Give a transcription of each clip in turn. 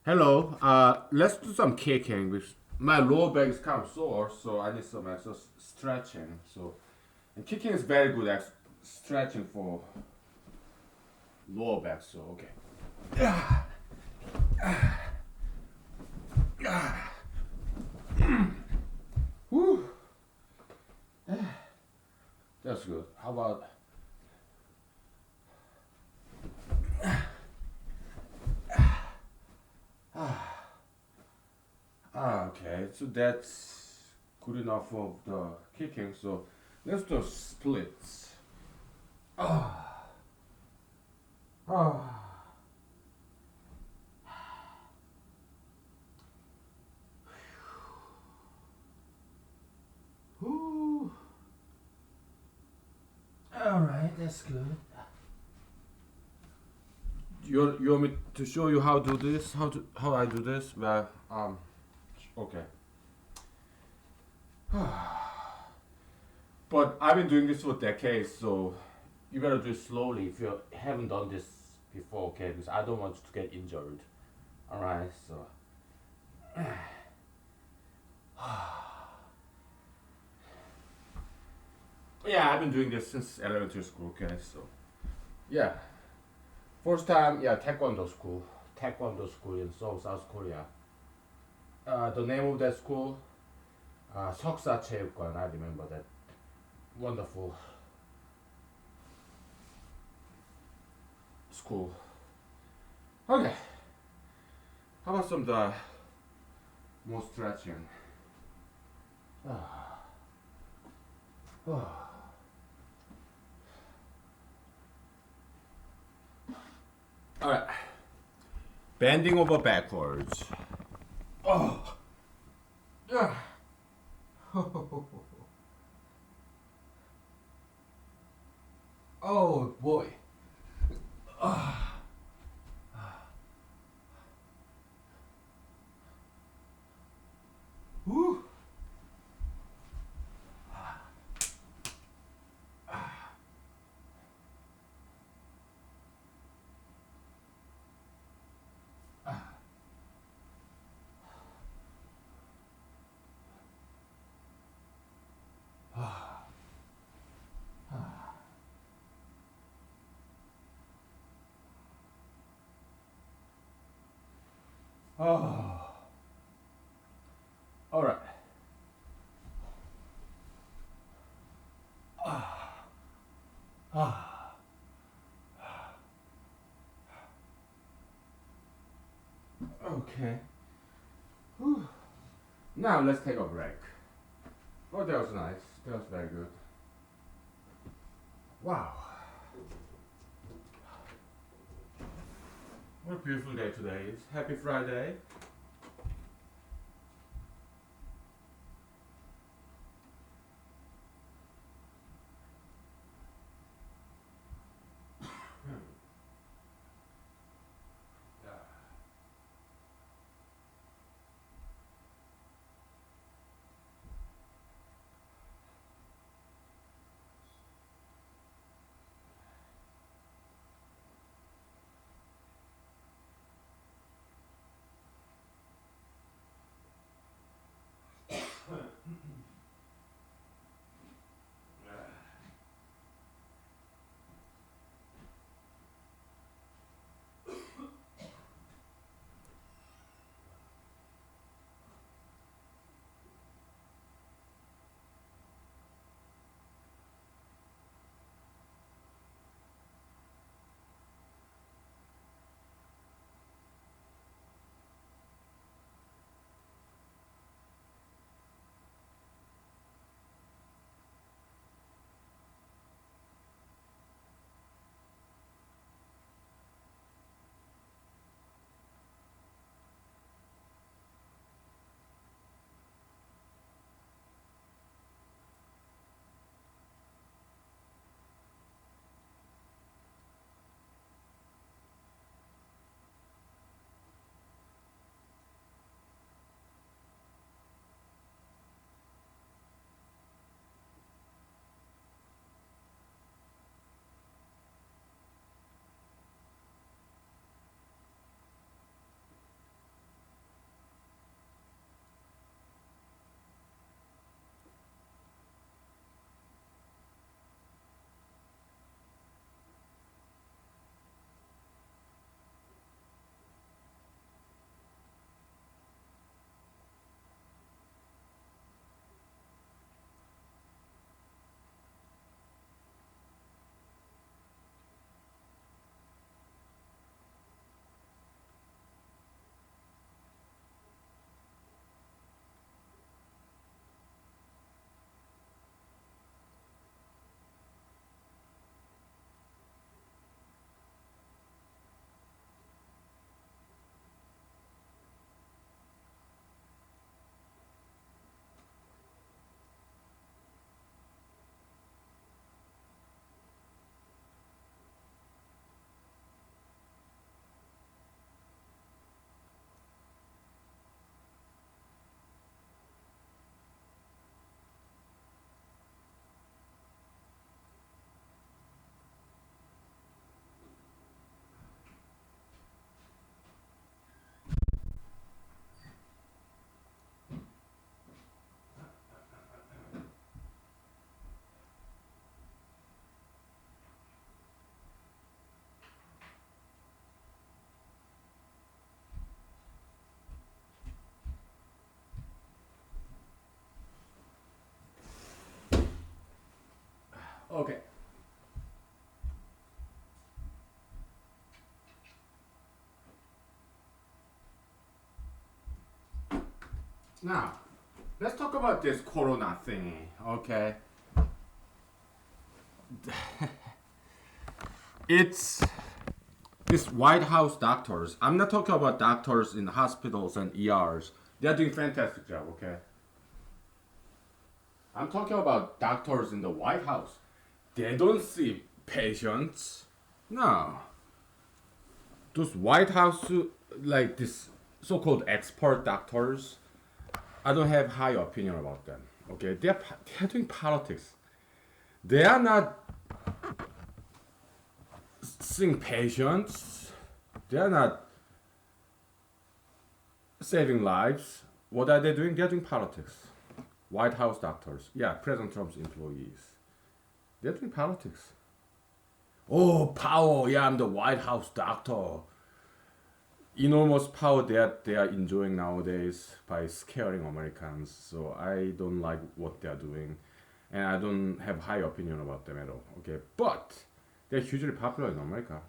Hello. Let's do some kicking. Because my lower back is kind of sore, so I need some extra stretching. And kicking is very good at stretching for lower back. So, okay. Whew. That's good. How about? Okay. So that's good enough of the kicking. So let's do splits. Ah. Ah. Whew. All right. That's good. You want me to show you how to do this? How I do this? Well, okay. But I've been doing this for decades, so you gotta do it slowly if you haven't done this before, okay? Because I don't want you to get injured. All right, so yeah, I've been doing this since elementary school, okay? So yeah, first time, yeah, taekwondo school in Seoul, South Korea. The name of that school, 석사체육관. I remember that. Wonderful school. Okay, how about some the more stretching? Ah. Ah. All right, bending over backwards. Oh, yeah. Oh boy. Ah. Whew. Oh. All right. Ah. Okay. Whew. Now let's take a break. Oh, that was nice. That was very good. Wow. What a beautiful day today is. Happy Friday. Yeah. Now, let's talk about this corona thingy, okay? It's this White House doctors. I'm not talking about doctors in hospitals and ERs. They're doing fantastic job, okay? I'm talking about doctors in the White House. They don't see patients. No. Those White House, like this so-called expert doctors, I don't have high opinion about them. Okay, they're doing politics. They are not seeing patients. They are not saving lives. What are they doing? They're doing politics. White House doctors. Yeah, President Trump's employees. They're doing politics. Oh, power. Yeah, I'm the White House doctor. Enormous power that they are enjoying nowadays by scaring Americans. So I don't like what they are doing. And I don't have high opinion about them at all. Okay, but they're hugely popular in America.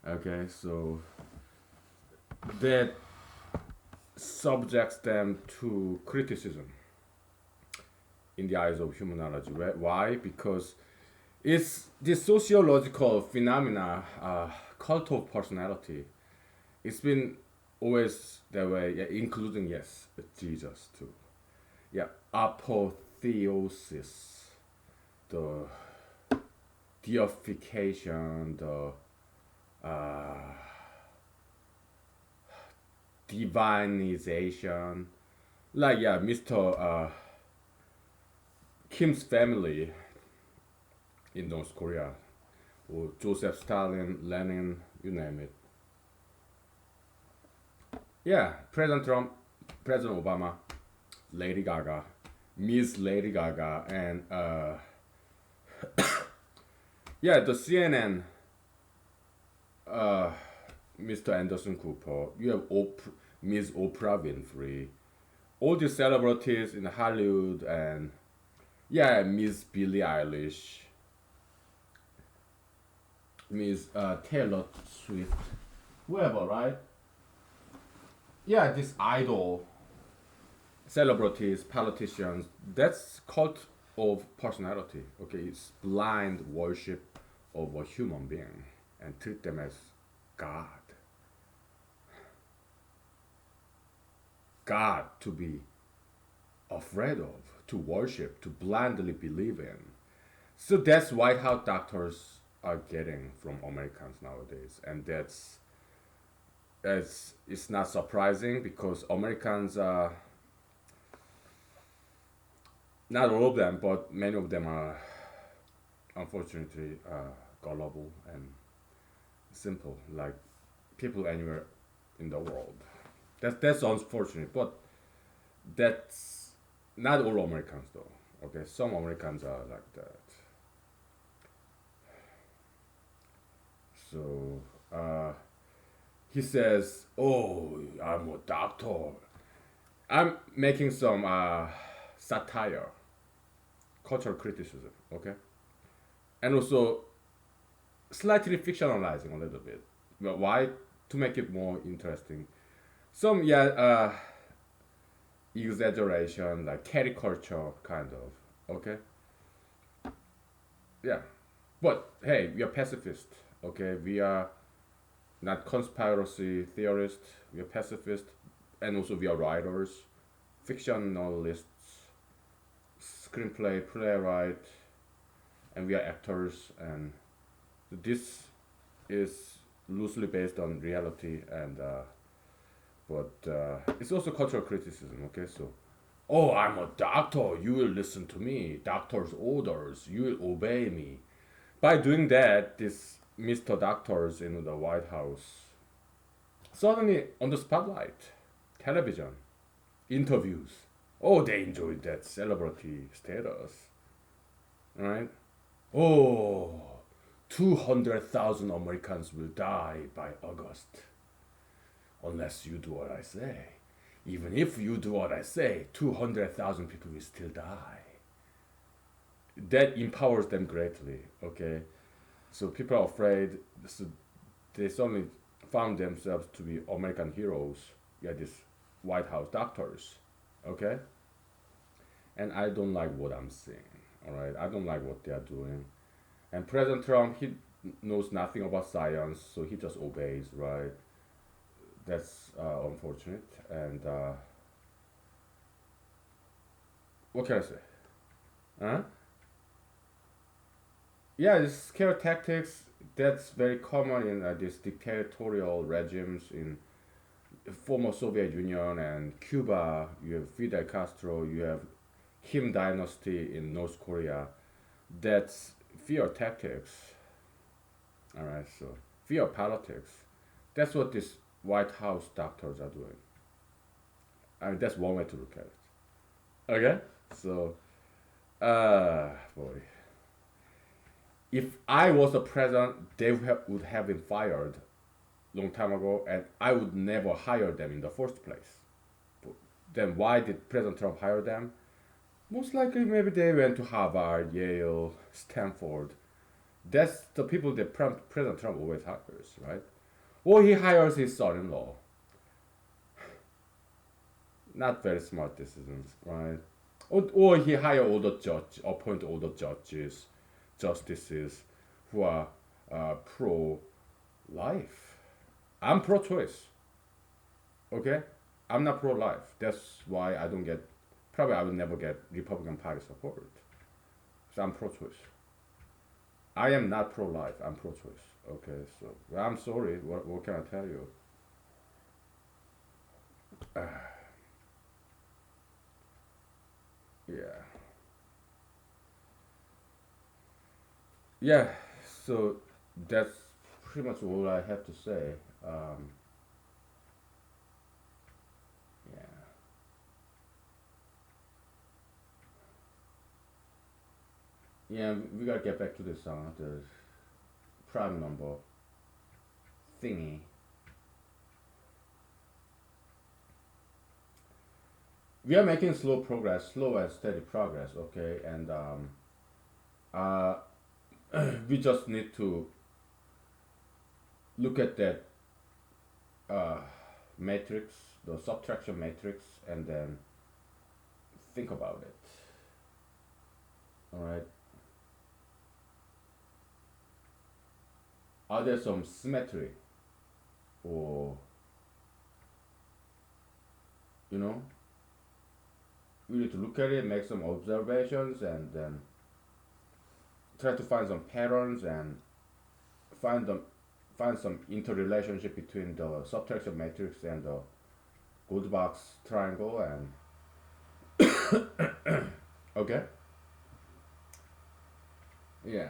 Okay, so that subjects them to criticism in the eyes of humanology. Why? Because it's this sociological phenomena, cult of personality. It's been always that way, yeah, including yes, Jesus too. Yeah, apotheosis, the deification, the divinization. Like yeah, Mr. Kim's family in North Korea, or Joseph Stalin, Lenin, you name it. Yeah, President Trump, President Obama, Lady Gaga, Miss Lady Gaga, and yeah, the CNN, uh, Mr. Anderson Cooper. You have Miss Oprah Winfrey, all the celebrities in Hollywood, and yeah, Miss Billie Eilish, Miss Taylor Swift, whoever, right? Yeah, this idol, celebrities, politicians. That's cult of personality. Okay, it's blind worship of a human being and treat them as God. God to be afraid of, to worship, to blindly believe in. So that's White House doctors are getting from Americans nowadays, and it's not surprising because Americans are not all of them, but many of them are unfortunately gullible and simple, like people anywhere in the world. That's unfortunate, but that's not all Americans though. Okay, some Americans are like that. So he says, "Oh, I'm a doctor." I'm making some satire, cultural criticism. Okay, and also slightly fictionalizing a little bit. But why? To make it more interesting. Some yeah, exaggeration, like caricature, kind of. Okay, yeah. But hey, we are pacifist. Okay, we are not conspiracy theorists. We are pacifist, and also we are writers, fictionalists, screenplay playwright, and we are actors. And this is loosely based on reality, and but it's also cultural criticism. Okay, so oh, I'm a doctor. You will listen to me. Doctor's orders. You will obey me. By doing that, this Mr. Doctors in the White House suddenly on the spotlight, television, interviews. Oh, they enjoyed that celebrity status, right? Oh, 200,000 Americans will die by August unless you do what I say. Even if you do what I say, 200,000 people will still die. That empowers them greatly, okay? So people are afraid, so they suddenly found themselves to be American heroes. Yeah, these White House doctors. Okay, and I don't like what I'm seeing. All right, I don't like what they are doing. And President Trump, he knows nothing about science, so he just obeys. Right, that's unfortunate. And what can I say? Huh? Yeah, this scare tactics. That's very common in these dictatorial regimes in former Soviet Union and Cuba. You have Fidel Castro. You have Kim dynasty in North Korea. That's fear tactics. All right, so fear politics. That's what these White House doctors are doing. I mean, that's one way to look at it. Okay, so boy, if I was the president, they would have been fired long time ago, and I would never hire them in the first place. Then why did President Trump hire them? Most likely, maybe they went to Harvard, Yale, Stanford. That's the people that President Trump always hires, right? Or he hires his son-in-law. Not very smart decisions, right? Or he hire all the appoint all the judges, justices who are pro-life. I'm pro-choice, okay? I'm not pro-life. That's why I don't get. Probably I will never get Republican Party support. So I'm pro-choice. I am not pro-life. I'm pro-choice. Okay, so well, I'm sorry. What can I tell you? Yeah, yeah. So that's pretty much all I have to say. Um, yeah, yeah. We gotta get back to this the prime number thingy. We are making slow and steady progress. Okay, and uh, we just need to look at that uh, matrix, the subtraction matrix, and then think about it. All right. Are there some symmetry, or you know, we need to look at it, make some observations, and then try to find some patterns and find them, find some interrelationship between the subtraction matrix and the Goldbox triangle. And okay, yeah.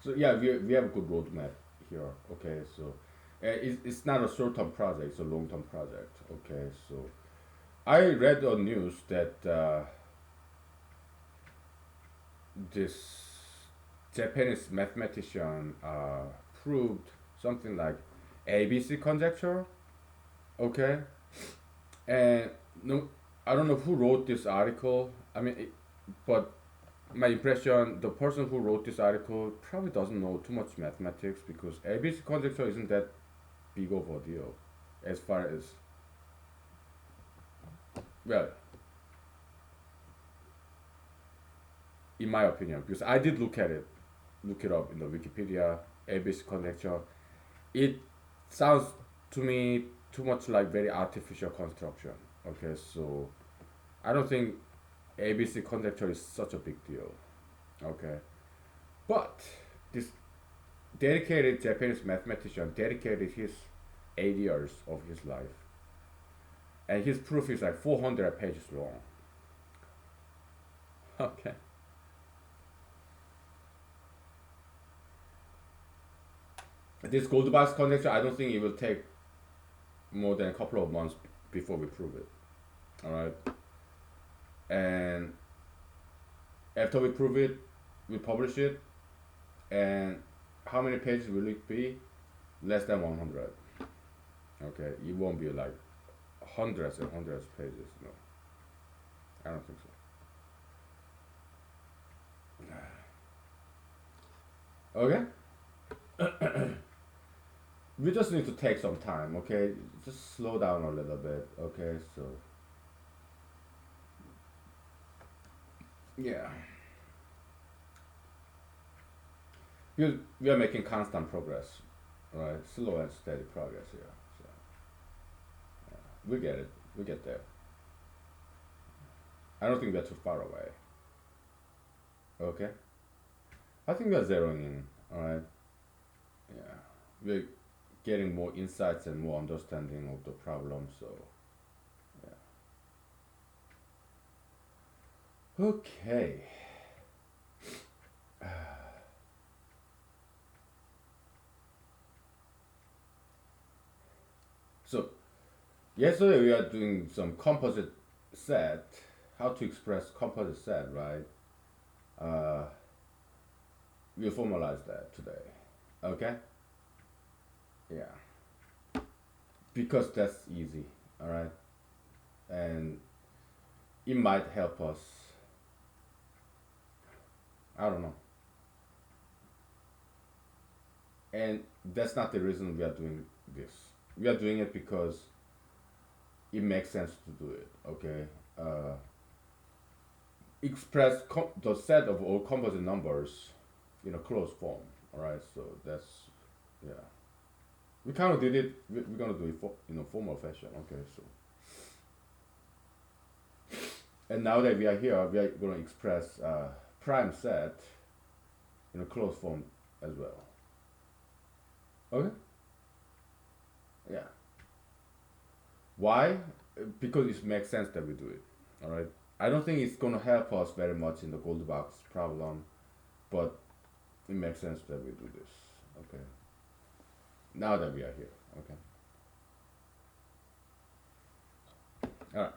So yeah, we have a good roadmap here. Okay, so it's not a short-term project; it's a long-term project. Okay, so I read on news that this Japanese mathematician proved something like ABC conjecture. Okay, and no, I don't know who wrote this article. I mean, but my impression, the person who wrote this article probably doesn't know too much mathematics because ABC conjecture isn't that big of a deal, as far as well, in my opinion, because I did look it up in the Wikipedia. ABC conjecture, it sounds to me too much like very artificial construction. Okay, so I don't think ABC conjecture is such a big deal. Okay, but this dedicated Japanese mathematician dedicated his 8 years of his life, and his proof is like 400 pages long. Okay, this gold box conjecture, I don't think it will take more than a couple of months before we prove it. All right, and after we prove it, we publish it, and how many pages will it be? Less than 100. Okay, it won't be like hundreds and hundreds of pages. No, I don't think so. Okay, we just need to take some time, okay? Just slow down a little bit, okay? So yeah, we are making constant progress, right? Slow and steady progress here. So we get it. We get there. I don't think we're too far away. Okay. I think we're zeroing in. All right. Yeah. We're getting more insights and more understanding of the problem. So yeah. Okay. So yesterday we are doing some composite set. How to express composite set, right? Uh, we'll formalize that today. Okay. Yeah. Because that's easy. All right. And it might help us. I don't know. And that's not the reason we are doing this. We are doing it because it makes sense to do it. Okay. Express the set of all composite numbers in a closed form. All right. So that's yeah. We kind of did it. We're gonna do it for in a formal fashion. Okay. So and now that we are here, we are gonna express prime set in a closed form as well. Okay. Yeah. Why? Because it makes sense that we do it. All right. I don't think it's gonna help us very much in the Goldilocks problem, but it makes sense that we do this. Okay. Now that we are here. Okay. All right.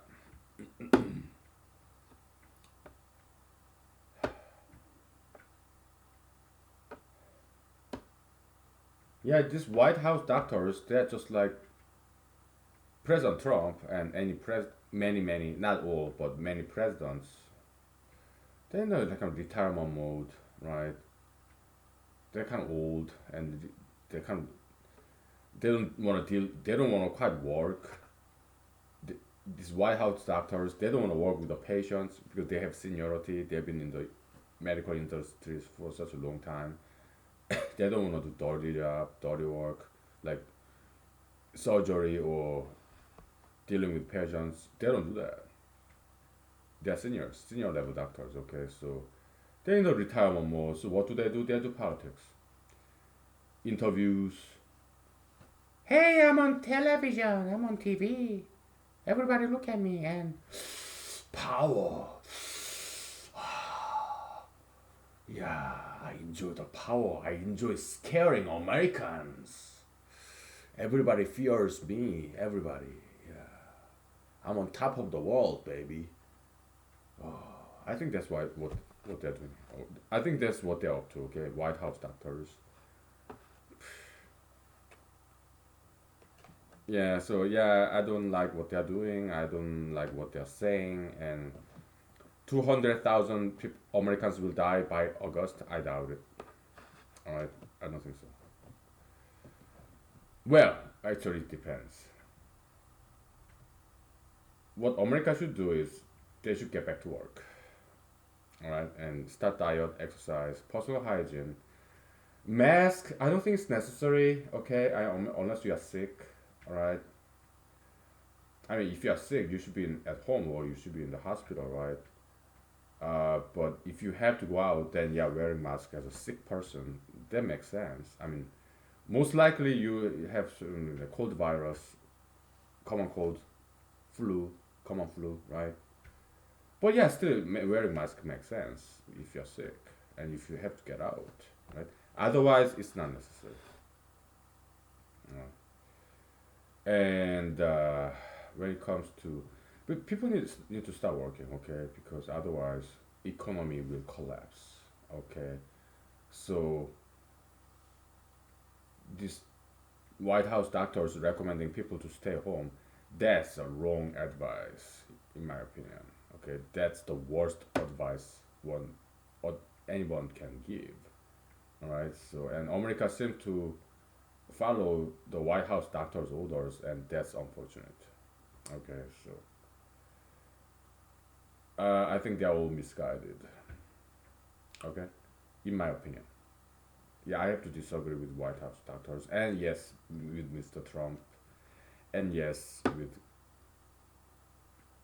Yeah, these White House doctors, they're just like President Trump and many, not all, but many presidents. They're in like a retirement mode, right? They're kind of old and they kind of they don't want to deal. They don't want to quite work. These White House doctors, they don't want to work with the patients because they have seniority. They've been in the medical industries for such a long time. They don't want to do dirty job, dirty work like surgery or dealing with patients. They don't do that. They're seniors, senior level doctors. Okay, so they're in the retirement mode. So what do? They do politics, interviews. Hey, I'm on television. I'm on TV. Everybody look at me and power. Yeah, I enjoy the power. I enjoy scaring Americans. Everybody fears me. Everybody. Yeah. I'm on top of the world, baby. Oh, I think that's what they're doing. I think that's what they're up to. Okay, White House doctors. Yeah. So yeah, I don't like what they're doing. I don't like what they're saying. And 200,000 Americans will die by August. I doubt it. All right. I don't think so. Well, actually, it depends. What America should do is they should get back to work. All right, and start diet, exercise, personal hygiene, mask. I don't think it's necessary. Okay, unless you are sick. All right. I mean, if you are sick, you should be at home or you should be in the hospital, right? But if you have to go out, then yeah, wearing mask as a sick person that makes sense. I mean, most likely you have the cold virus, common cold, flu, common flu, right? But yeah, still wearing mask makes sense if you're sick and if you have to get out, right? Otherwise, it's not necessary. And when it comes to, but people need to start working, okay? Because otherwise, economy will collapse, okay? So this White House doctors recommending people to stay home, that's a wrong advice, in my opinion. Okay, that's the worst advice one or anyone can give. All right. So and America seems to follow the White House doctor's orders, and that's unfortunate. Okay, so I think they're all misguided. Okay, in my opinion. Yeah, I have to disagree with White House doctors, and yes, with Mr. Trump, and yes, with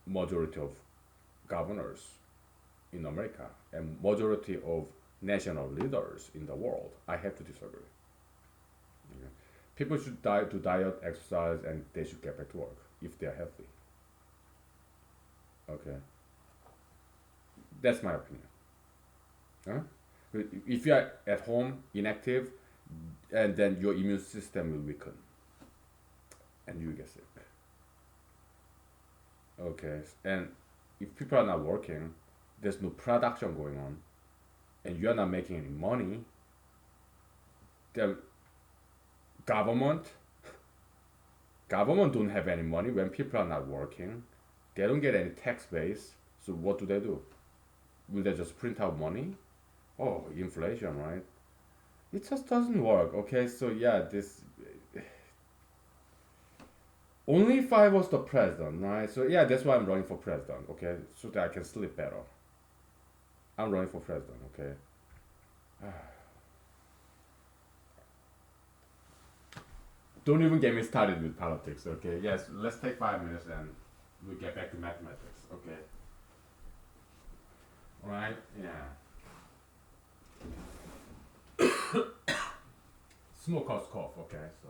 majority of governors in America and majority of national leaders in the world. I have to disagree. Okay. People should do diet, exercise, and they should get back to work if they are healthy. Okay, that's my opinion. Huh? If you are at home inactive, and then your immune system will weaken and you will get sick. Okay, and if people are not working, there's no production going on, and you are not making any money, the government government don't have any money when people are not working. They don't get any tax base. So what do they do? Will they just print out money? Oh, inflation, right? It just doesn't work. Okay, so yeah, this only if I was the president, right? So yeah, that's why I'm running for president. Okay, so that I can sleep better. I'm running for president. Okay. Don't even get me started with politics. Okay. Yes, let's take 5 minutes and we get back to mathematics. Okay. Right? Yeah. Smoke cause cough. Okay. So.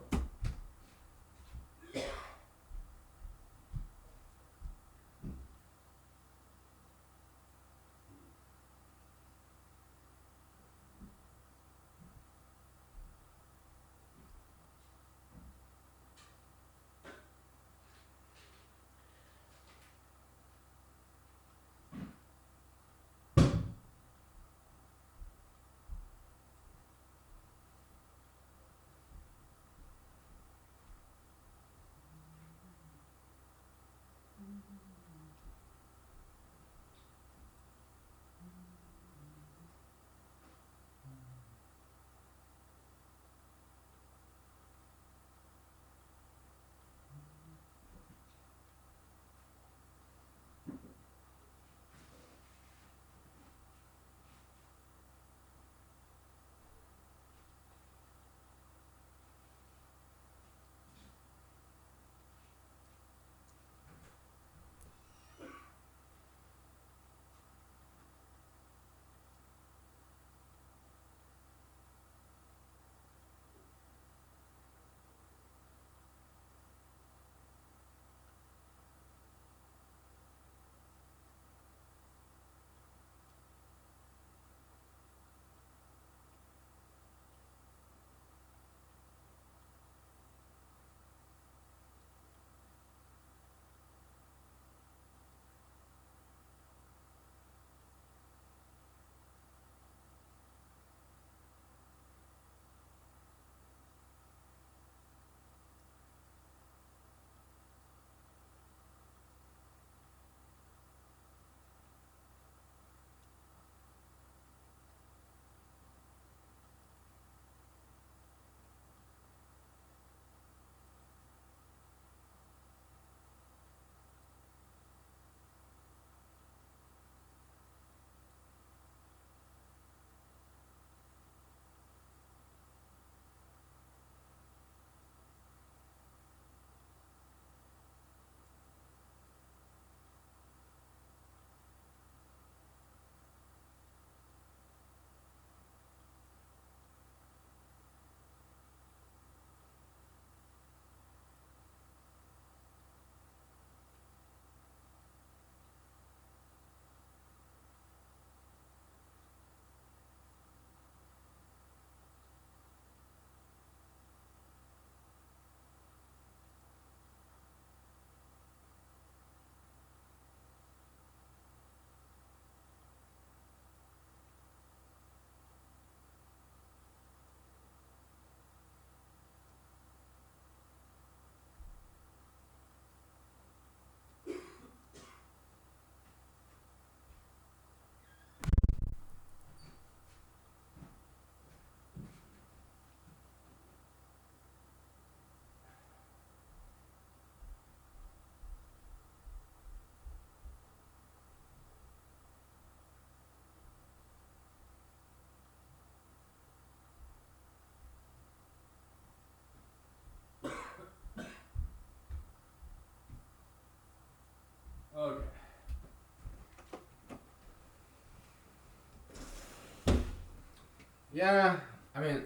Yeah, I mean,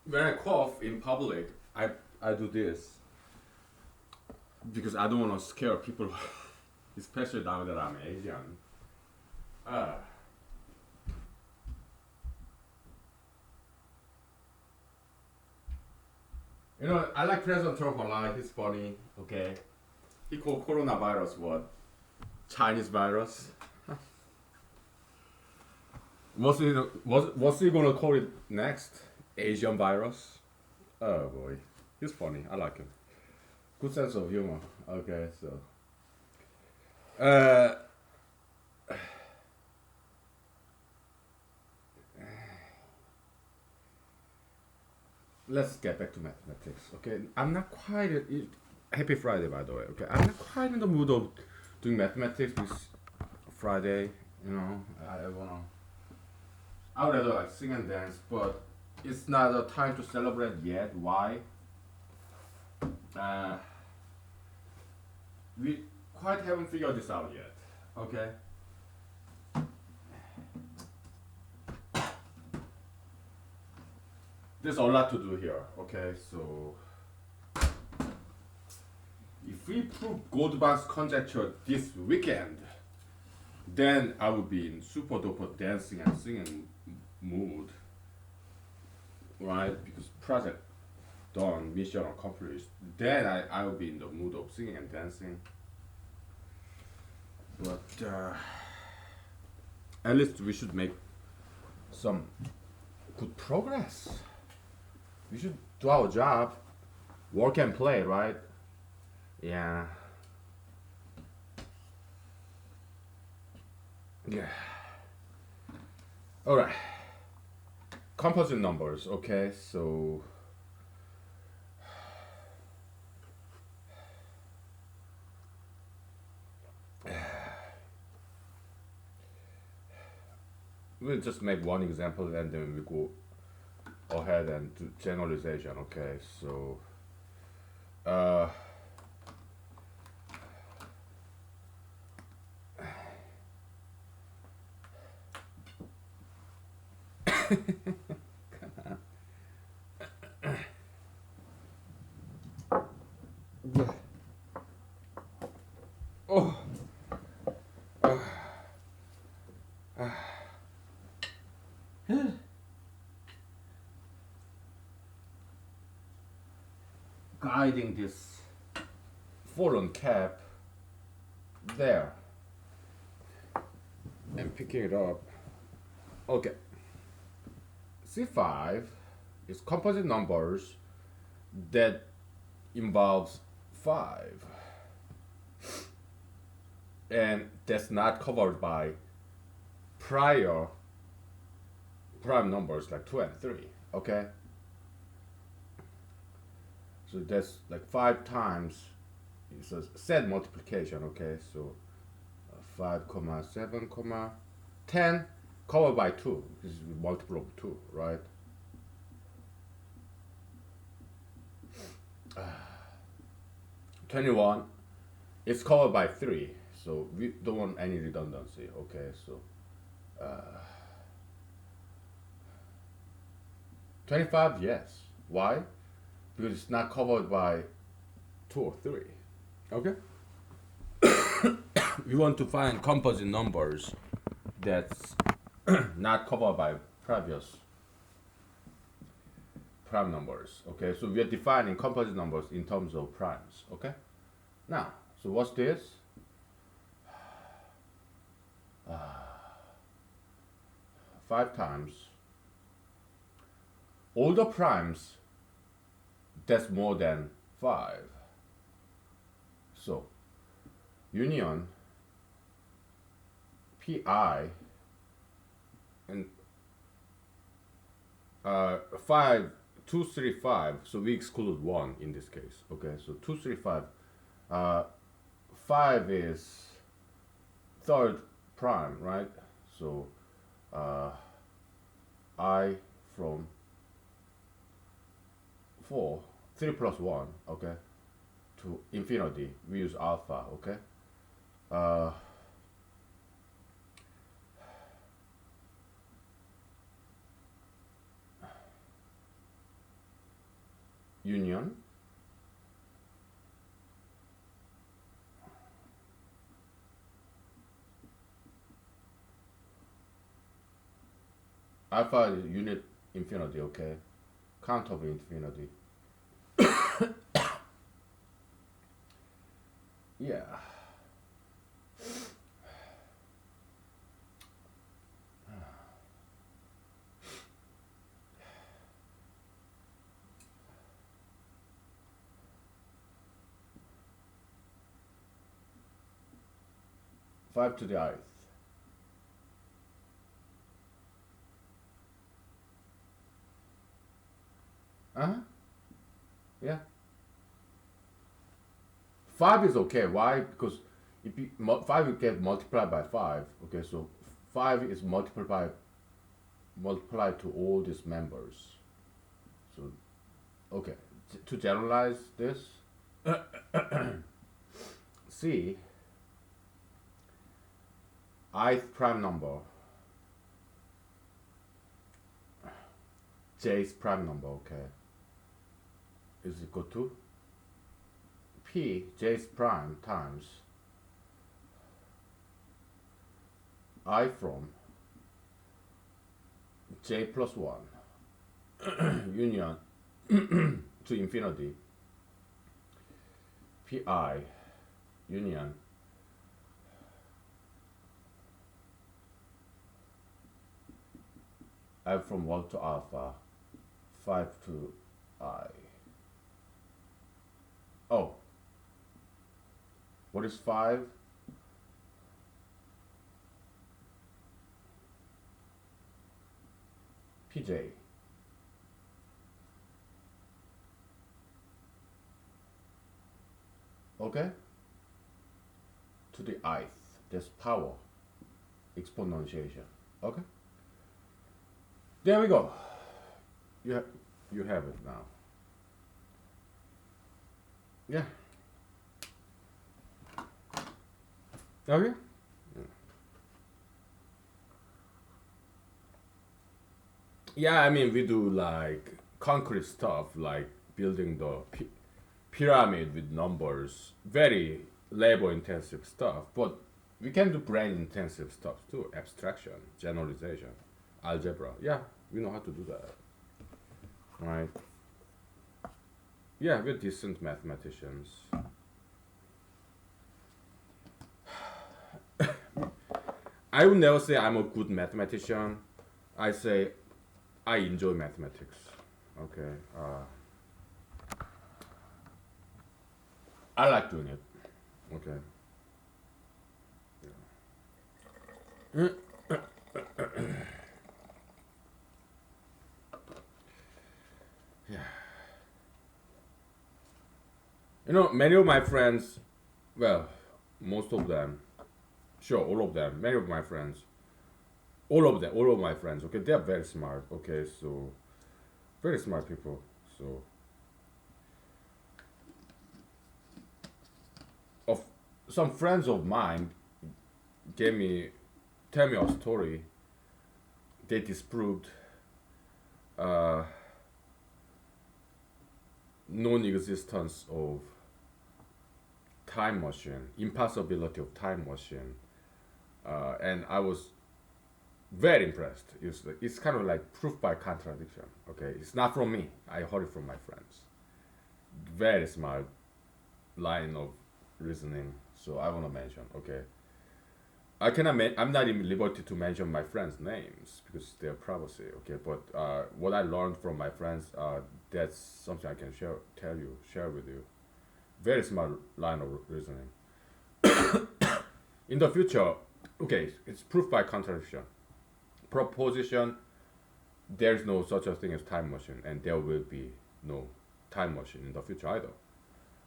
when I cough in public, I do this because I don't want to scare people, especially now that I'm Asian. Uh, I like President Trump a lot. He's funny. Okay, he called coronavirus what? Chinese virus. What's he gonna call it next? Asian virus. Oh boy, he's funny. I like him. Good sense of humor. Okay, so uh, let's get back to mathematics. Okay, I'm not quite. Happy Friday, by the way. Okay, I'm not quite in the mood of doing mathematics this Friday. I wanna. I would rather like sing and dance, but it's not the time to celebrate yet. Why? Uh, we quite haven't figured this out yet. Okay. There's a lot to do here. Okay, so if we prove Goldbach's conjecture this weekend, then I will be in super duper dancing and singing mood, right? Because project done, mission accomplished. Then I will be in the mood of singing and dancing. But at least we should make some good progress. We should do our job, work and play, right? Yeah. Yeah. All right. Composite numbers. Okay, so we'll just make one example and then we go ahead and do generalization. Okay, so uh, oh, guiding this fallen cap there and picking it up. Okay, C5 is composite numbers that involves 5 and that's not covered by prior prime numbers like 2 and 3. Okay, so that's like 5 times it's a set multiplication. Okay, so 5 comma 7 comma 10 covered by 2. This is multiple of 2, right? 21 it's covered by 3, so we don't want any redundancy. Okay, so 25, yes. Why? Because it's not covered by 2 or 3. Okay, we want to find composite numbers that's not covered by previous prime numbers. Okay, so we are defining composite numbers in terms of primes. Okay, now, so what's this? 5 times all the primes that's more than 5. So union pi and 5 2 3 5, so we exclude 1 in this case. Okay, so 2 3 5, 5 is third prime, right? So I from 4 3 plus 1, okay, to infinity we use alpha. Okay, uh, union alpha is unit infinity, okay? Count of infinity. Yeah. Five to the ith. Uh-huh. Yeah. 5 is okay. Why? Because if you, 5 you get multiplied by 5. Okay, so 5 is multiplied to all these members. So, okay. To generalize this, C, ith prime number, j's prime number, okay, is equal to p j's prime times I from j plus 1 union to infinity pi union I from 1 to alpha 5 to I. Oh, what is 5? PJ. Okay? To the ith. That's power. Exponentiation. Okay? There we go. You have it now. Yeah. Okay? Yeah, I mean, we do like concrete stuff, like building the pyramid with numbers, very labor intensive stuff, but we can do brain intensive stuff too, abstraction, generalization, algebra. Yeah, we know how to do that. Right? Yeah, we're decent mathematicians. I would never say I'm a good mathematician. I say I enjoy mathematics. Okay. I like doing it. Okay. Yeah. You know, many of my friends, well, most of them, sure, all of them, many of my friends, all of my friends, okay, they are very smart, okay, so, very smart people, so, of some friends of mine tell me a story, they disproved non-existence of time machine, impossibility of time machine, and I was very impressed. It's kind of like proof by contradiction. Okay, it's not from me. I heard it from my friends. Very smart line of reasoning. So I want to mention. Okay, I cannot. I'm not in liberty to mention my friends' names because their privacy. Okay, but what I learned from my friends, that's something I can share with you. Very smart line of reasoning. In the future, okay, it's proof by contradiction. Proposition, there's no such a thing as time machine, and there will be no time machine in the future either.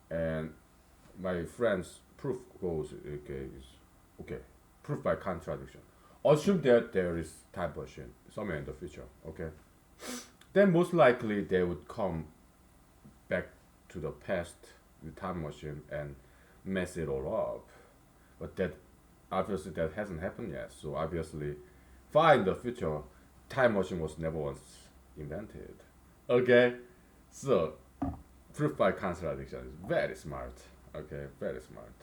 And my friend's proof goes, okay, proof by contradiction. Assume that there is time machine somewhere in the future, okay? Then most likely they would come back to the past with time machine and mess it all up. But that obviously that hasn't happened yet. So obviously, far in the future, time machine was never once invented. Okay, so fruit contradiction is very smart. Okay, very smart.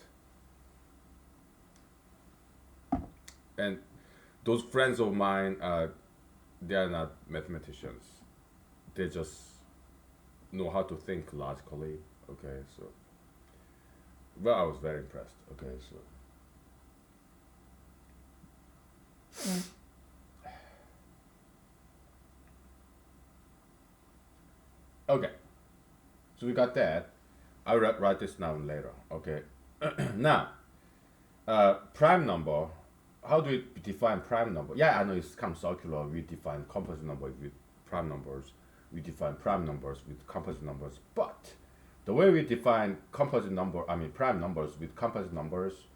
And those friends of mine, they are not mathematicians. They just know how to think logically. Okay, so well, I was very impressed. Okay, so okay, so we got that. I'll write this down later. Okay, now prime number. How do we define prime number? Yeah, I know it's kind of circular. We define composite number with prime numbers. We define prime numbers with composite numbers. But the way we define composite number, I mean prime numbers with composite numbers,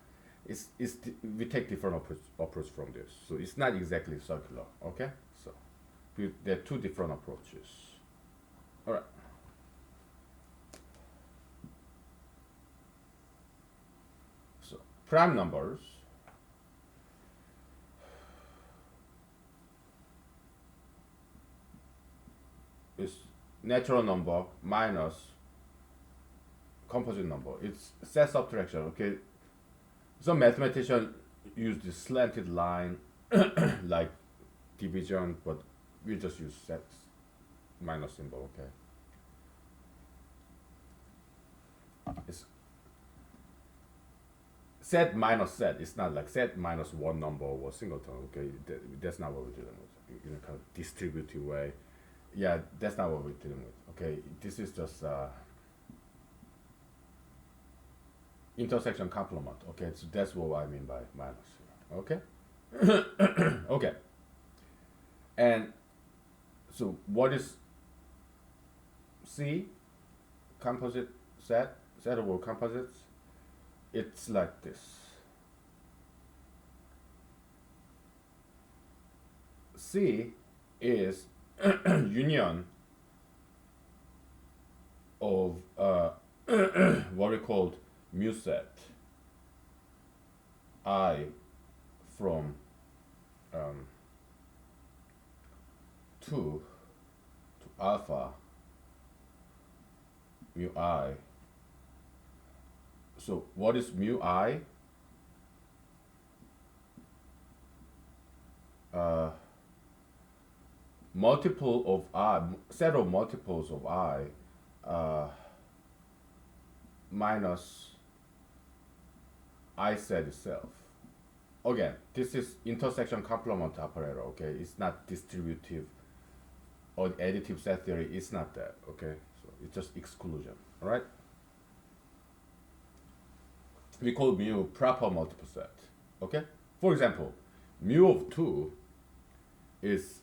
we take different approach from this. So it's not exactly circular. Okay, so there are two different approaches. All right. So prime numbers is natural number minus composite number. It's set subtraction. Okay, some mathematicians use this slanted line like division, but we just use set minus symbol. Okay, it's set minus set. It's not like set minus one number or singleton. Okay, that's not what we're dealing with in a kind of distributive way. Yeah, that's not what we're dealing with. Okay, this is just intersection complement. Okay, so that's what I mean by minus here. Okay. Okay, and so what is C? Composite set of all composites. It's like this. C is union of what we called mu set I from 2 to alpha mu I. So what is mu I? Multiple of I, set of multiples of I minus I set itself. Again, this is intersection complement operator. Okay, it's not distributive or additive set theory. It's not that. Okay, so it's just exclusion. All right. We call mu proper multiple set. Okay. For example, mu of 2 is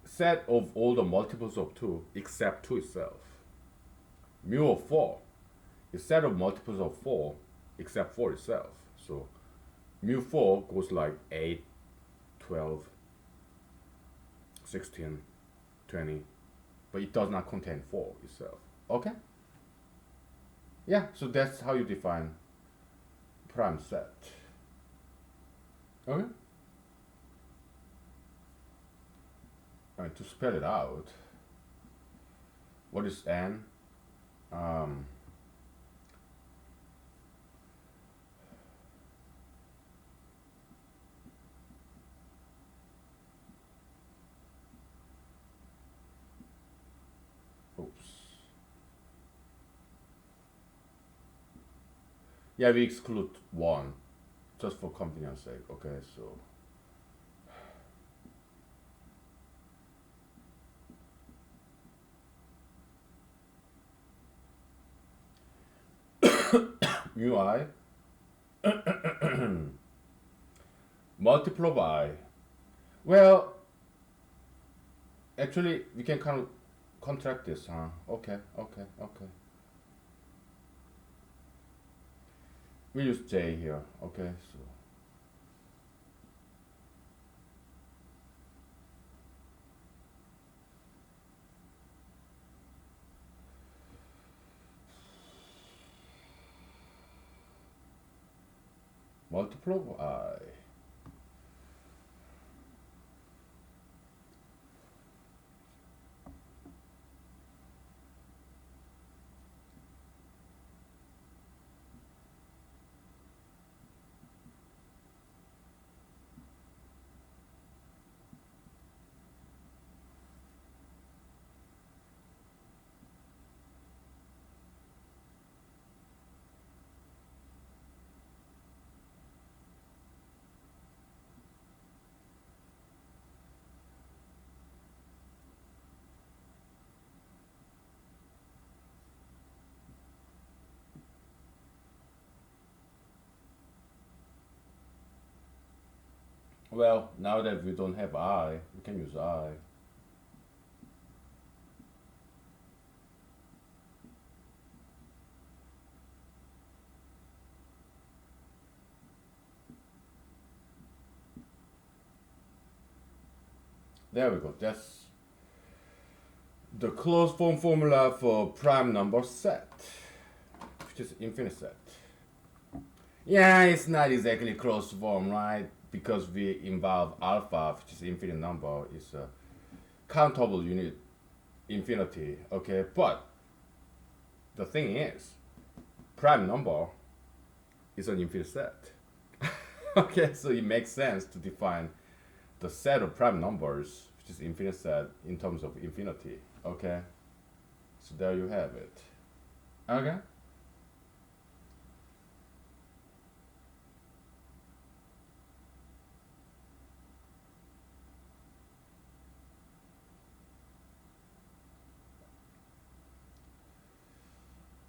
set of all the multiples of 2 except 2 itself. Mu of 4 is set of multiples of 4 except 4 itself. So mu 4 goes like 8, 12, 16, 20, but it does not contain 4 itself. Okay? Yeah, so that's how you define prime set. Okay? And to spell it out, what is n? Oops. Yeah, we exclude 1 just for convenience sake. Okay, so mu I multiple of I. Well, actually, we can kind of contract this, huh? Okay. We use J here. Okay, so multiple of I. Well, now that we don't have I, we can use I. There we go. That's the closed form formula for prime number set, which is infinite set. Yeah, it's not exactly closed form, right? Because we involve alpha, which is infinite number, is a countable unit infinity. Okay, but the thing is, prime number is an infinite set. Okay, so it makes sense to define the set of prime numbers, which is infinite set, in terms of infinity. Okay, so there you have it. Okay.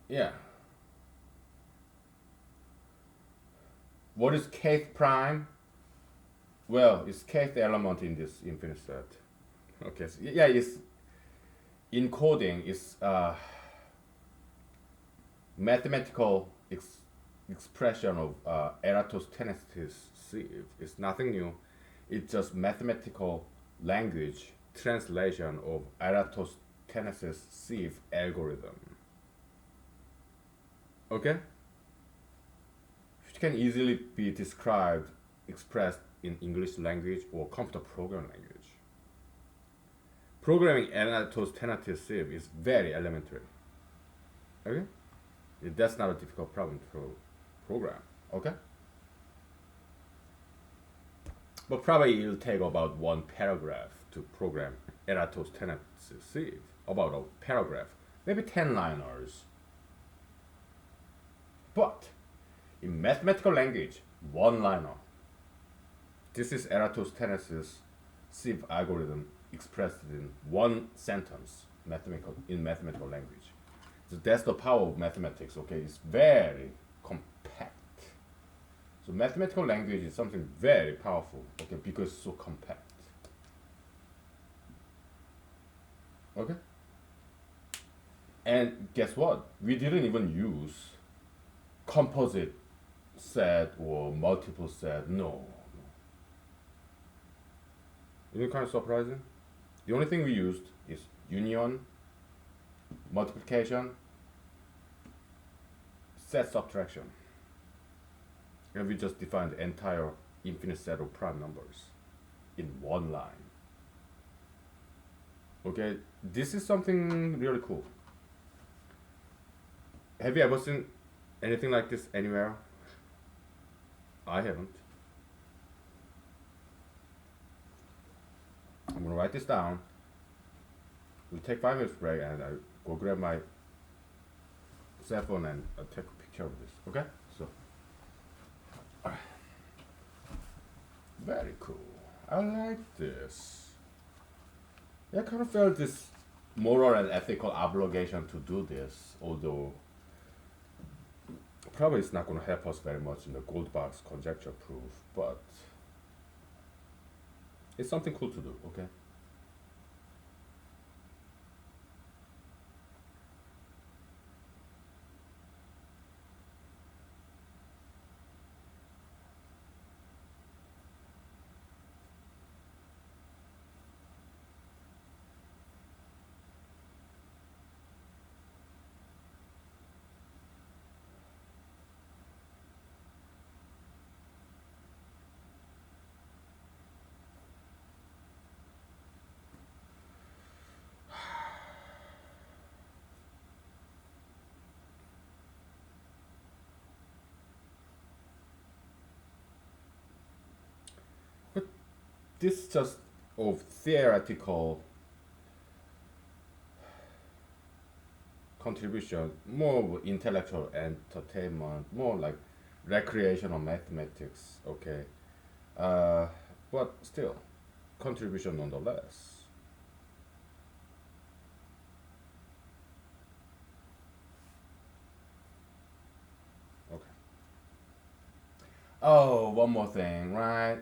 Yeah. What is kth prime? Well, it's kth element in this infinite set. Okay. So yeah, it's encoding is mathematical expression of Eratosthenes' sieve. It's nothing new. It's just mathematical language translation of Eratosthenes' sieve algorithm. Okay? Which can easily be described, expressed in English language or computer program language. Programming Eratosthenes' sieve is very elementary. Okay? That's not a difficult problem to program. Okay? But probably it'll take about one paragraph to program Eratosthenes' sieve. About a paragraph. Maybe 10 liners. But in mathematical language, one liner. This is Eratosthenes' sieve algorithm expressed in one sentence in mathematical language. So that's the power of mathematics, okay? It's very compact. So mathematical language is something very powerful, okay, because it's so compact. Okay? And guess what? We didn't even use composite set or multiple set. No. Isn't it kind of surprising? The only thing we used is union, multiplication, set subtraction. And we just defined the entire infinite set of prime numbers in one line. Okay, this is something really cool. Have you ever seen anything like this anywhere? I haven't. I'm gonna write this down. We'll take 5 minutes break and I'll go grab my cell phone and I'll take a picture of this. Okay? So, alright. Very cool. I like this. I kind of felt this moral and ethical obligation to do this, although probably it's not going to help us very much in the gold box conjecture proof, but it's something cool to do, okay? But this just of theoretical contribution, more of intellectual entertainment, more like recreational mathematics, okay? Uh, but still, contribution nonetheless. Okay. Oh, one more thing, right?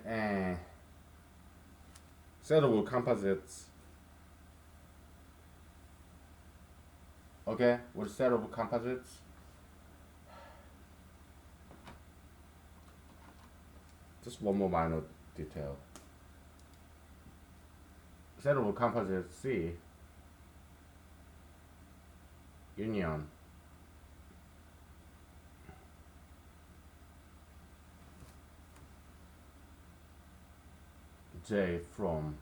set of composites. Okay, with set of composites. Just one more minor detail. Set of composites C union J from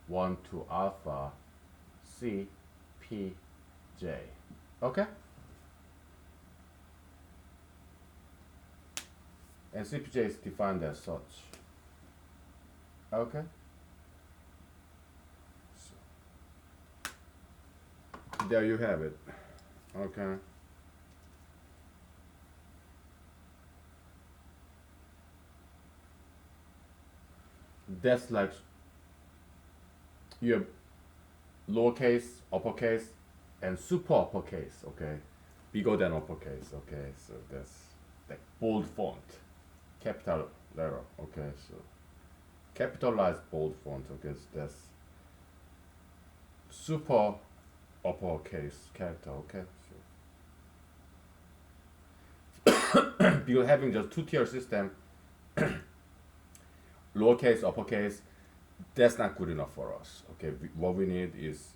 1 to alpha C P J. Okay? And CPJ is defined as such. Okay? So, there you have it. Okay? That's like you have lowercase, uppercase, and super uppercase, okay? Bigger than uppercase, okay? So that's like bold font, capital letter, okay? So capitalized bold font, okay? So that's super uppercase character, okay? So because having just two-tier system, lowercase, uppercase, that's not good enough for us, okay? What we need is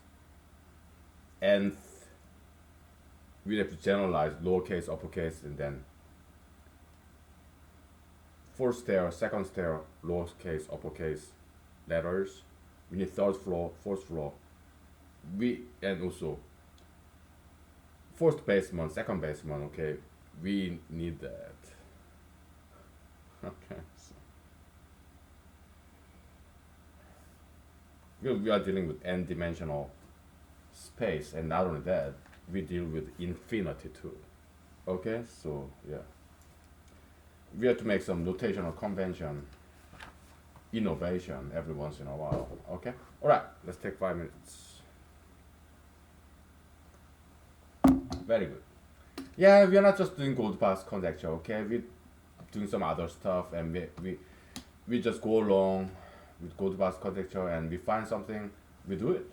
nth. We have to generalize lowercase, uppercase, and then first tier, second tier, lowercase, uppercase letters. We need third floor, fourth floor. And also first basement, second basement. Okay, we need that. Okay, so we are dealing with n-dimensional space, and not only that, we deal with infinity too. Okay, so yeah, we have to make some notational convention innovation every once in a while. Okay, all right, let's take 5 minutes. Very good. Yeah, we are not just doing gold pass conjecture. Okay, we're doing some other stuff, and we just go along with gold pass conjecture, and we find something, we do it.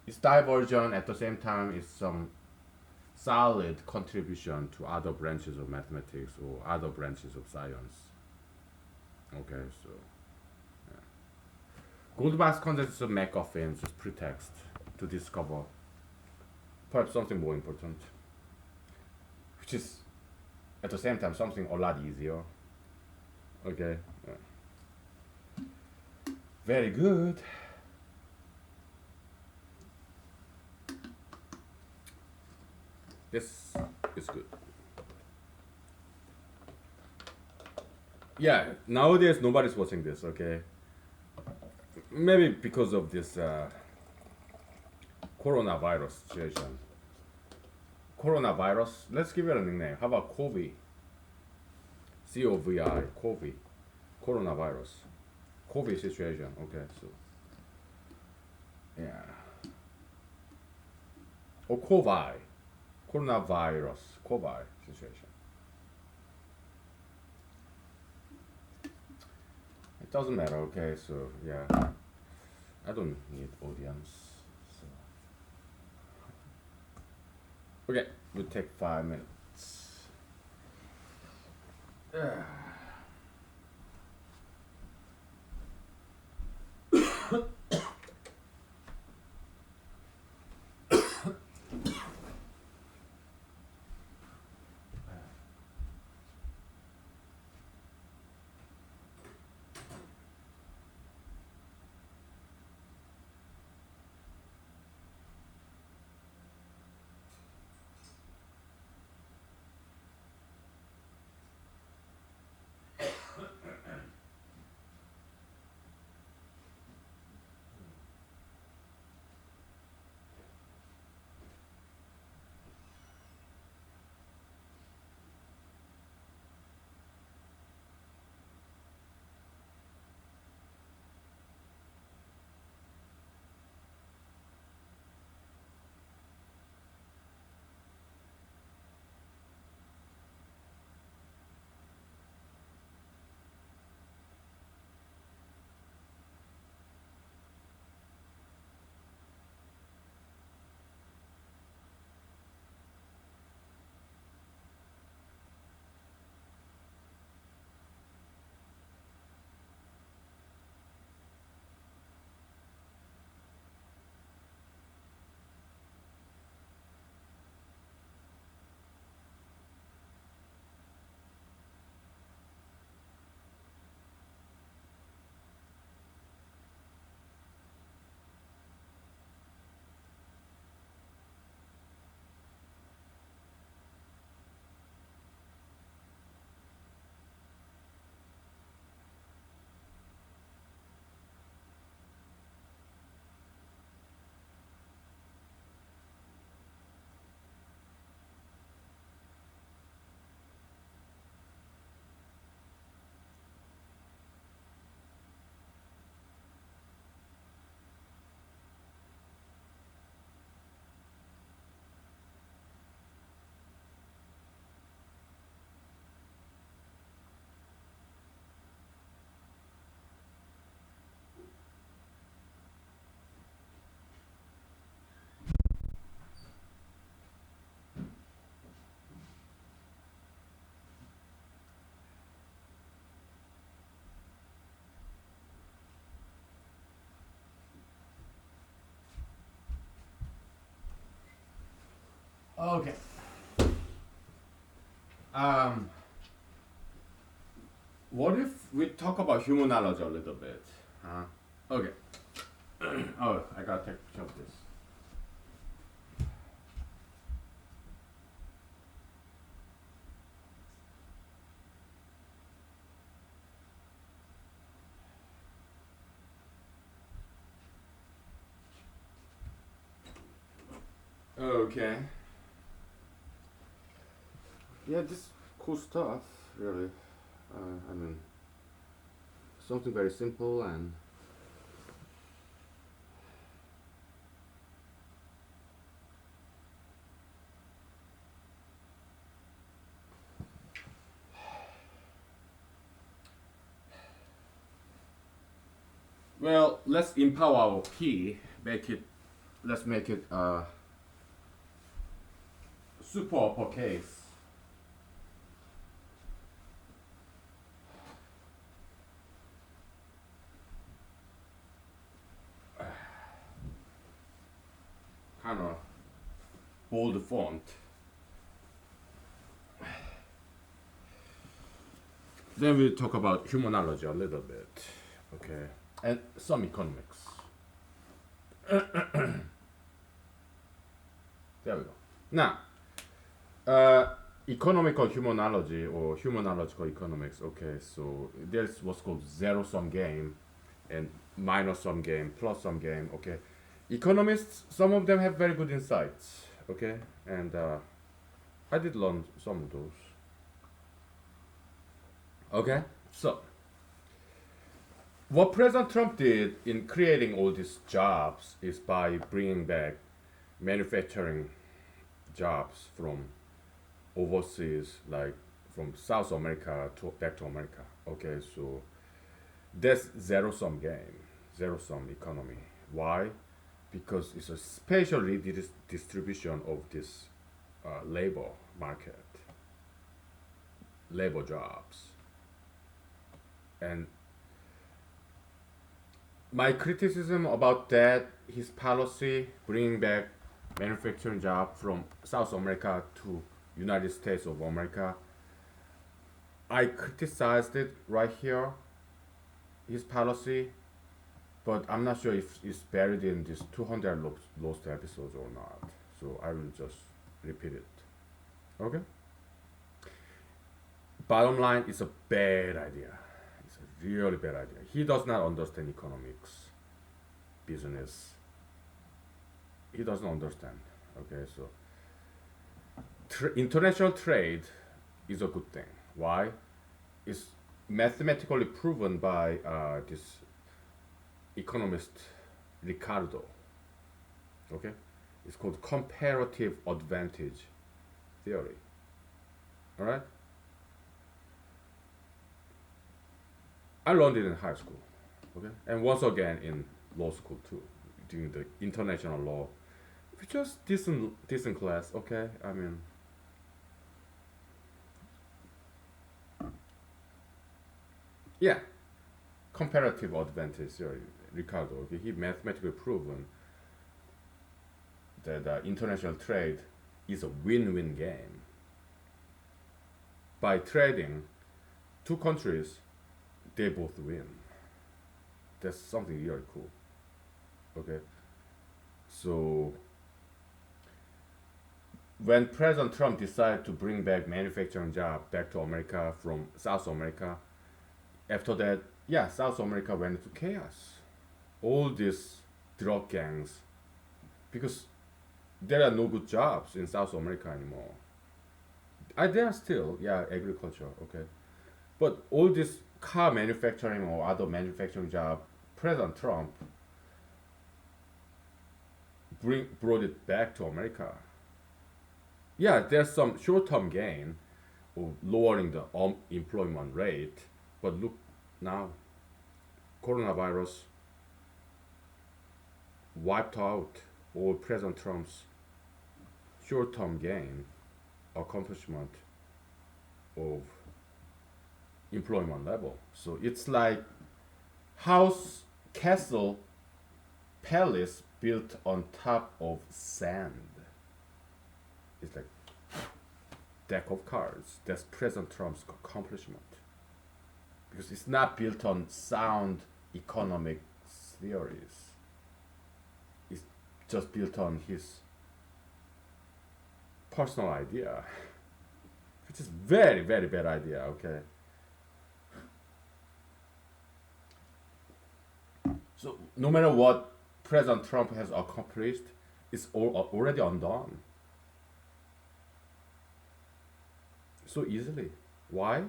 It's diversion, at the same time it's some solid contribution to other branches of mathematics or other branches of science. Okay, so yeah. Gold pass conjecture is a MacGuffin, just pretext to discover perhaps something more important, which is at the same time something a lot easier. Okay, yeah. Very good. This is good. Yeah, nowadays nobody's watching this, okay? Maybe because of this coronavirus situation. Coronavirus, let's give it a nickname. How about COVID? COVID, COVID, coronavirus, COVID situation. Okay, so yeah. Or COVID, coronavirus, COVID situation. It doesn't matter. Okay, so yeah, I don't need audience. So okay, we'll take 5 minutes. Okay. Um, what if we talk about humanology a little bit? Okay. Oh, I gotta take a picture of this. Okay. Yeah, this cool stuff, really. I mean, something very simple and well. Let's empower our P. Make it. Let's make it super uppercase. Kind of bold font. Then we talk about humanology a little bit. Okay. And some economics. There we go. Now, uh, economical humanology or humanological economics. Okay, so there's what's called zero sum game and minus sum game, plus sum game. Okay, economists, some of them have very good insights. Okay, and I did learn some of those. Okay, so what President Trump did in creating all these jobs is by bringing back manufacturing jobs from overseas, like from South America to back to America. Okay, so that's zero sum game, zero sum economy. Why? Because it's a spatial distribution of this labor market, labor jobs. And my criticism about that, his policy bringing back manufacturing job from South America to United States of America, I criticized it right here, his policy, but I'm not sure if it's buried in this 200 lost episodes or not. So I will just repeat it. Okay? Bottom line, it's a bad idea. It's a really bad idea. He does not understand economics, business. He doesn't understand. Okay, so international trade is a good thing. Why? It's mathematically proven by this economist Ricardo. Okay, it's called comparative advantage theory. All right, I learned it in high school. Okay, and once again in law school too, doing the international law, which was decent class. Okay, I mean, yeah, comparative advantage theory. Ricardo, okay, he mathematically proven that international trade is a win-win game. By trading, two countries, they both win. That's something really cool. Okay, so when President Trump decided to bring back manufacturing job back to America from South America, after that, yeah, South America went into chaos. All these drug gangs, because there are no good jobs in South America anymore. There are still, yeah, agriculture, okay, but all this car manufacturing or other manufacturing job, President Trump brought it back to America. Yeah, there's some short-term gain of lowering the employment rate, but look now, coronavirus wiped out all President Trump's short-term gain accomplishment of employment level. So it's like house, castle, palace built on top of sand. It's like deck of cards. That's President Trump's accomplishment because it's not built on sound economic theories. It's just built on his personal idea, which is very, very bad idea. Okay. So no matter what President Trump has accomplished, it's already undone. So easily. Why?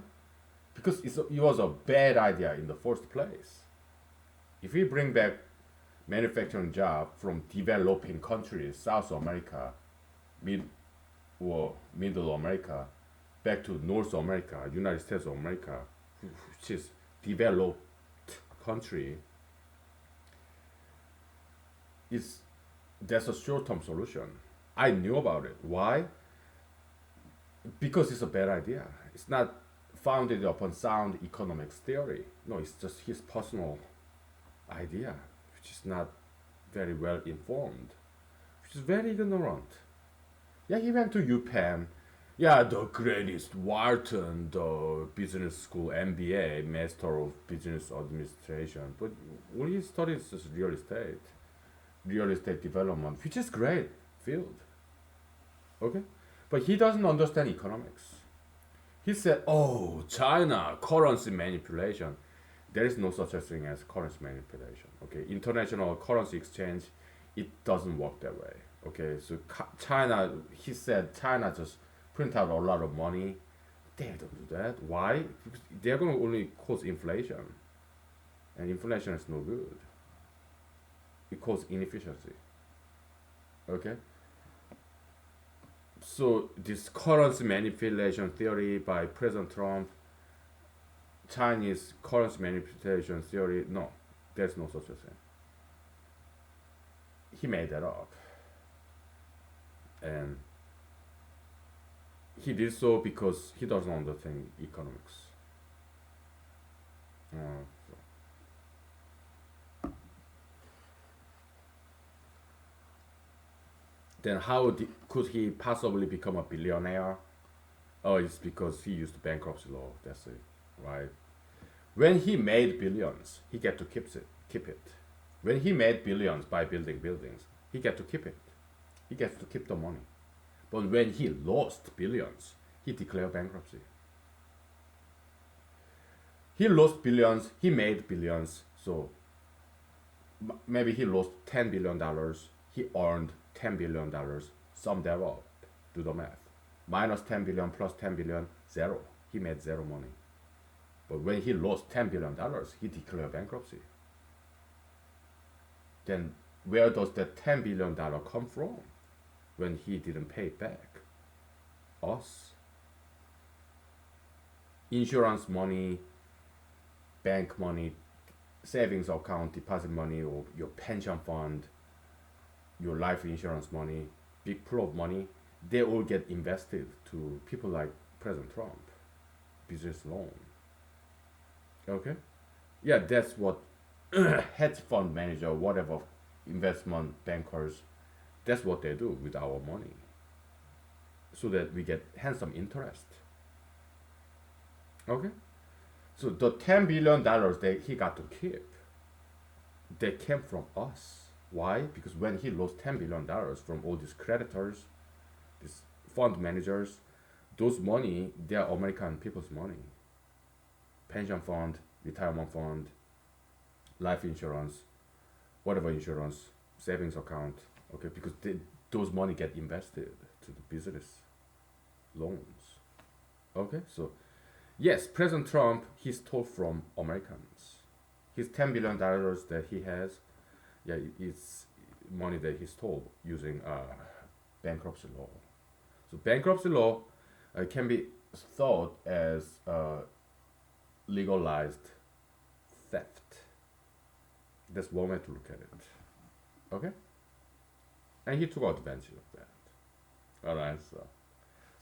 Because it was a bad idea in the first place. If we bring back manufacturing job from developing countries, South America, Middle America, back to North America, United States of America, which is developed country, is that's a short-term solution. I knew about it. Why? Because it's a bad idea. It's not founded upon sound economics theory. No, it's just his personal idea, which is not very well informed, which is very ignorant. Yeah, he went to UPenn. Yeah, the greatest Wharton, the business school, MBA, Master of Business Administration. But what he studied is just real estate development, which is great field. Okay, but he doesn't understand economics. He said, "Oh, China currency manipulation." There is no such a thing as currency manipulation. Okay, international currency exchange, it doesn't work that way. Okay, so China, he said China just print out a lot of money. They don't do that. Why? Because they're going to only cause inflation, and inflation is no good. It causes inefficiency. Okay. So this currency manipulation theory by President Trump, Chinese currency manipulation theory, no, there's no such a thing. He made that up. And he did so because he doesn't understand economics. So. Then how could he possibly become a billionaire? Oh, it's because he used bankruptcy law. That's it, right? When he made billions, he get to keep it. When he made billions by building buildings, he get to keep it. He gets to keep the money. But when he lost billions, he declared bankruptcy. He lost billions, he made billions, so maybe he lost $10 billion, he earned $10 billion, sum that up, do the math. Minus 10 billion plus 10 billion, zero. He made zero money. But when he lost $10 billion, he declared bankruptcy. Then where does that $10 billion come from when he didn't pay it back? Us. Insurance money, bank money, savings account, deposit money, or your pension fund, your life insurance money, big pool of money, they all get invested to people like President Trump, business loan. Okay? Yeah, that's what hedge fund manager, whatever, investment bankers, that's what they do with our money. So that we get handsome interest. Okay? So the $10 billion that he got to keep, they came from us. Why? Because when he lost $10 billion from all these creditors, these fund managers, those money, they are American people's money. Pension fund, retirement fund, life insurance, whatever insurance, savings account, okay, because those money get invested to the business loans. Okay, so yes, President Trump, he stole from Americans. His $10 billion that he has, yeah, it's money that he stole using bankruptcy law. So bankruptcy law can be thought as legalized theft. That's one way to look at it. Okay? And he took advantage of that. Alright, so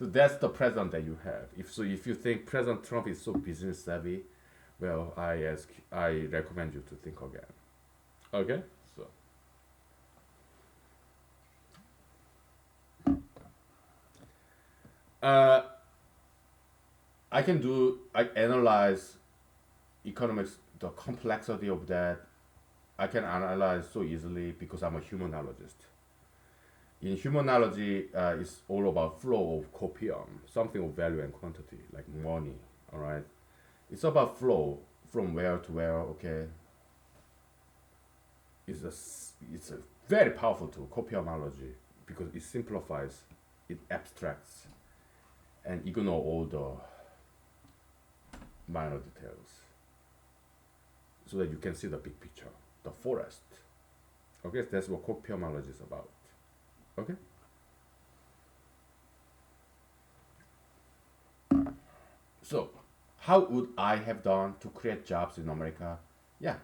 that's the president that you have. If you think President Trump is so business savvy, well, I recommend you to think again. Okay? Uh, I analyze economics, the complexity of that. I can analyze so easily because I'm a humanologist. In humanology, it's all about flow of copium, something of value and quantity, like money. All right, it's about flow from where to where. Okay, it's a very powerful tool, copiumology, because it simplifies, it abstracts, and ignore all the minor details, so that you can see the big picture, the forest. Okay, that's what copiumology is about. Okay, so how would I have done to create jobs in America? Yeah,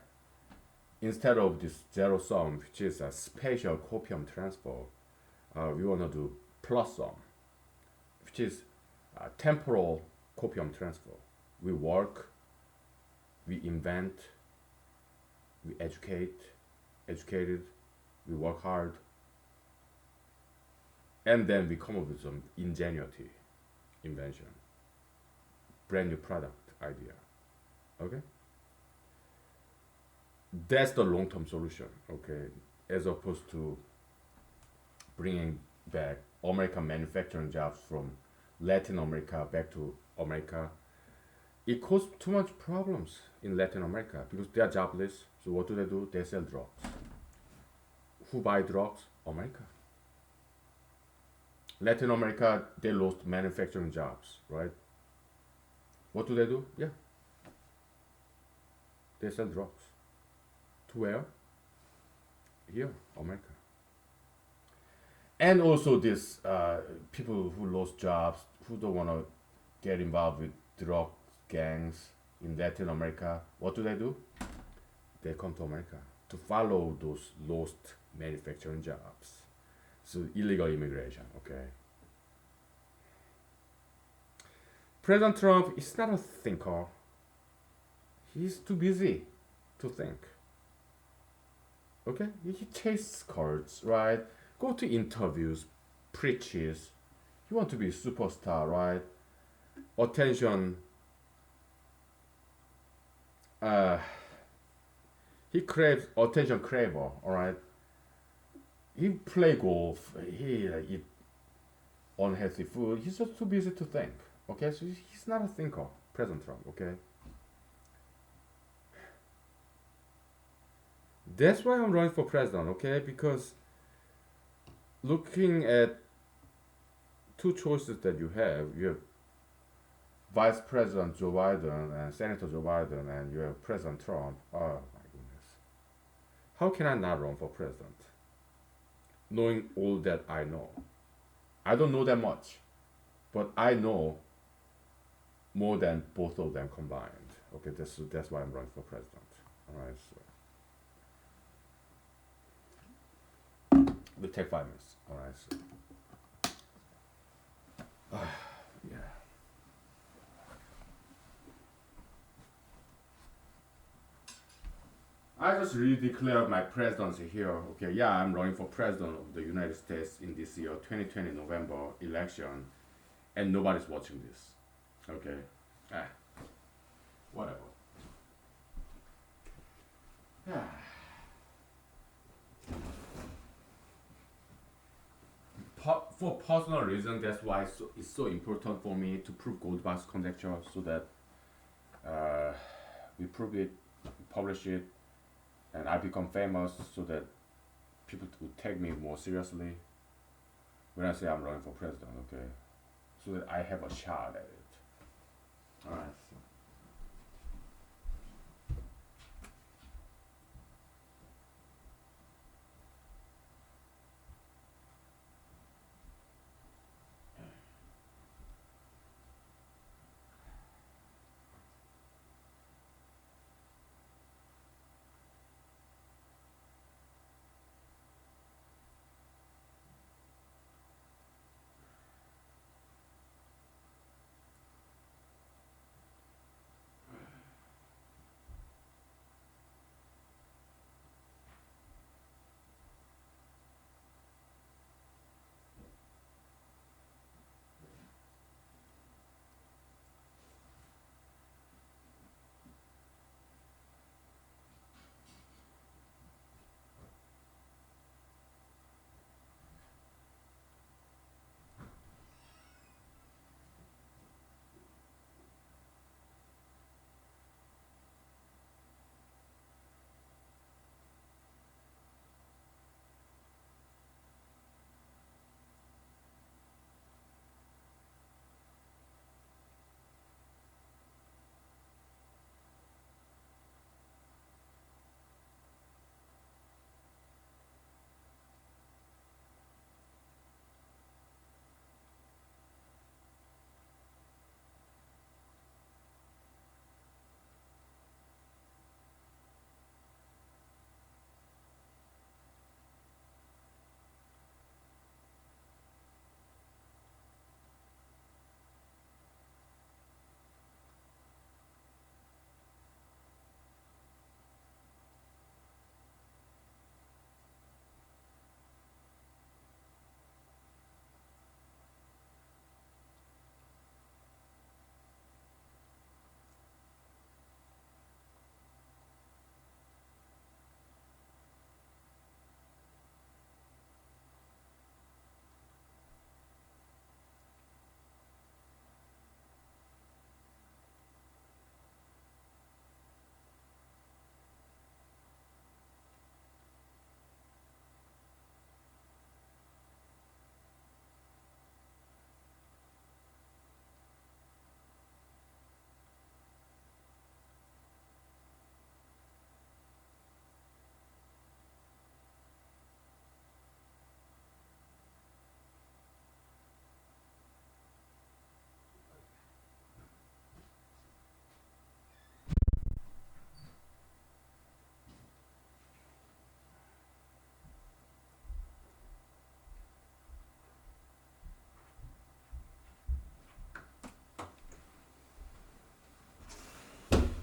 instead of this zero sum, which is a spatial copium transfer, we want to do plus sum, which is temporal copium transfer. We work, we invent, we educated, we work hard, and then we come up with some ingenuity, invention, brand new product idea. Okay, that's the long-term solution. Okay, as opposed to bringing back American manufacturing jobs from Latin America back to America. It causes too much problems in Latin America because they are jobless. So what do? They sell drugs. Who buy drugs? America. Latin America, they lost manufacturing jobs, right? What do? Yeah, they sell drugs. To where? Here, America. And also this people who lost jobs, who don't want to get involved with drug gangs in Latin America, what do? They come to America to follow those lost manufacturing jobs. So illegal immigration, okay? President Trump is not a thinker. He's too busy to think. Okay? He chases cards, right? Go to interviews, preaches. You want to be a superstar, right? Attention. Uh, he craves attention craver, all right? He play golf. He eat unhealthy food. He's just too busy to think. Okay, so he's not a thinker, President Trump. Okay, that's why I'm running for president. Okay, because looking at two choices that you have Vice President Joe Biden and Senator Joe Biden, and you have President Trump. Oh my goodness, how can I not run for president? Knowing all that I know, I don't know that much, but I know more than both of them combined. Okay, that's why I'm running for president. All right, so we take 5 minutes. All right, so yeah. I just really declared my presidency here. Okay, yeah, I'm running for president of the United States in this year, 2020 November election, and nobody's watching this. Okay, ah, whatever. For personal reason, that's why it's so important for me to prove gold box conjecture, so that uh, we prove it, publish it, and I become famous, so that people would take me more seriously when I say I'm running for president. Okay, so that I have a shot at it. All right. So.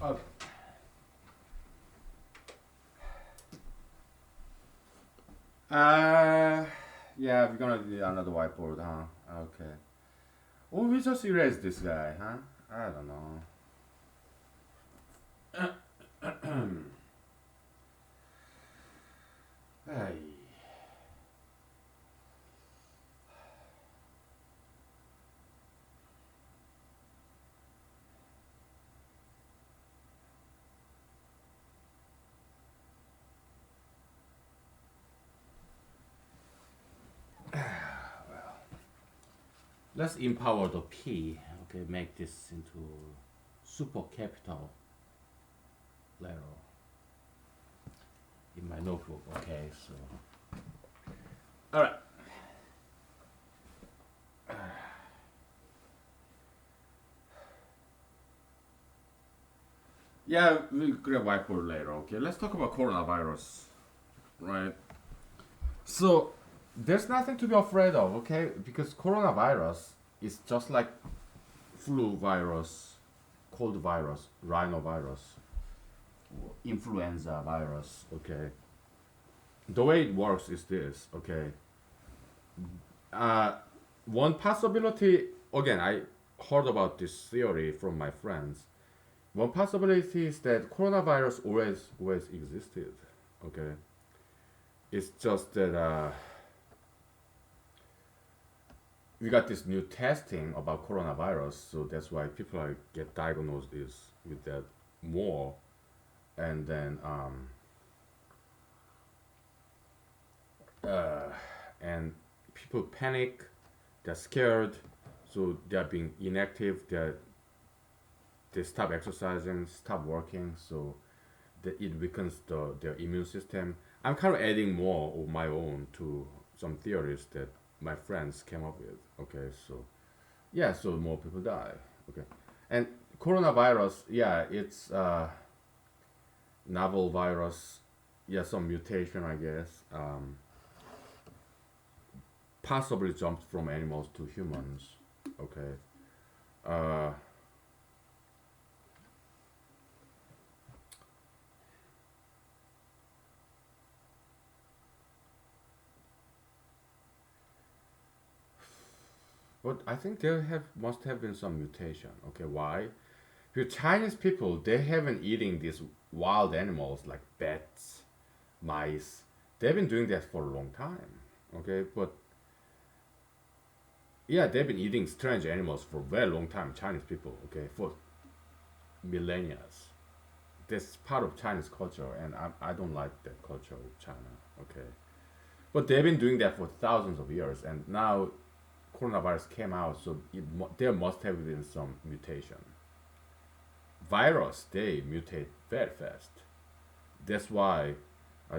Okay. Uh, yeah, we're gonna do another whiteboard, huh? Okay. Oh, we just erased this guy, huh? I don't know. Hey. Let's empower the P. Okay, make this into super capital letter in my notebook. Okay, so all right. Yeah, we'll grab whiteboard later. Okay, let's talk about coronavirus, right? So there's nothing to be afraid of, okay? Because coronavirus is just like flu virus, cold virus, rhinovirus, influenza virus, okay? The way it works is this, okay? Uh, One possibility, again, I heard about this theory from my friends. One possibility is that coronavirus always existed, okay? It's just that we got this new testing about coronavirus, so that's why people are get diagnosed with that more, and then uh, and people panic, they're scared, so they're being inactive, they stop exercising, stop working, so that it weakens their immune system. I'm kind of adding more of my own to some theories that my friends came up with. Okay, so yeah, so more people die. Okay, and coronavirus, yeah, it's novel virus. Yeah, some mutation, I guess. Possibly jumped from animals to humans. Okay. Uh, but I think there have must have been some mutation. Okay, why? Because Chinese people they have been eating these wild animals like bats, mice. They've been doing that for a long time. Okay, but yeah, they've been eating strange animals for a very long time. Chinese people, okay, for millennia. That's part of Chinese culture, and I don't like that culture of China. Okay, but they've been doing that for thousands of years, and now coronavirus came out, so there must have been some mutation. Virus they mutate very fast. That's why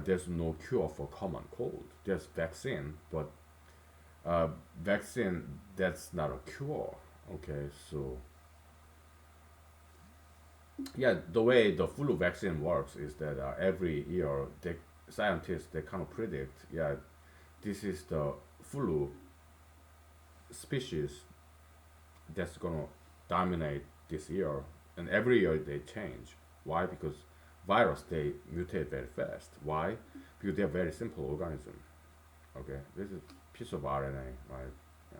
there's no cure for common cold. There's vaccine, but vaccine that's not a cure. Okay, so yeah, the way the flu vaccine works is that every year scientists they kind of predict, yeah, this is the flu species that's gonna dominate this year, and every year they change. Why? Because virus they mutate very fast. Why? Because they're very simple organism. Okay, this is piece of RNA, right? Yeah.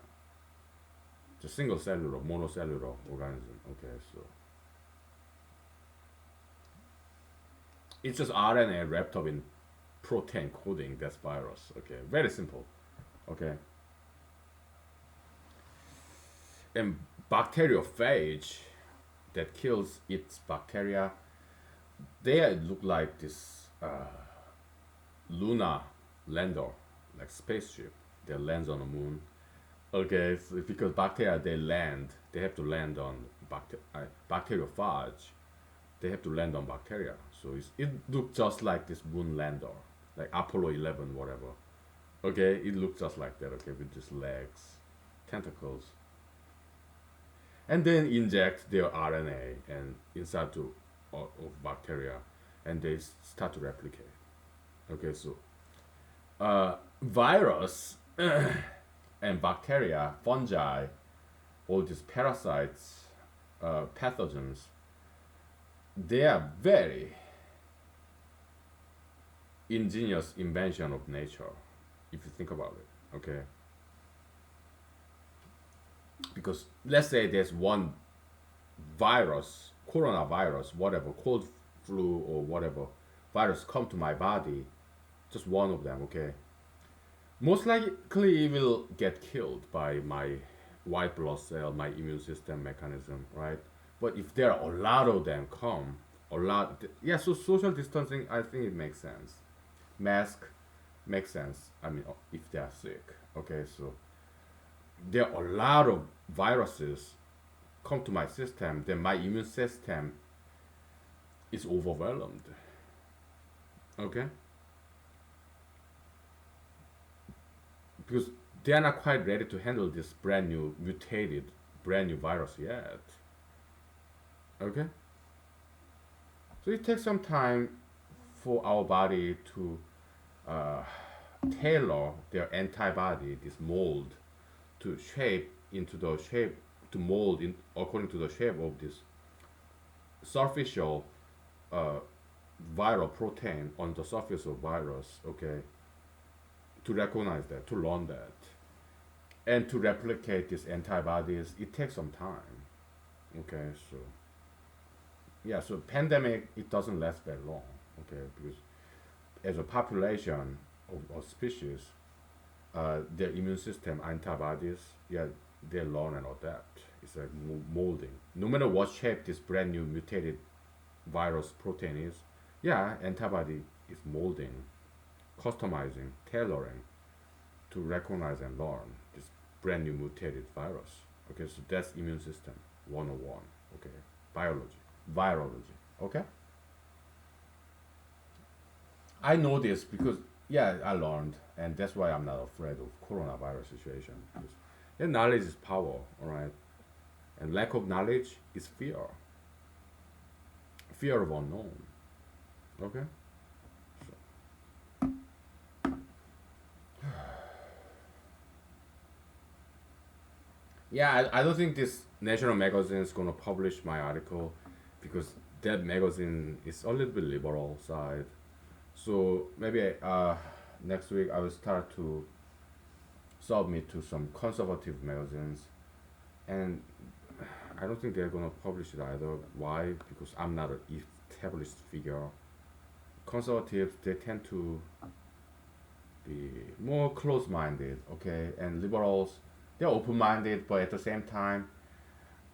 It's a single cellular, monocellular organism. Okay, so it's just RNA wrapped up in protein coding. That's virus. Okay, very simple. Okay, and bacteriophage that kills its bacteria, they look like this lunar lander, like spaceship that lands on the moon. Okay, so because bacteria they have to land on bacteriophage. They have to land on bacteria, so it looks just like this moon lander, like Apollo 11, whatever. Okay, it looks just like that. Okay, with just legs, tentacles, and then inject their RNA and inside of bacteria, and they start to replicate. Okay, so virus and bacteria, fungi, all these parasites, pathogens, they are very ingenious invention of nature, if you think about it. Okay, because let's say there's one virus, coronavirus, whatever, cold flu or whatever virus come to my body, just one of them. Okay, most likely it will get killed by my white blood cell, my immune system mechanism, right? But if there are a lot of them come, a lot, yeah. So social distancing, I think it makes sense. Mask makes sense. I mean, if they are sick, okay. So there are a lot of viruses come to my system, then my immune system is overwhelmed. Okay, because they are not quite ready to handle this brand new mutated, brand new virus yet. Okay, so it takes some time for our body to uh, tailor their antibody, this mold, to shape into the shape to mold in according to the shape of this superficial uh, viral protein on the surface of virus. Okay, to recognize that, to learn that, and to replicate these antibodies, it takes some time. Okay, so yeah, so pandemic it doesn't last very long. Okay, because as a population of species, their immune system antibodies, yeah, they learn and adapt. It's like molding. No matter what shape this brand new mutated virus protein is, yeah, antibody is molding, customizing, tailoring to recognize and learn this brand new mutated virus. Okay, so that's immune system 101. Okay, biology, virology. Okay, I know this because yeah, I learned, and that's why I'm not afraid of coronavirus situation. Because yeah, knowledge is power, all right, and lack of knowledge is fear, fear of unknown. Okay, so, yeah, I don't think this national magazine is gonna publish my article because that magazine is a little bit liberal side. So maybe next week I will start to submit to some conservative magazines, and I don't think they're gonna publish it either. Why? Because I'm not an established figure. Conservatives they tend to be more close-minded, okay, and liberals they're open-minded, but at the same time,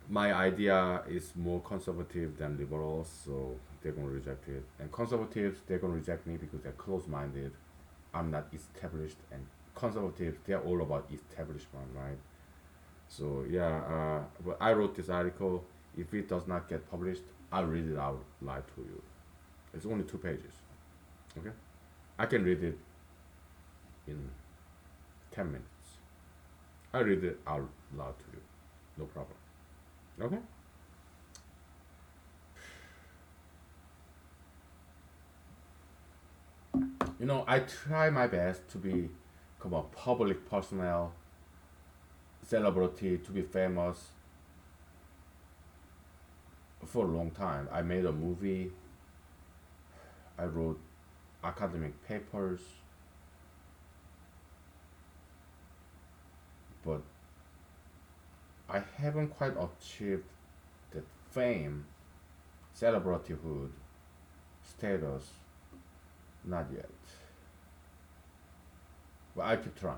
my idea is more conservative than liberals, so they're gonna reject it. And conservatives they're gonna reject me because they're close-minded. I'm not established, and conservatives they're all about establishment, right? So yeah, but I wrote this article. If it does not get published, I'll read it out loud to you. It's only 2 pages. Okay, I can read it in 10 minutes. I'll read it out loud to you. No problem. Okay. I try my best to be come a public personnel, celebrity, to be famous for a long time. I made a movie. I wrote academic papers, but I haven't quite achieved that fame, celebrityhood, status, not yet. But I keep trying.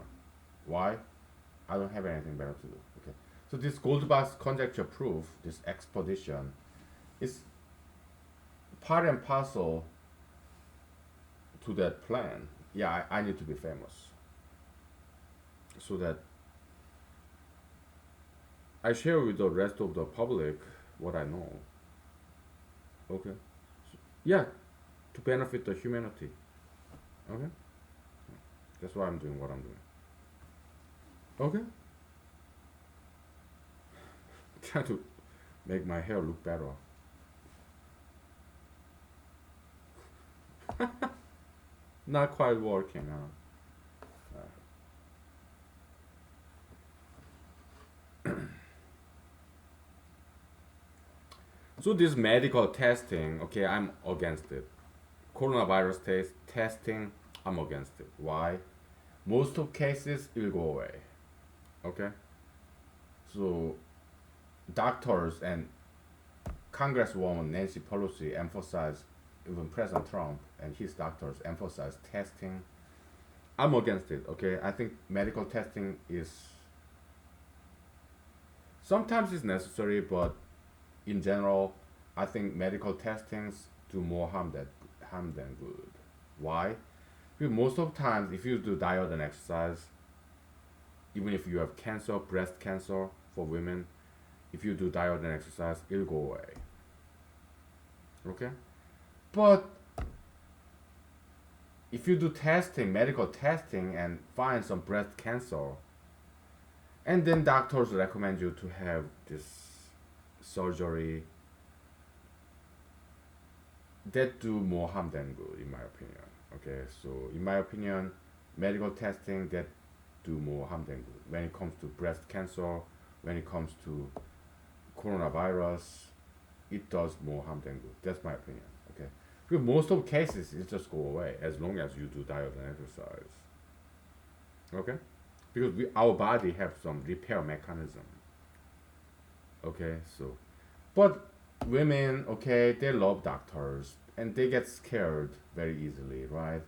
Why? I don't have anything better to do. Okay. So this gold box conjecture proof, this expedition, is part and parcel to that plan. Yeah, I need to be famous so that I share with the rest of the public what I know. Okay. Yeah, to benefit the humanity. Okay. That's why I'm doing what I'm doing. Okay. Trying to make my hair look better. Not quite working. So this medical testing, okay, I'm against it. Coronavirus testing, I'm against it. Why? Most of cases will go away. Okay? So doctors and Congresswoman Nancy Pelosi emphasized, even President Trump and his doctors emphasize testing. I'm against it. Okay, I think medical testing is sometimes it's necessary, but in general, I think medical testings do more harm than good. Why? Because most of the times, if you do diet and exercise, even if you have cancer, breast cancer for women, if you do diet and exercise, it'll go away. Okay, but if you do testing, medical testing, and find some breast cancer, and then doctors recommend you to have this surgery, that do more harm than good, in my opinion. Okay, so in my opinion, medical testing that do more harm than good when it comes to breast cancer, when it comes to coronavirus, it does more harm than good. That's my opinion. Okay, because most of cases it just go away as long as you do diet and exercise. Okay, because our body have some repair mechanism. Okay, so but women, okay, they love doctors and they get scared very easily, right?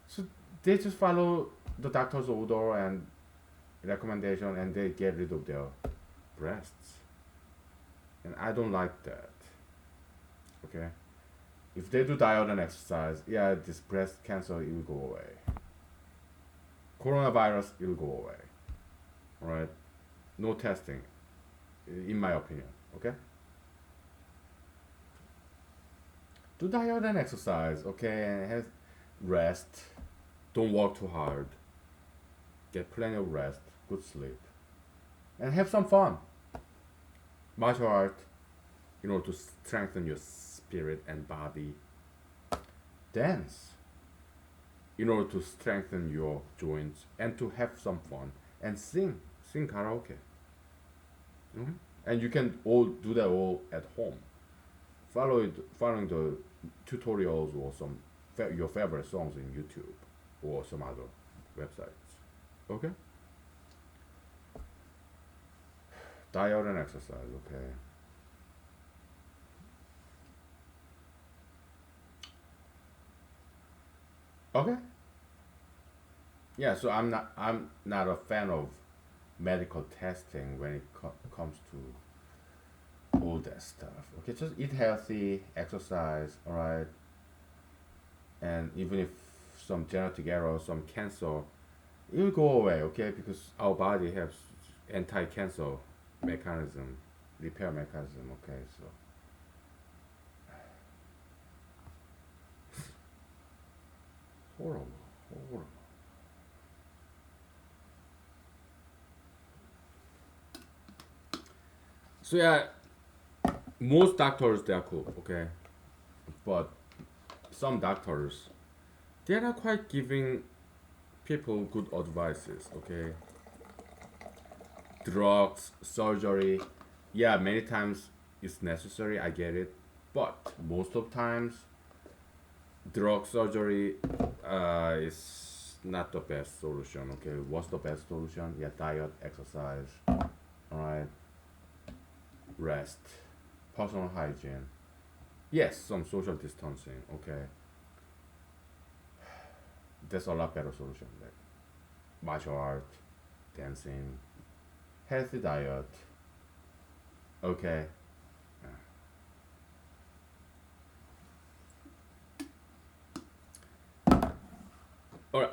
So they just follow the doctor's order and recommendation and they get rid of their breasts. And I don't like that. Okay? If they do diet and exercise, yeah, this breast cancer it will go away. Coronavirus it will go away. Alright? No testing, in my opinion. Okay? Do diet and exercise, okay, and have rest. Don't work too hard. Get plenty of rest, good sleep, and have some fun. Martial art, in order to strengthen your spirit and body. Dance, in order to strengthen your joints and to have some fun. And sing karaoke. Mhm. And you can all do that all at home. Following the tutorials or some your favorite songs in YouTube or some other websites. Okay. Diet and exercise. Okay. Okay. Yeah. So I'm not a fan of medical testing when it comes to all that stuff. Okay. Just eat healthy, exercise. All right. And even if some genetic error, some cancer, it will go away. Okay. Because our body has anti-cancer mechanism, repair mechanism. Okay. So horrible, horrible. So yeah, most doctors they are cool, okay, but some doctors they're not quite giving people good advices, okay. Drugs, surgery, yeah, many times it's necessary. I get it, but most of times drug surgery is not the best solution. Okay, what's the best solution? Yeah, diet, exercise, all right, rest, personal hygiene. Yes, some social distancing. Okay, that's a lot better solution. Like martial art, dancing, healthy diet. Okay. All right.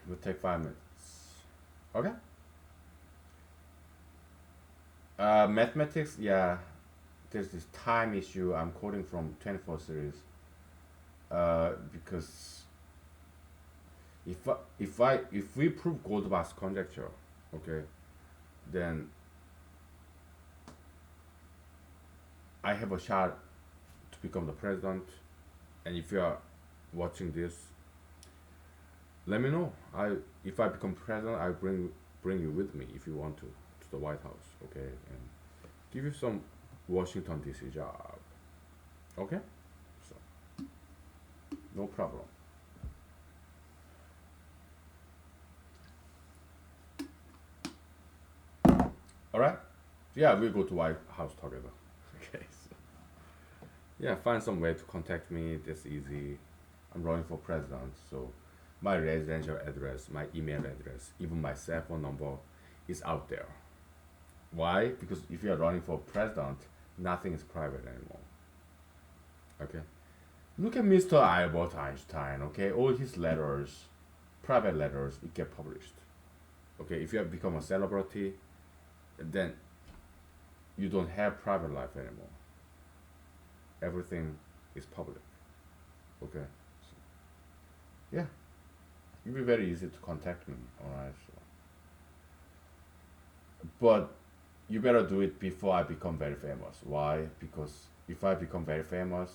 We'll take 5 minutes. Okay. Mathematics. Yeah. There's this time issue. I'm quoting from 24 series. Because if we prove Goldbach's conjecture, okay, then I have a shot to become the president. And if you are watching this, let me know. If I become president, I bring you with me if you want to the White House, okay, and give you some Washington D.C. job. Okay, so no problem. All right. Yeah, we'll go to White House together. Okay. So yeah, find some way to contact me. That's easy. I'm running for president, so my residential address, my email address, even my cell phone number is out there. Why? Because if you're running for president, nothing is private anymore. Okay. Look at Mr. Albert Einstein. Okay, all his letters, private letters, it get published. Okay, if you have become a celebrity, then you don't have private life anymore. Everything is public. Okay. So, yeah, it'll be very easy to contact me. All right. So, but you better do it before I become very famous. Why? Because if I become very famous,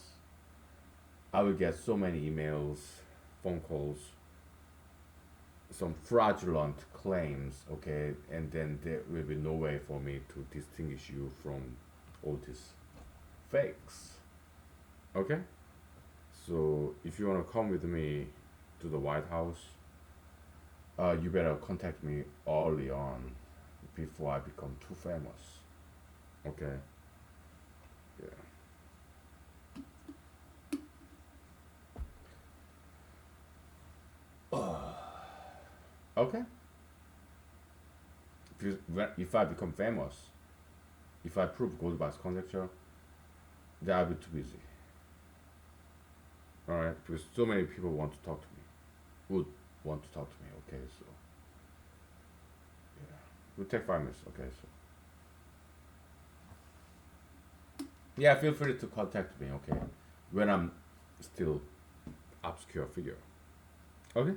I will get so many emails, phone calls, some fraudulent claims, okay, and then there will be no way for me to distinguish you from all these fakes. Okay? So if you want to come with me to the White House, you better contact me early on before I become too famous. Okay? Yeah. Okay? If I become famous, if I prove gold box conjecture, then I'll be too busy. Alright? Because so many people want to talk to me. Would want to talk to me, okay? So, yeah. We'll take 5 minutes, okay? So, yeah, feel free to contact me, okay? When I'm still obscure figure. Okay?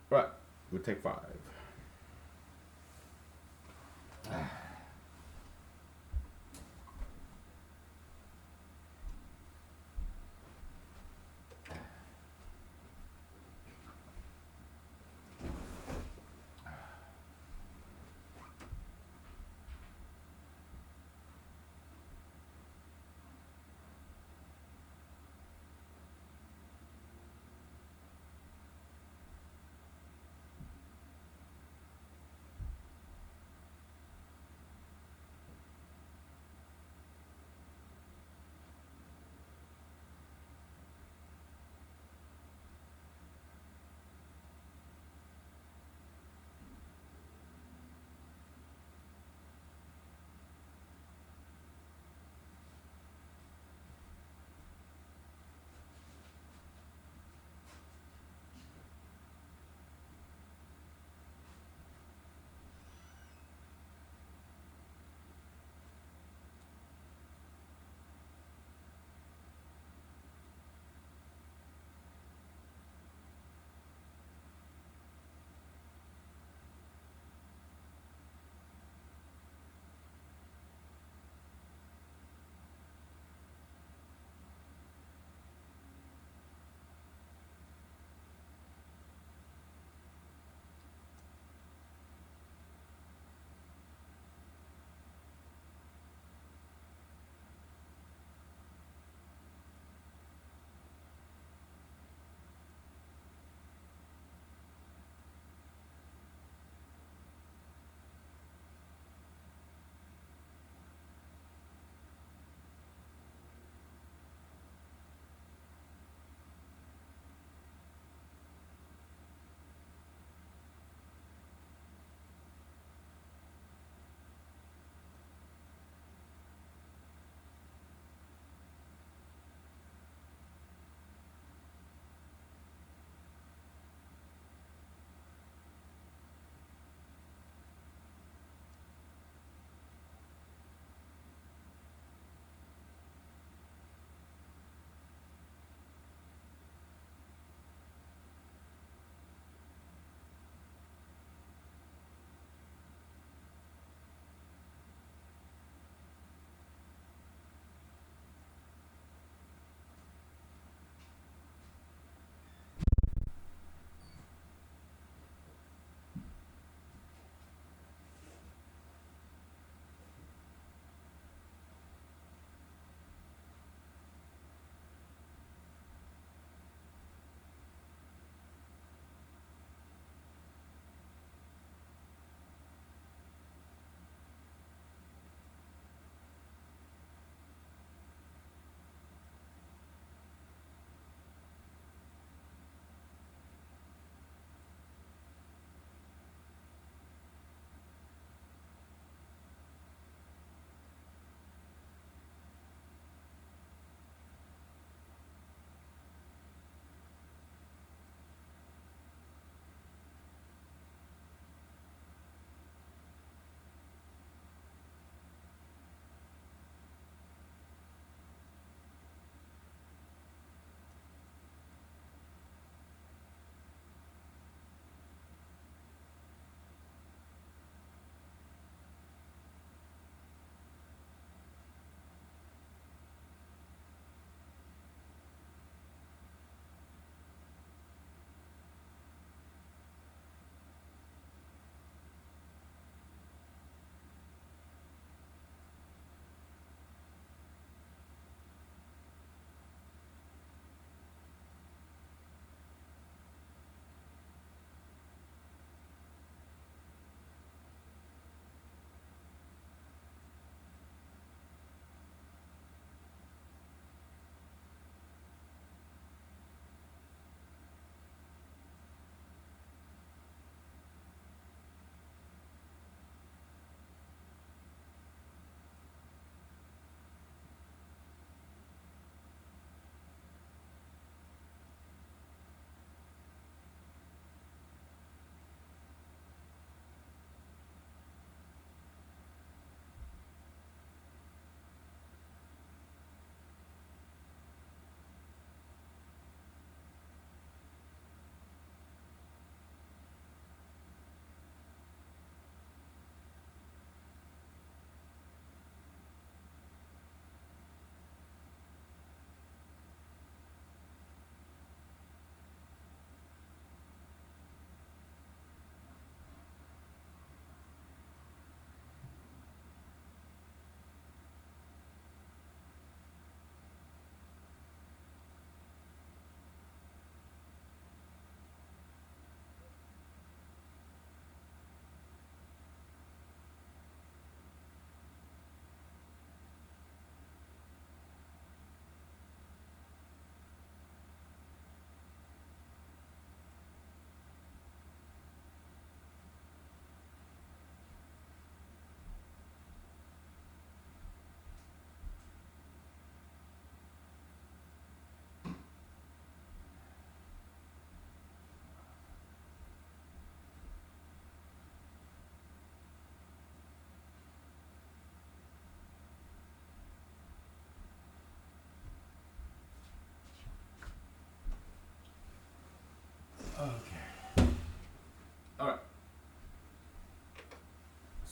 Right. We'll take 5.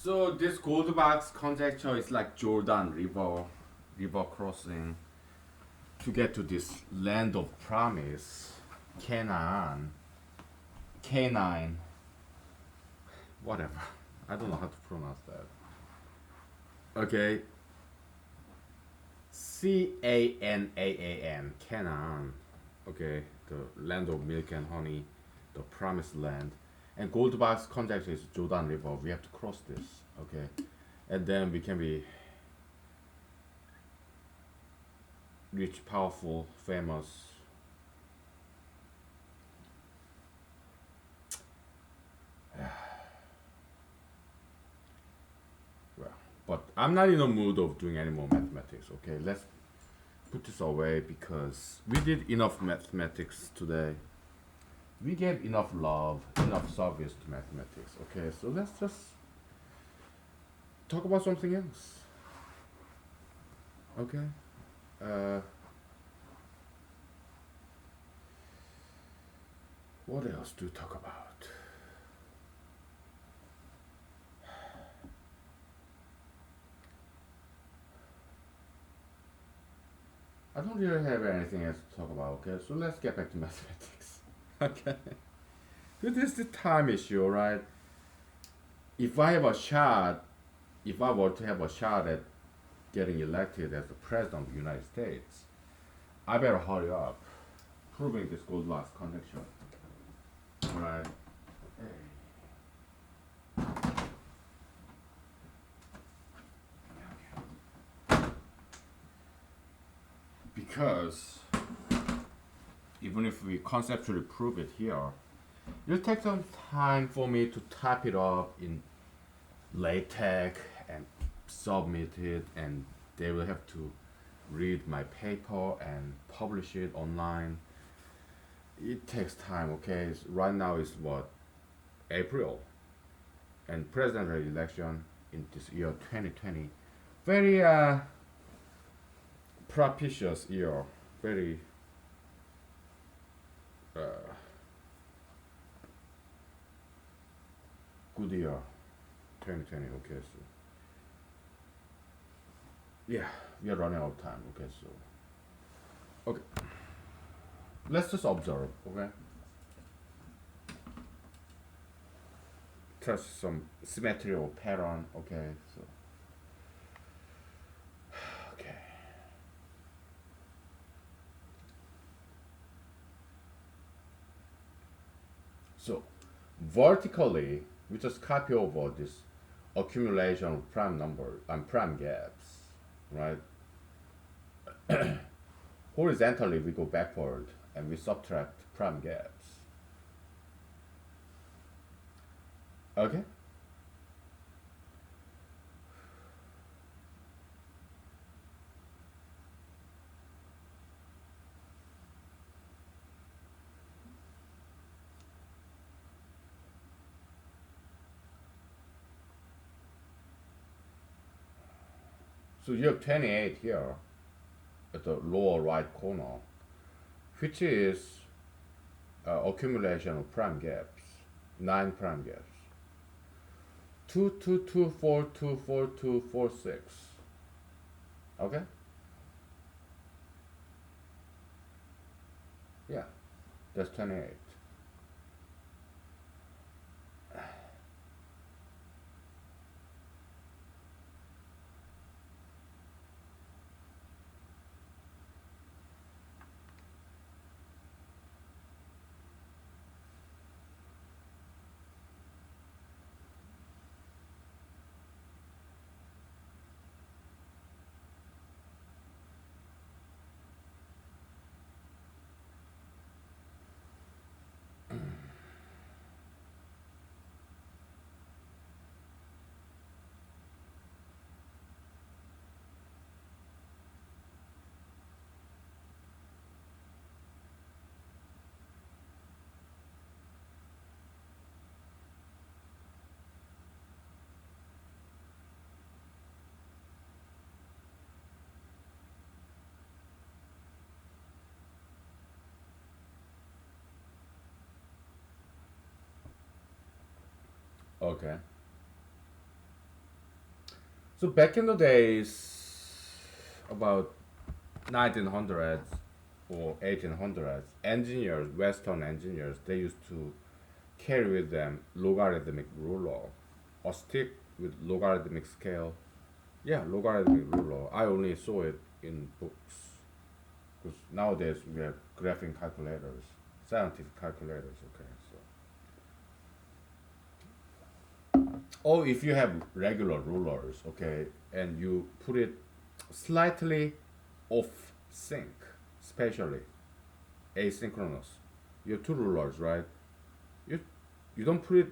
So this gold box conjecture is like Jordan river crossing to get to this land of promise, Canaan, Canine, whatever. I don't know how to pronounce that. Okay, Canaan, Canaan. Okay, the land of milk and honey, the promised land. And gold box contact is Jordan River. We have to cross this. Okay, and then we can be rich, powerful, famous. Well, but I'm not in a mood of doing any more mathematics. Okay, let's put this away because we did enough mathematics today. We gave enough love, enough service to mathematics. Okay, so let's just talk about something else. Okay. Uh, what else to talk about? I don't really have anything else to talk about. Okay, so let's get back to mathematics. Okay. This is the time issue, right? If I have a shot, if I were to have a shot at getting elected as the president of the United States, I better hurry up, proving this Goldilocks connection. Right. Because even if we conceptually prove it here, it'll take some time for me to type it up in LaTeX and submit it, and they will have to read my paper and publish it online. It takes time, okay? Right now is what? April. And presidential election in this year 2020. Very propitious year. Very uh, good year. 2020, okay, so yeah, we are running out of time, okay, so okay, let's just observe, okay, trace some symmetry or pattern, okay, so okay, so vertically we just copy over this accumulation of prime number and prime gaps, right? Horizontally we go backward and we subtract prime gaps, okay. So you have 28 here at the lower right corner, which is accumulation of prime gaps, 9 prime gaps. 2, 2, 2, 4, 2, 4, 2, 4, 6. Okay? Yeah, that's 28. Okay. So back in the days, about 1900s or 1800s, engineers, Western engineers, they used to carry with them logarithmic ruler, a stick with logarithmic scale. Yeah, logarithmic ruler. I only saw it in books because nowadays we have graphing calculators, scientific calculators. Okay, so or if you have regular rulers, okay, and you put it slightly off sync, especially asynchronous. You have two rulers, right? You you don't put it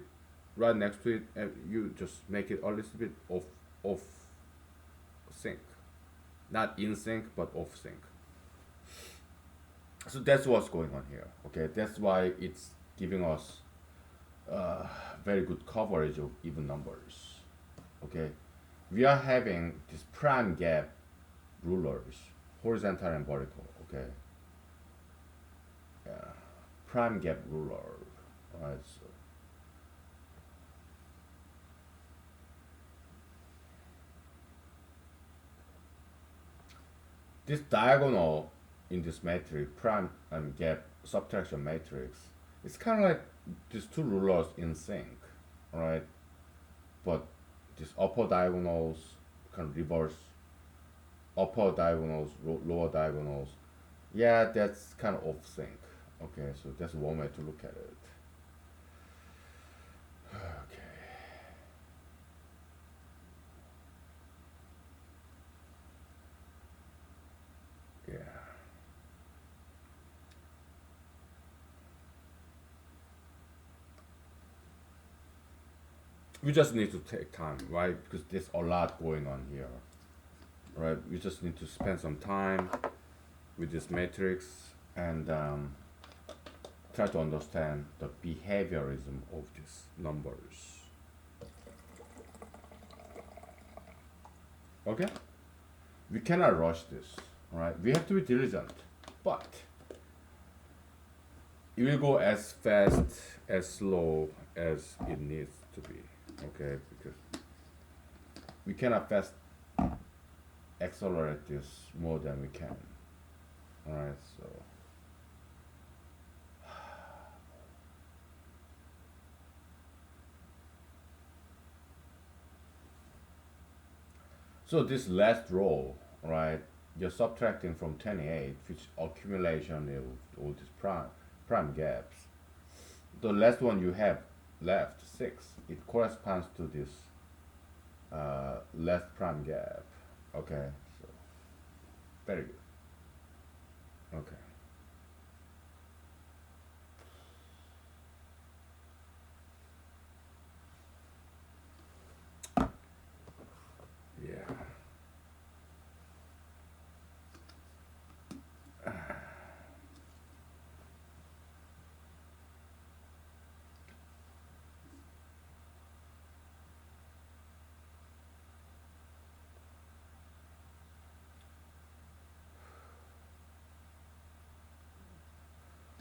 right next to it, and you just make it a little bit off sync, not in sync but off sync. So that's what's going on here. Okay, that's why it's giving us very good coverage of even numbers. Okay, we are having this prime gap rulers, horizontal and vertical. Okay, yeah, prime gap ruler. Right. So this diagonal in this matrix, prime and gap subtraction matrix, it's kind of like these two rulers in sync, right? But these upper diagonals kind of reverse, upper diagonals, lower diagonals. Yeah, that's kind of off sync. Okay, so that's one way to look at it. Okay. Yeah. We just need to take time, right? Because there's a lot going on here, right? We just need to spend some time with this matrix and try to understand the behaviorism of these numbers. Okay? We cannot rush this, right? We have to be diligent, but it will go as fast, as slow as it needs to be, okay? Because we cannot fast accelerate this more than we can, all right? So this last row, right? You're subtracting from 28, which accumulation of all these prime gaps. The last one you have left, 6, it corresponds to this left prime gap. Okay, so very good. Okay, yeah.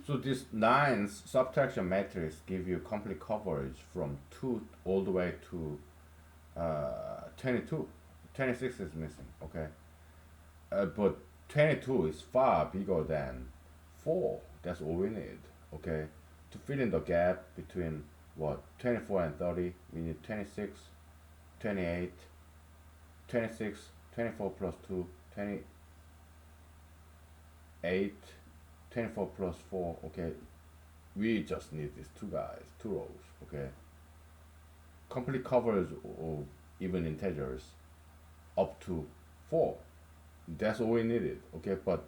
So this 9's subtraction matrix give you complete coverage from 2 all the way to 22. 26 is missing, okay? But 22 is far bigger than 4. That's all we need, okay? To fill in the gap between what 24 and 30, we need 26, 28, 26, 24 plus 2, 28, 24 plus 4, okay? We just need these two guys, two rows, okay? Complete coverage of even integers up to 4. That's all we needed, okay? But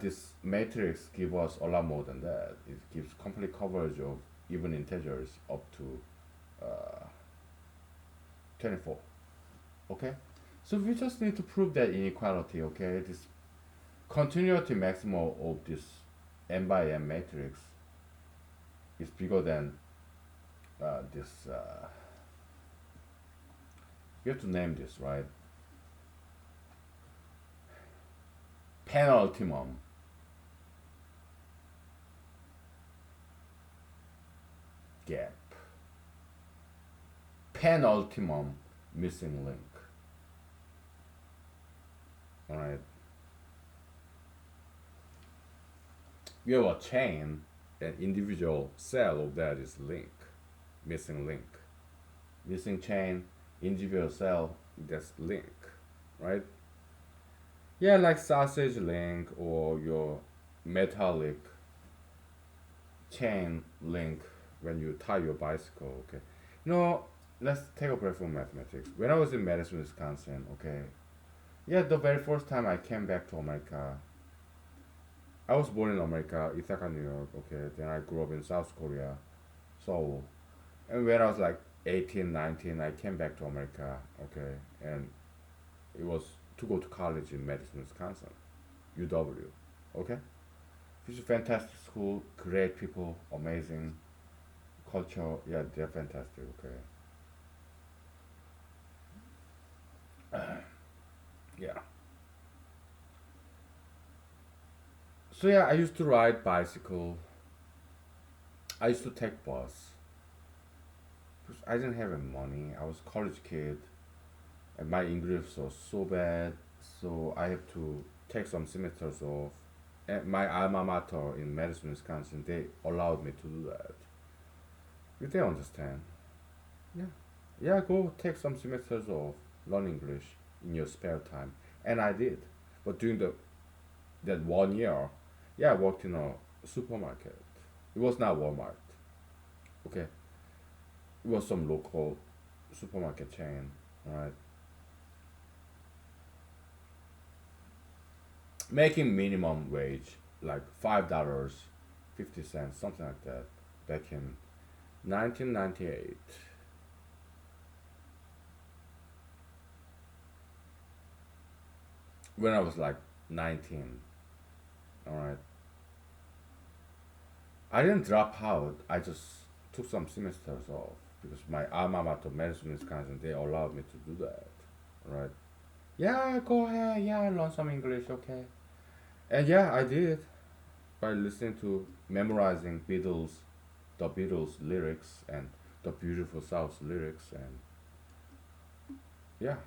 this matrix gives us a lot more than that. It gives complete coverage of even integers up to uh, 24, okay? So we just need to prove that inequality, okay? This continuity maximum of this n by n matrix is bigger than this. You have to name this, right? Penultimum gap. Penultimum missing link. All right, you have a chain, an individual cell of that is link, missing link, missing chain, individual cell, that's link, right? Yeah, like sausage link or your metallic chain link when you tie your bicycle. Okay, you know, let's take a break from mathematics. When I was in Madison, Wisconsin, okay, yeah, the very first time I came back to America, I was born in America, Ithaca, New York. Okay, then I grew up in South Korea, Seoul, and when I was like 18, 19, I came back to America. Okay, and it was to go to college in Madison, Wisconsin, UW. Okay, it's a fantastic school, great people, amazing culture. Yeah, they're fantastic. Okay, yeah. So yeah, I used to ride bicycle. I used to take bus. Because I didn't have any money. I was a college kid, and my English was so bad. So I have to take some semesters off. And my alma mater in Madison, Wisconsin, they allowed me to do that. They understand. Yeah, yeah. Go take some semesters off, learn English in your spare time, and I did. But during the that 1 year, yeah, I worked in a supermarket. It was not Walmart. Okay, it was some local supermarket chain. Right, making minimum wage like $5.50, something like that, back in 1998. When I was like 19. All right, I didn't drop out. I just took some semesters off because my alma mater, Madison, Wisconsin, they allowed me to do that. Right? Yeah, go ahead. Yeah, I learned some English. Okay. And yeah, I did by listening to memorizing the Beatles lyrics and the Beautiful South lyrics, and yeah,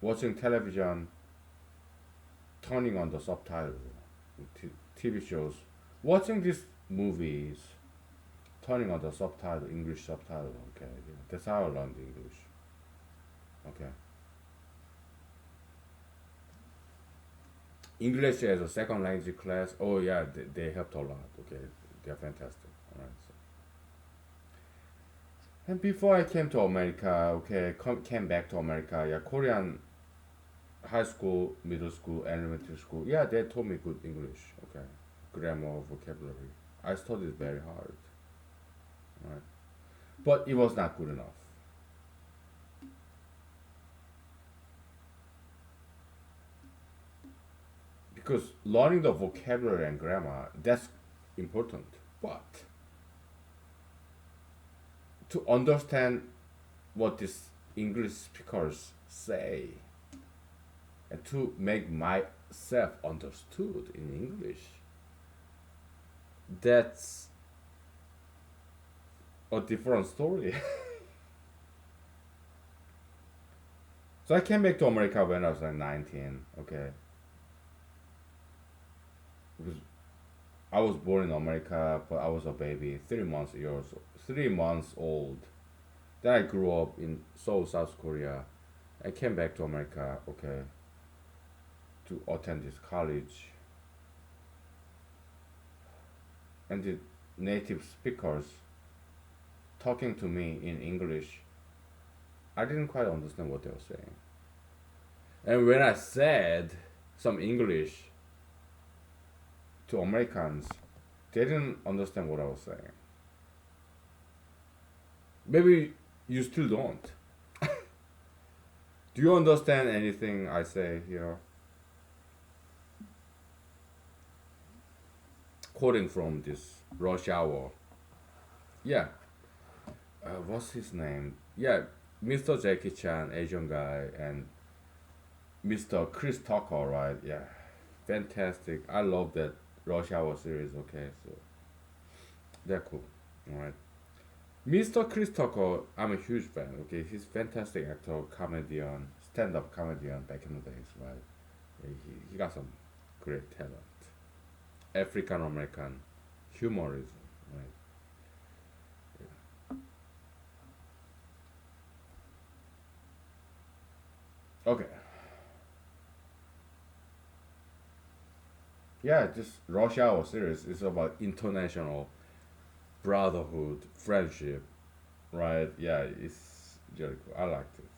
watching television, turning on the subtitle, TV shows, watching these movies, turning on the subtitle, English subtitle. Okay, yeah. That's how I learned English. Okay, English as a second language class. Oh yeah, they helped a lot. Okay, they're fantastic. All right. So. And before I came to America, okay, came back to America. Yeah, Korean high school, middle school, elementary school. Yeah, they taught me good English. Okay, grammar, vocabulary. I studied very hard. Right, but it was not good enough because learning the vocabulary and grammar, that's important. But to understand what these English speakers say and to make myself understood in English, that's a different story. So I came back to America when I was like 19, okay? Because I was born in America, but I was a baby, 3 months old. Then I grew up in Seoul, South Korea. I came back to America, okay, to attend this college. And the native speakers talking to me in English, I didn't quite understand what they were saying. And when I said some English to Americans, they didn't understand what I was saying. Maybe you still don't. Do you understand anything I say here? Quoting from this Rush Hour. Yeah. What's his name? Yeah, Mr. Jackie Chan, Asian guy, and Mr. Chris Tucker, right? Yeah, fantastic. I love that Rush Hour series. Okay, so they're cool. All right, Mr. Chris Tucker, I'm a huge fan. Okay, he's fantastic actor, comedian, stand-up comedian back in the days, right? He got some great talent. African American humorism, right? Okay, yeah, just Rush Hour series is about international brotherhood, friendship, right? Yeah, it's really cool. I liked it.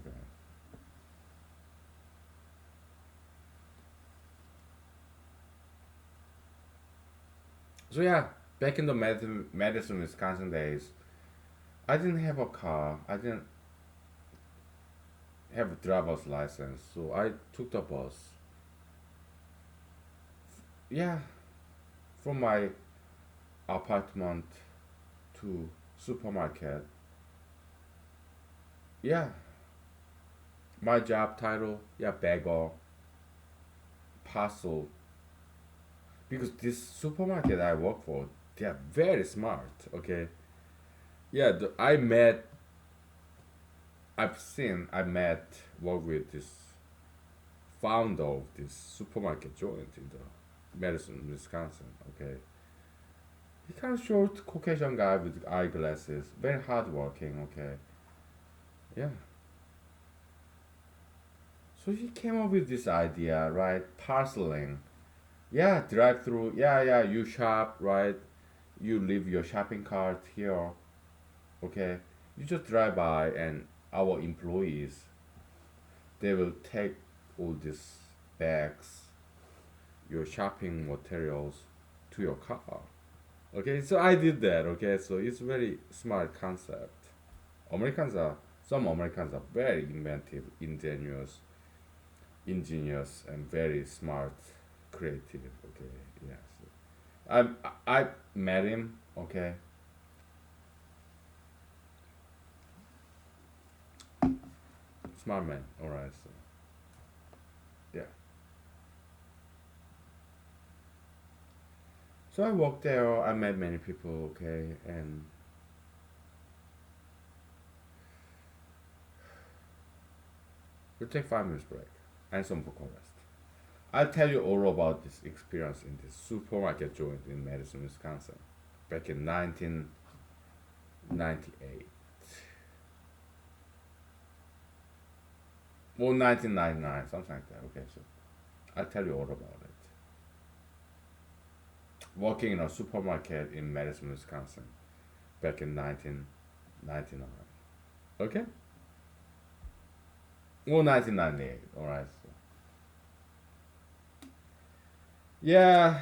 Okay. So yeah, back in the Madison, Wisconsin days, I didn't have a car. I didn't have a driver's license, so I took the bus. Yeah, from my apartment to supermarket. Yeah, my job title, yeah, bagel, parcel. Because this supermarket I work for, they are very smart. Okay. Yeah, I met, work with this founder of this supermarket joint in the Madison, Wisconsin. Okay. He kind of short Caucasian guy with eyeglasses, very hardworking. Okay. Yeah. So he came up with this idea, right? Parceling. Yeah, drive through. Yeah, yeah. You shop, right? You leave your shopping cart here. Okay. You just drive by, and our employees, they will take all these bags, your shopping materials, to your car. Okay, so I did that. Okay, so it's very smart concept. Americans are some Americans are very inventive, ingenious, and very smart, creative. Okay, yes. I met him. Okay, smart man. All right. So yeah. So I worked there. I met many people. Okay, and we'll take 5 minutes break and some book rest. I'll tell you all about this experience in this supermarket joint in Madison, Wisconsin, back in 1998. Well, 1999, something like that. Okay, so I'll tell you all about it. Working in a supermarket in Madison, Wisconsin, back in 1999. Okay? Well, 1998. All right. So. Yeah,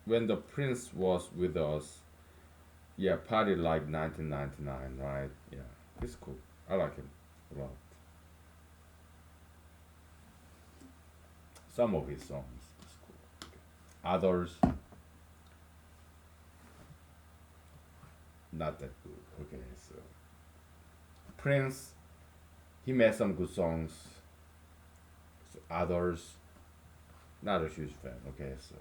when the prince was with us, yeah, party like 1999, right? Yeah, it's cool. I like him a lot. Some of his songs is cool. Others, not that good. Okay, so Prince, he made some good songs. So others, not a huge fan. Okay, so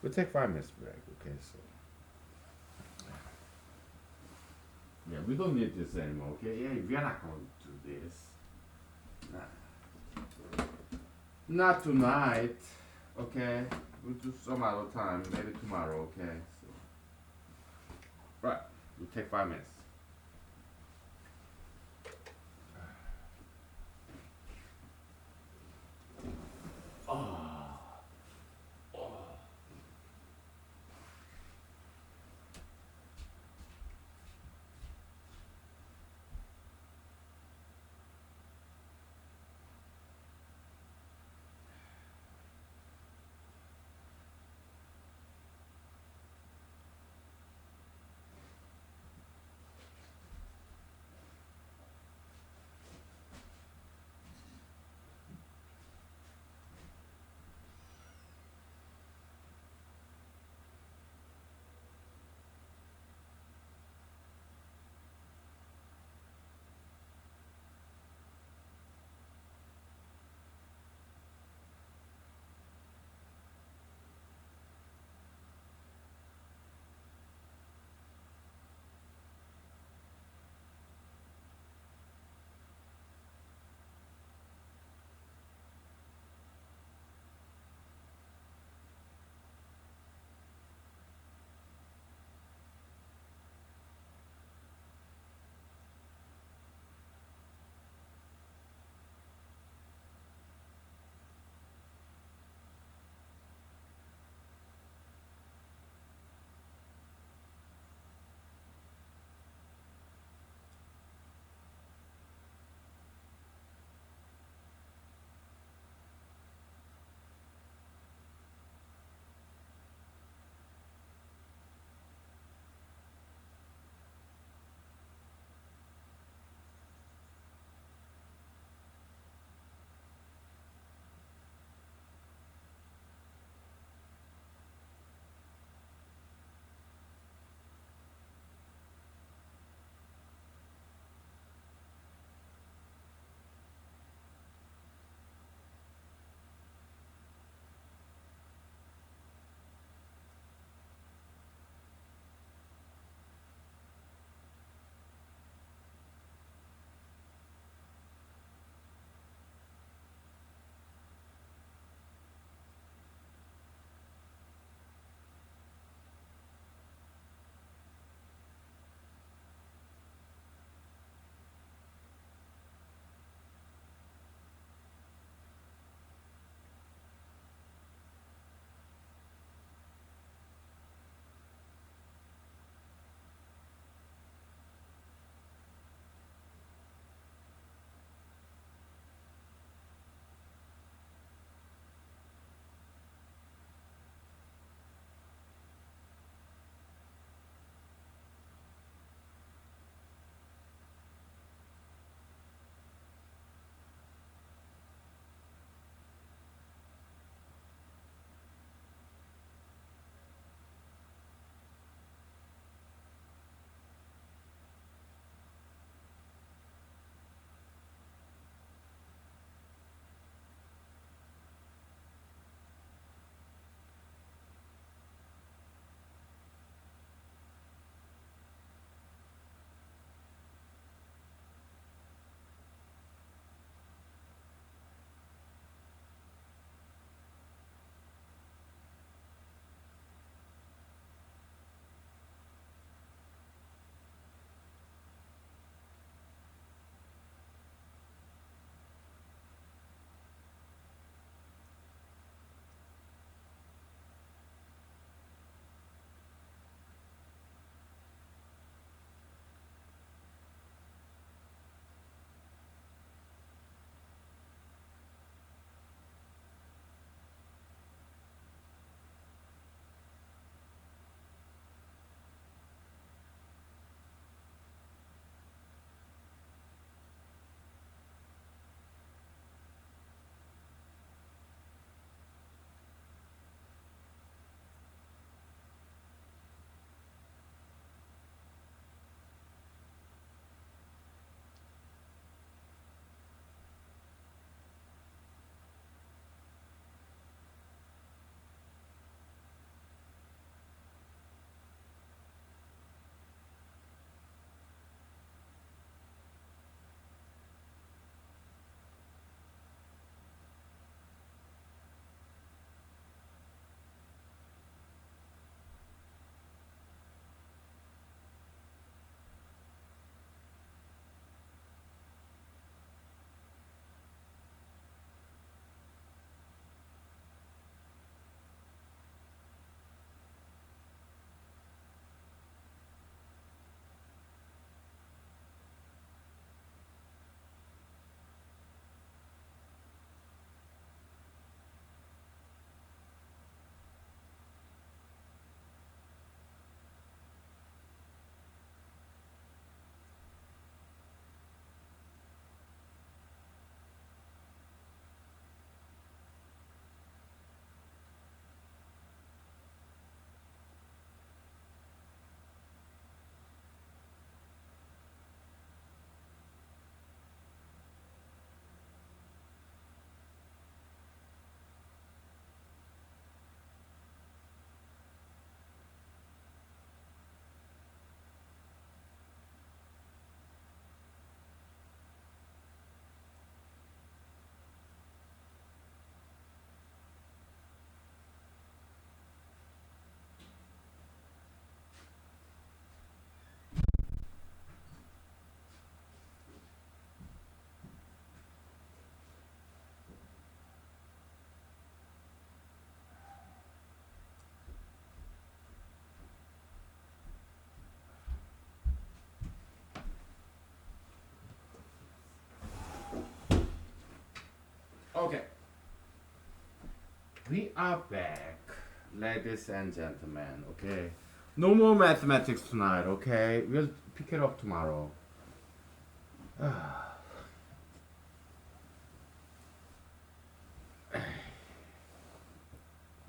we'll take 5 minutes break. Okay, so yeah, we don't need this anymore. Okay, yeah, we are not going to do this. Not tonight. Okay, we'll do some other time. Maybe tomorrow. Okay, so right, we'll take 5 minutes. Okay, we are back, ladies and gentlemen. Okay, no more mathematics tonight. Okay, we'll pick it up tomorrow.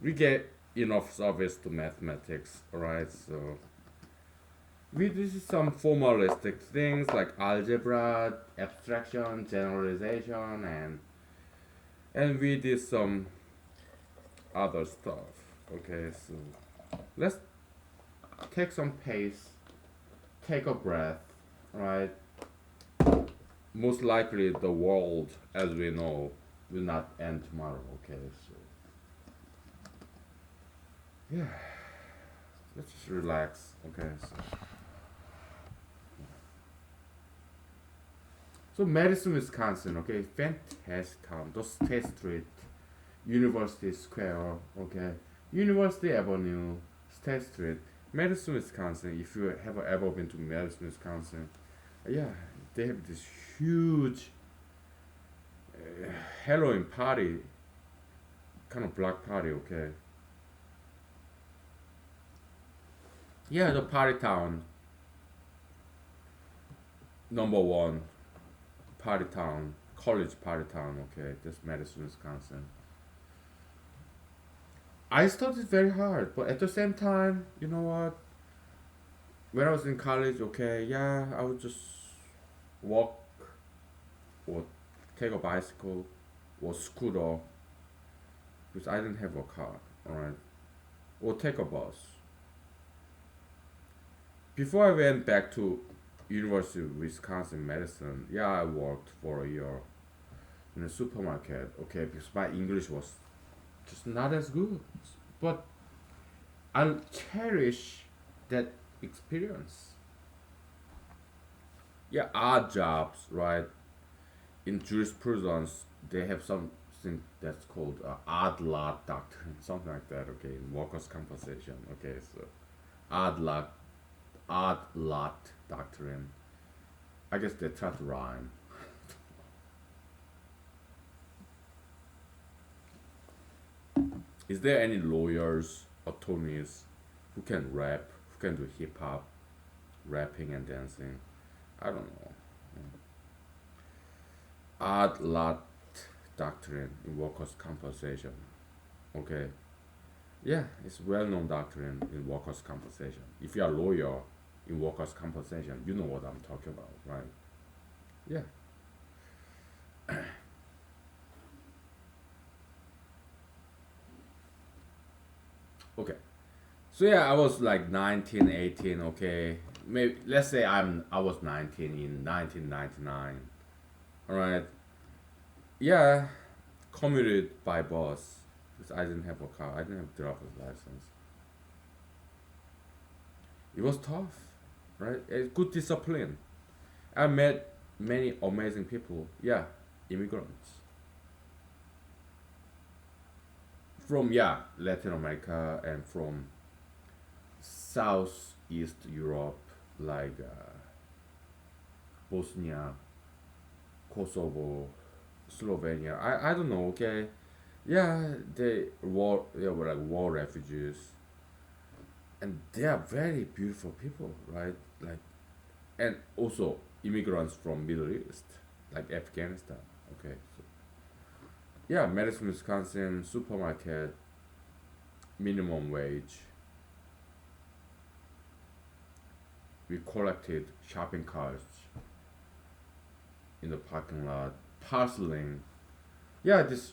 We get enough service to mathematics, alright? So we did some formalistic things like algebra, abstraction, generalization, and we did some other stuff. Okay, so let's take some pace, take a breath, right? Most likely the world as we know will not end tomorrow. Okay, so yeah, let's just relax. Okay, so Madison, Wisconsin. Okay, fantastic town. The State Street, University Square. Okay, University Avenue, State Street, Madison, Wisconsin. If you have ever been to Madison, Wisconsin, yeah, they have this huge Halloween party, kind of black party. Okay, yeah, the party town, number one party town, college party town. Okay, that's Madison, Wisconsin. I studied very hard, but at the same time, you know what? When I was in college, okay, yeah, I would just walk or take a bicycle or scooter because I didn't have a car, alright, or take a bus. Before I went back to University of Wisconsin Madison, yeah, I worked for a year in a supermarket, okay, because my English was just not as good, but I'll cherish that experience. Yeah, odd jobs, right? In jurisprudence, they have something that's called odd lot doctrine, something like that. Okay, in workers' compensation. Okay, so odd lot, odd lot doctrine. I guess they try to rhyme. Is there any lawyers, attorneys who can rap, who can do hip hop, rapping and dancing? I don't know. Odd lot doctrine in workers' compensation. Okay. Yeah, it's well-known doctrine in workers' compensation. If you're a lawyer in workers' compensation, you know what I'm talking about, right? Yeah. Okay. So yeah, I was like 19, 18. Okay. Maybe let's say I was 19 in 1999. All right. Yeah, commuted by bus because I didn't have a car. I didn't have driver's license. It was tough, right? It's good discipline. I met many amazing people. Yeah, immigrants from Latin America and from Southeast Europe, like Bosnia, Kosovo, Slovenia. I don't know. Okay, yeah, they were like war refugees, and they are very beautiful people, right? Like, and also immigrants from Middle East, like Afghanistan. Okay, so yeah, Madison, Wisconsin supermarket, minimum wage. We collected shopping carts in the parking lot, parceling. Yeah, this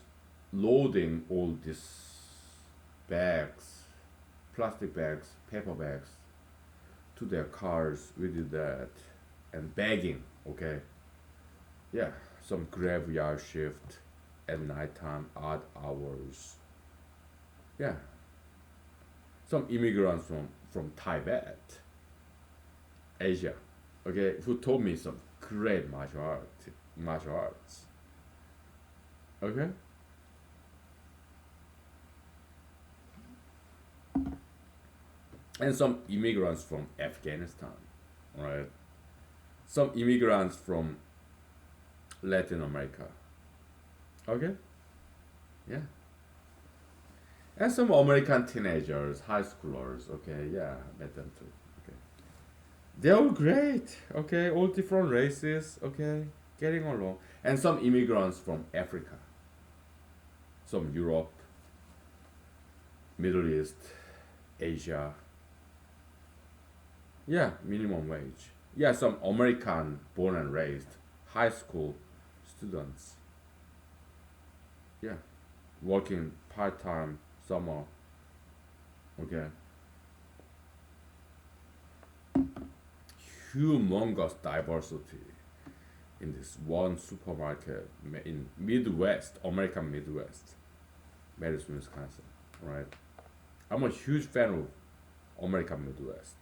loading all these bags, plastic bags, paper bags to their cars. We did that and bagging. Okay, yeah, some graveyard shift at nighttime, odd hours. Yeah, some immigrants from Tibet, Asia. Okay, who taught me some great martial arts. Okay, and some immigrants from Afghanistan. Right, some immigrants from Latin America. Okay, Yeah. And some American teenagers, high schoolers, okay, yeah, I met them too. Okay. They're all great, okay, all different races, okay, getting along. And some immigrants from Africa, some Europe, Middle East, Asia. Yeah, minimum wage. Yeah, some American born and raised high school students. Yeah, working part time, summer. Okay. Humongous diversity in this one supermarket in Midwest, American Midwest, Madison, Wisconsin. Right. I'm a huge fan of American Midwest.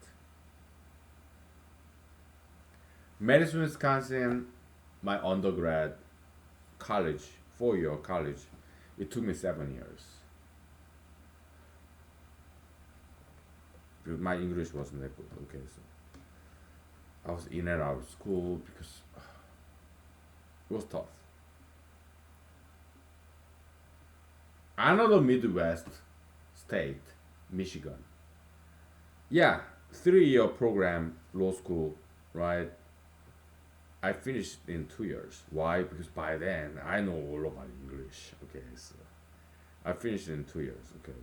Madison, Wisconsin, my undergrad college, 4 year college, it took me 7 years because my English wasn't that good. Okay, so I was in and out of school because it was tough. Another Midwest state, Michigan. Yeah, 3 year program, law school, right? I finished in 2 years. Why? Because by then I know all about English. Okay, so I finished in 2 years. Okay,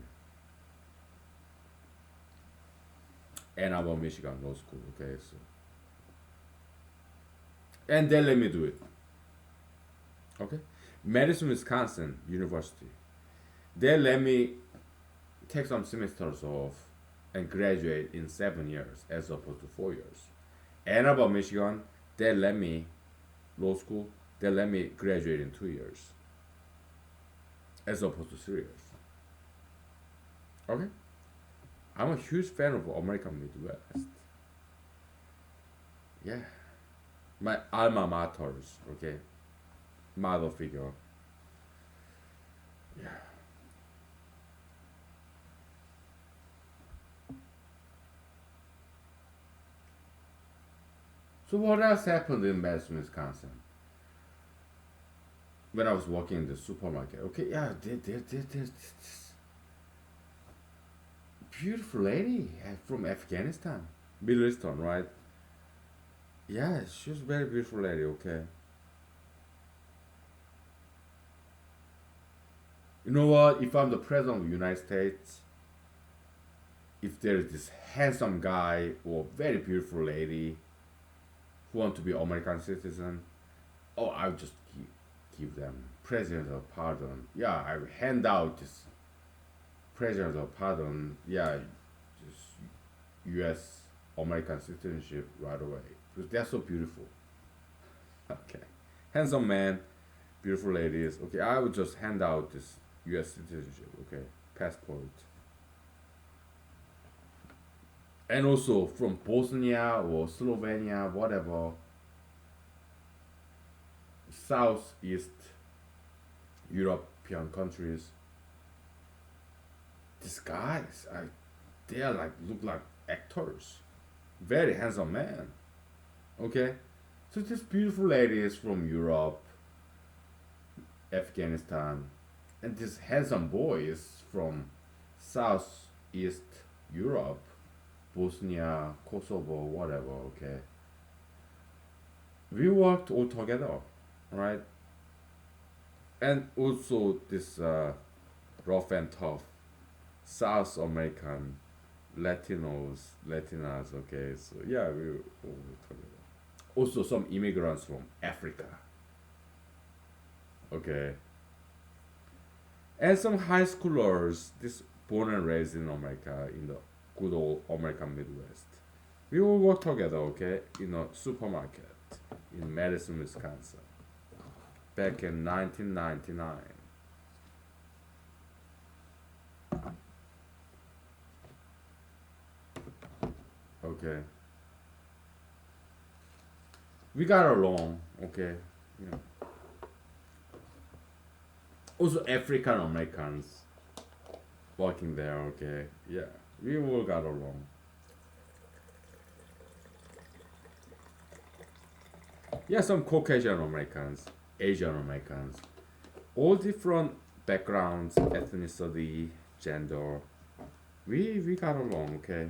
Ann Arbor, Michigan Law School. Okay, so and they let me do it. Okay, Madison, Wisconsin University. They let me take some semesters off and graduate in 7 years as opposed to 4 years. Ann Arbor, Michigan. They let me law school. They let me graduate in 2 years as opposed to 3 years. Okay, I'm a huge fan of American Midwest. Yeah, my alma maters. Okay, model figure. Yeah. So what else happened in Madison, Wisconsin? When I was working in the supermarket. Okay, yeah, there's this beautiful lady from Afghanistan, Middle Eastern, right? Yeah, she was a very beautiful lady. Okay, you know what? If I'm the president of the United States, if there's this handsome guy or very beautiful lady who want to be American citizen, oh, I'll just give them presidential pardon. Yeah, I will hand out this presidential pardon. Yeah, just U.S. American citizenship right away because they're so beautiful. Okay, handsome man, beautiful ladies. Okay, I would just hand out this U.S. citizenship. Okay, passport, and also from Bosnia or Slovenia, whatever, Southeast European countries. These guys, they are like look like actors. Very handsome man. Okay, so this beautiful lady is from Europe, Afghanistan, and this handsome boy is from Southeast Europe, Bosnia, Kosovo, whatever. Okay, we worked all together, right? And also this rough and tough South American Latinos, Latinas. Okay, so yeah, we all worked together. Also some immigrants from Africa. Okay, and some high schoolers, this born and raised in America in the good old American Midwest. We all work together, okay, in a supermarket in Madison, Wisconsin, back in 1999. Okay, we got along, okay, you know. Also African Americans working there, okay, yeah, we all got along. Yeah, some Caucasian Americans, Asian Americans, all different backgrounds, ethnicity, gender. We got along, okay?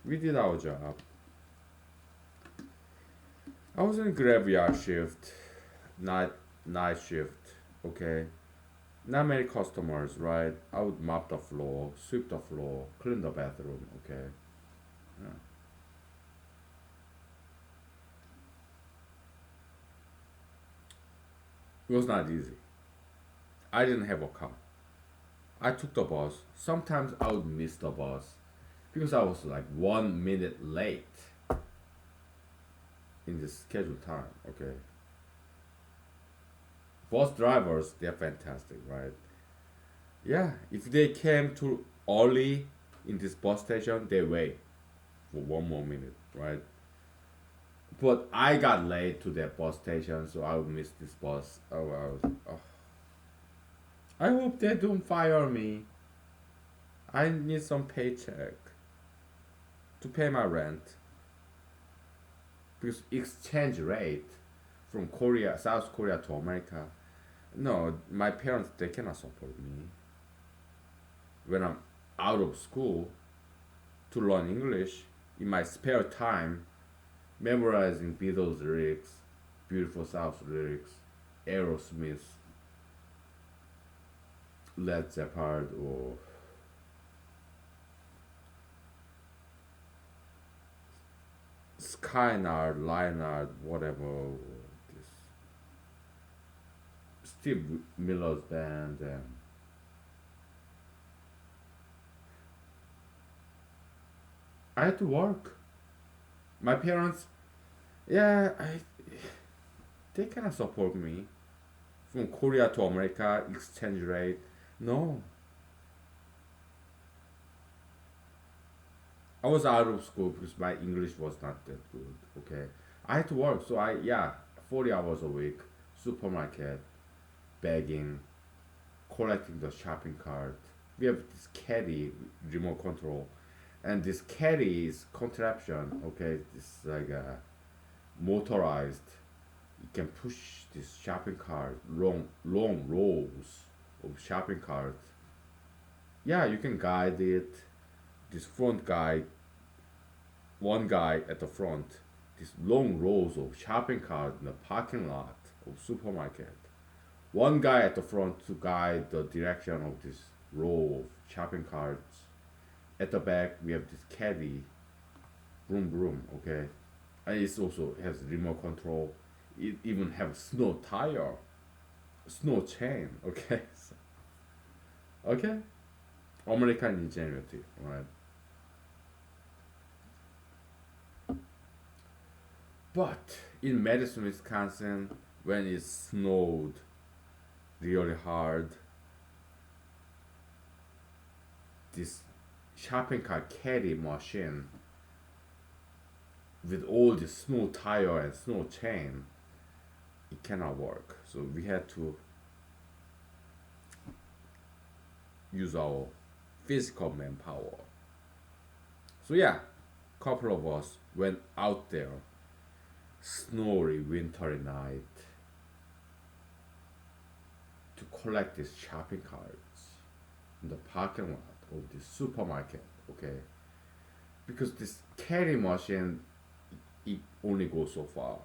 We did our job. I was in graveyard shift, night night shift, okay? Not many customers, right? I would mop the floor, sweep the floor, clean the bathroom, okay? Yeah. It was not easy. I didn't have a car. I took the bus. Sometimes I would miss the bus because I was like 1 minute late in the scheduled time, okay? Bus drivers, they're fantastic, right? Yeah, if they came too early in this bus station, they wait for 1 more minute, right? But I got late to that bus station, so I would miss this bus. Oh. I hope they don't fire me. I need some paycheck to pay my rent because exchange rate from Korea, South Korea to America. No, my parents they cannot support me when I'm out of school to learn English in my spare time, memorizing Beatles lyrics, Beautiful South lyrics, Aerosmith, Led Zeppelin, or Skynard, Lionard, whatever. This Steve Miller's band, and I had to work. My parents, yeah, they cannot support me from Korea to America exchange rate. No, I was out of school because my English was not that good. Okay, I had to work, so 40 hours a week, supermarket, begging, collecting the shopping cart. We have this caddy remote control, and this caddy is contraption. Okay, this like a motorized. You can push this shopping cart long rows of shopping carts. Yeah, you can guide it. This front guy, one guy at the front, these long rows of shopping carts in the parking lot of supermarket. One guy at the front to guide the direction of this row of shopping carts. At the back, we have this caddy, broom broom, okay? And it also has remote control. It even have snow tire, snow chain, okay? Okay? American ingenuity, right? But in Madison, Wisconsin, when it snowed really hard, this shopping cart caddy machine with all the snow tire and snow chain, it cannot work. So we had to use our physical manpower. So yeah, couple of us went out there, snowy wintry night, to collect these shopping carts in the parking lot of the supermarket. Okay, because this carry machine it only goes so far.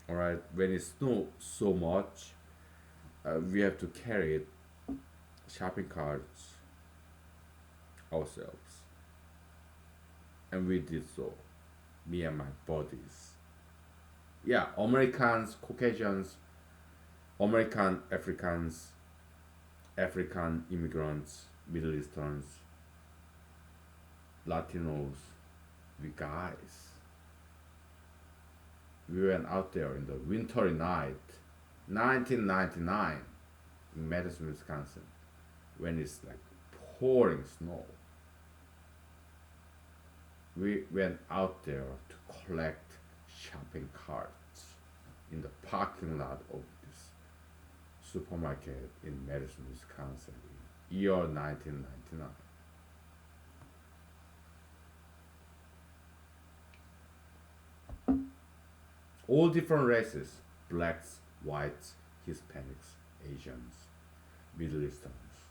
All right, when it snows so much, we have to carry it, shopping carts ourselves, and we did so. Me and my buddies. Yeah, Americans, Caucasians, American Africans, African immigrants, Middle Easterns, Latinos, we guys. We went out there in the wintry night, 1999, in Madison, Wisconsin, when it's like pouring snow. We went out there to collect shopping carts in the parking lot of this supermarket in Madison, Wisconsin, year 1999. All different races, blacks, whites, Hispanics, Asians, Middle Easterns.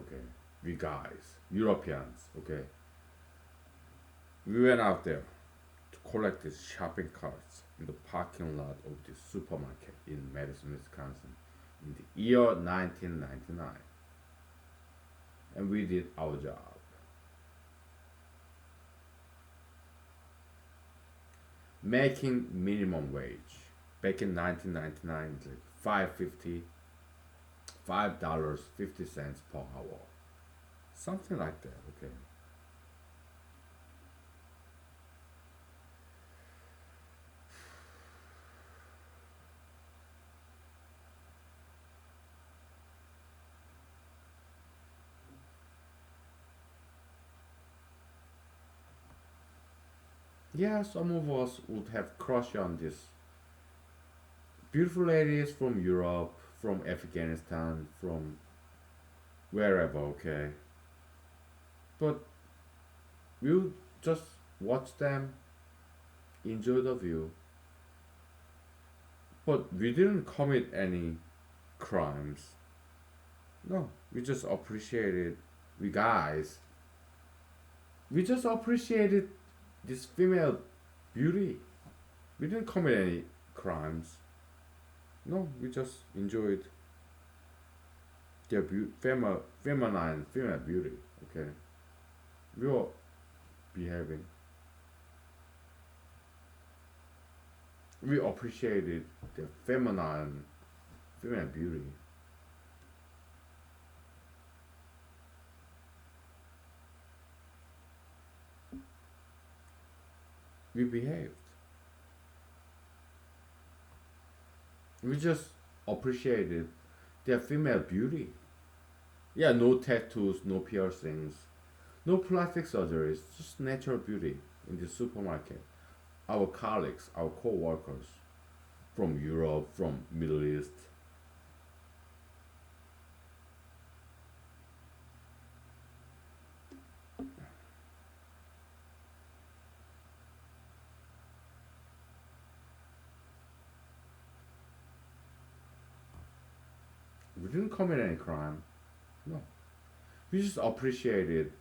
Okay, we guys, Europeans. Okay, we went out there to collect these shopping carts in the parking lot of this supermarket in Madison, Wisconsin, in the year 1999, and we did our job. Making minimum wage back in 1999, like 5.50, $5.50 per hour, something like that. Okay. Yeah, some of us would have crush on this beautiful ladies from Europe, from Afghanistan, from wherever. Okay, but we'll just watch them, enjoy the view, but we didn't commit any crimes. No, we just appreciated, we guys, we just appreciated this female beauty. We didn't commit any crimes. No, we just enjoyed their feminine, female beauty. Okay, we were behaving. We appreciated their feminine, female beauty. We behaved. We just appreciated their female beauty. Yeah, no tattoos, no piercings, no plastic surgeries, just natural beauty in the supermarket. Our colleagues, our co-workers from Europe, from Middle East, we didn't commit any crime. No, we just appreciated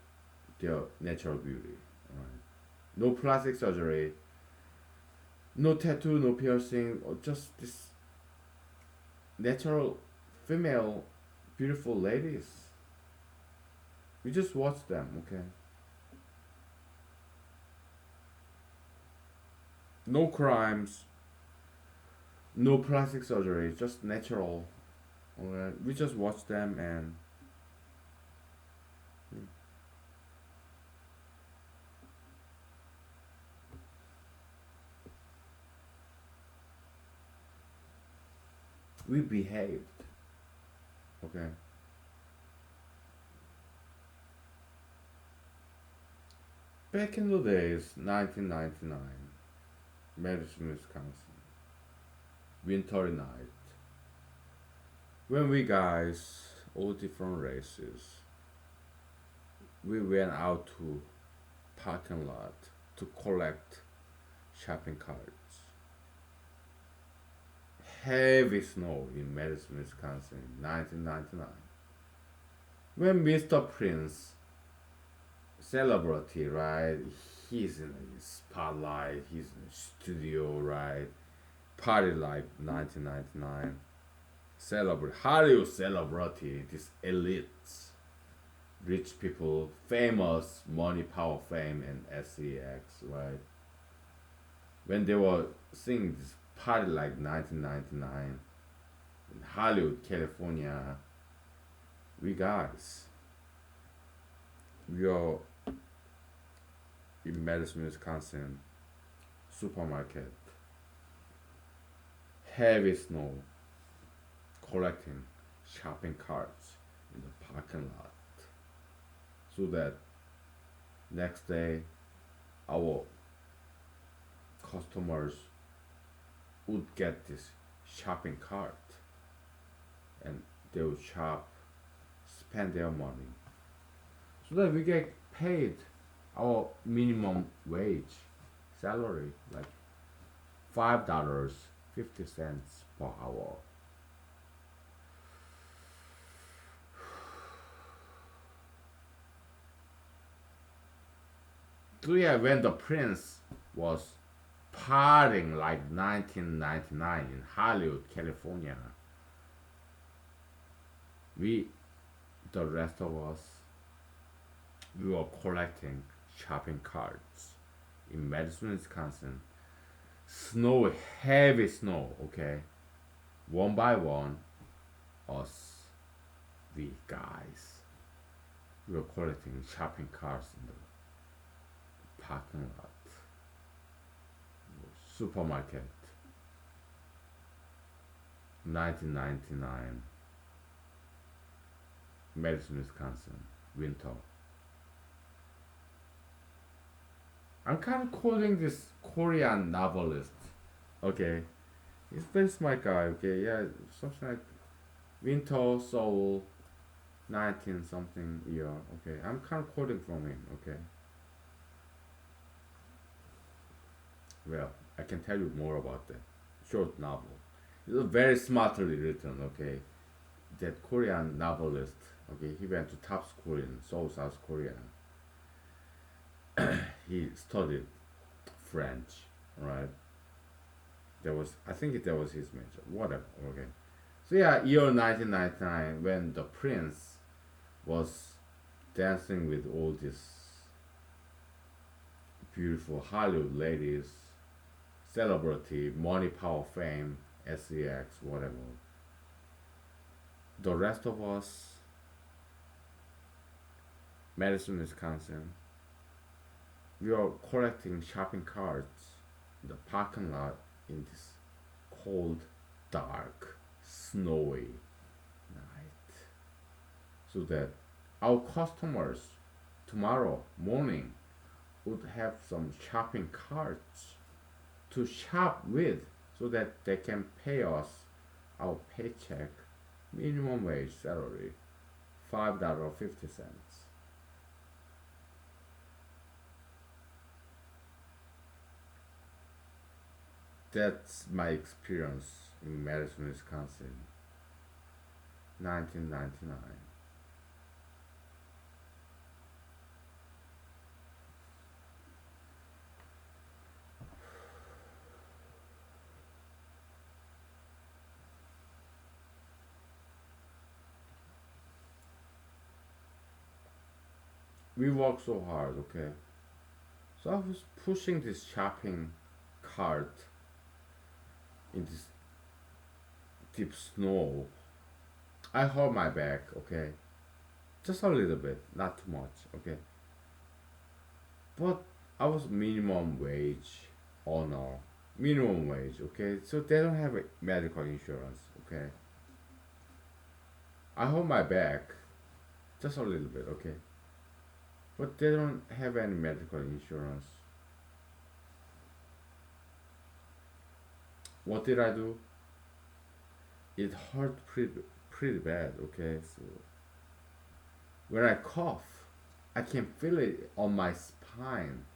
their natural beauty. Right? No plastic surgery, no tattoo, no piercing, or just this natural female beautiful ladies. We just watch them, okay? No crimes, no plastic surgery, just natural. Okay? We just watch them and we behaved, okay? Back in the days, 1999, Madison, Wisconsin, wintry night, when we guys, all different races, we went out to parking lot to collect shopping carts. Heavy snow in Madison, Wisconsin, 1999. When Mr. Prince, celebrity, right? He's in the spotlight. He's in the studio, right? Party like 1999. Celebrity, Hollywood celebrity, these elites, rich people, famous, money, power, fame, and SEX, right? When they were singing this party like 1999 in Hollywood, California, we guys, we are in Madison, Wisconsin supermarket, heavy snow, collecting shopping carts in the parking lot so that next day our customers would get this shopping cart and they would shop, spend their money so that we get paid our minimum wage salary like $5.50 per hour. So yeah, when the prince was partying like 1999 in Hollywood, California, we, the rest of us, we were collecting shopping carts in Madison, Wisconsin. Snow, heavy snow, okay? One by one, us, we guys, we were collecting shopping carts in the parking lot, supermarket, 1999, Madison, Wisconsin, winter. I'm kind of quoting this Korean novelist. Okay, he's very smart guy. Okay, yeah, something like Winter Soul, 19 something year. Okay, I'm kind of quoting from him. Okay, well, I can tell you more about that short novel. It's very smartly written. Okay, that Korean novelist. Okay, he went to top school in Seoul, South Korea. He studied French, right? That was, I think that was his major. Whatever. Okay. So yeah, year 1999, when the prince was dancing with all these beautiful Hollywood ladies, celebrity, money, power, fame, sex, whatever. The rest of us, Madison, Wisconsin, we are collecting shopping carts in the parking lot in this cold, dark, snowy night, so that our customers tomorrow morning would have some shopping carts to shop with, so that they can pay us our paycheck, minimum wage salary, $5.50. That's my experience in Madison, Wisconsin, 1999. We worked so hard, okay? So I was pushing this shopping cart in this deep snow. I hurt my back, okay? Just a little bit, not too much, okay? But I was minimum wage owner, minimum wage, okay? So they don't have a medical insurance, okay? I hurt my back just a little bit, okay? But they don't have any medical insurance. What did I do? It hurt pretty bad, okay? So when I cough, I can feel it on my spine,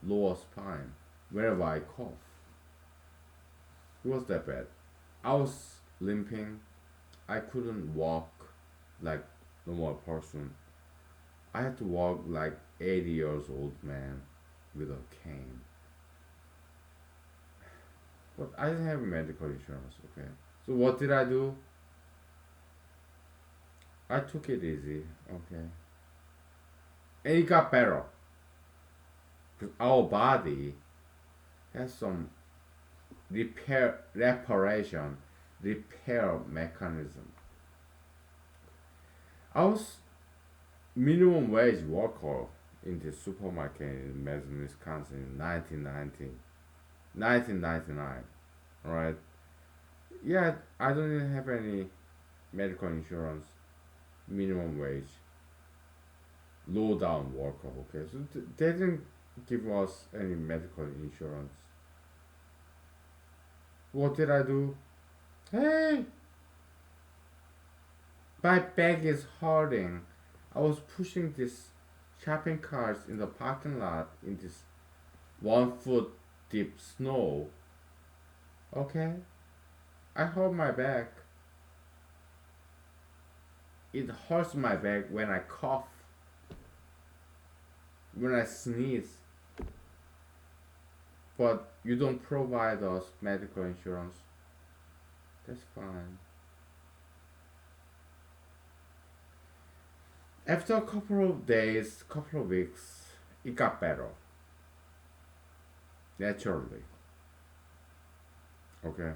lower spine, wherever I cough. It was that bad. I was limping. I couldn't walk like normal person. I had to walk like 80 years old man with a cane. But I didn't have medical insurance, okay? So what did I do? I took it easy, okay? And it got better. Because our body has some repair mechanism. I was minimum wage worker in the supermarket in Madison, Wisconsin in 1999, right? Yeah, I don't even have any medical insurance, minimum wage, low down worker, okay? So they didn't give us any medical insurance. What did I do? Hey, my back is hurting. I was pushing this shopping carts in the parking lot in this 1 foot deep snow. Okay? I hurt my back. It hurts my back when I cough, when I sneeze. But you don't provide us medical insurance. That's fine. After a couple of days, couple of weeks, it got better naturally. Okay.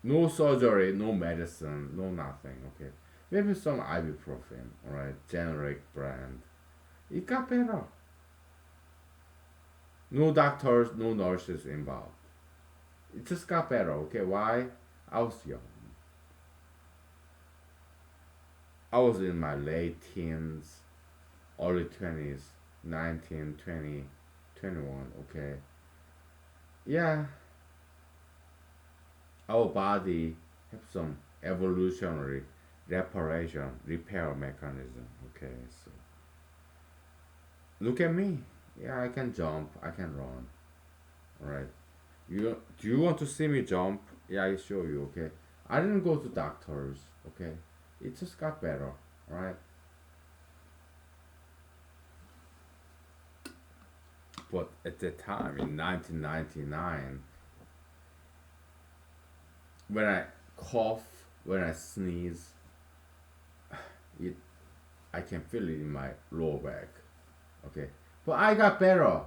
No surgery, no medicine, no nothing. Okay. Maybe some ibuprofen, alright, generic brand. It got better. No doctors, no nurses involved. It just got better. Okay. Why? I was young. I was in my late teens, early 20s, 19, 20, 21. Okay. Yeah, our body have some evolutionary repair mechanism. Okay, so look at me. Yeah, I can jump, I can run. All right. Do you want to see me jump? Yeah, I show you. Okay. I didn't go to doctors. Okay. It just got better. All right. But at that time in 1999, when I cough, when I sneeze, it I can feel it in my lower back. Okay. But I got better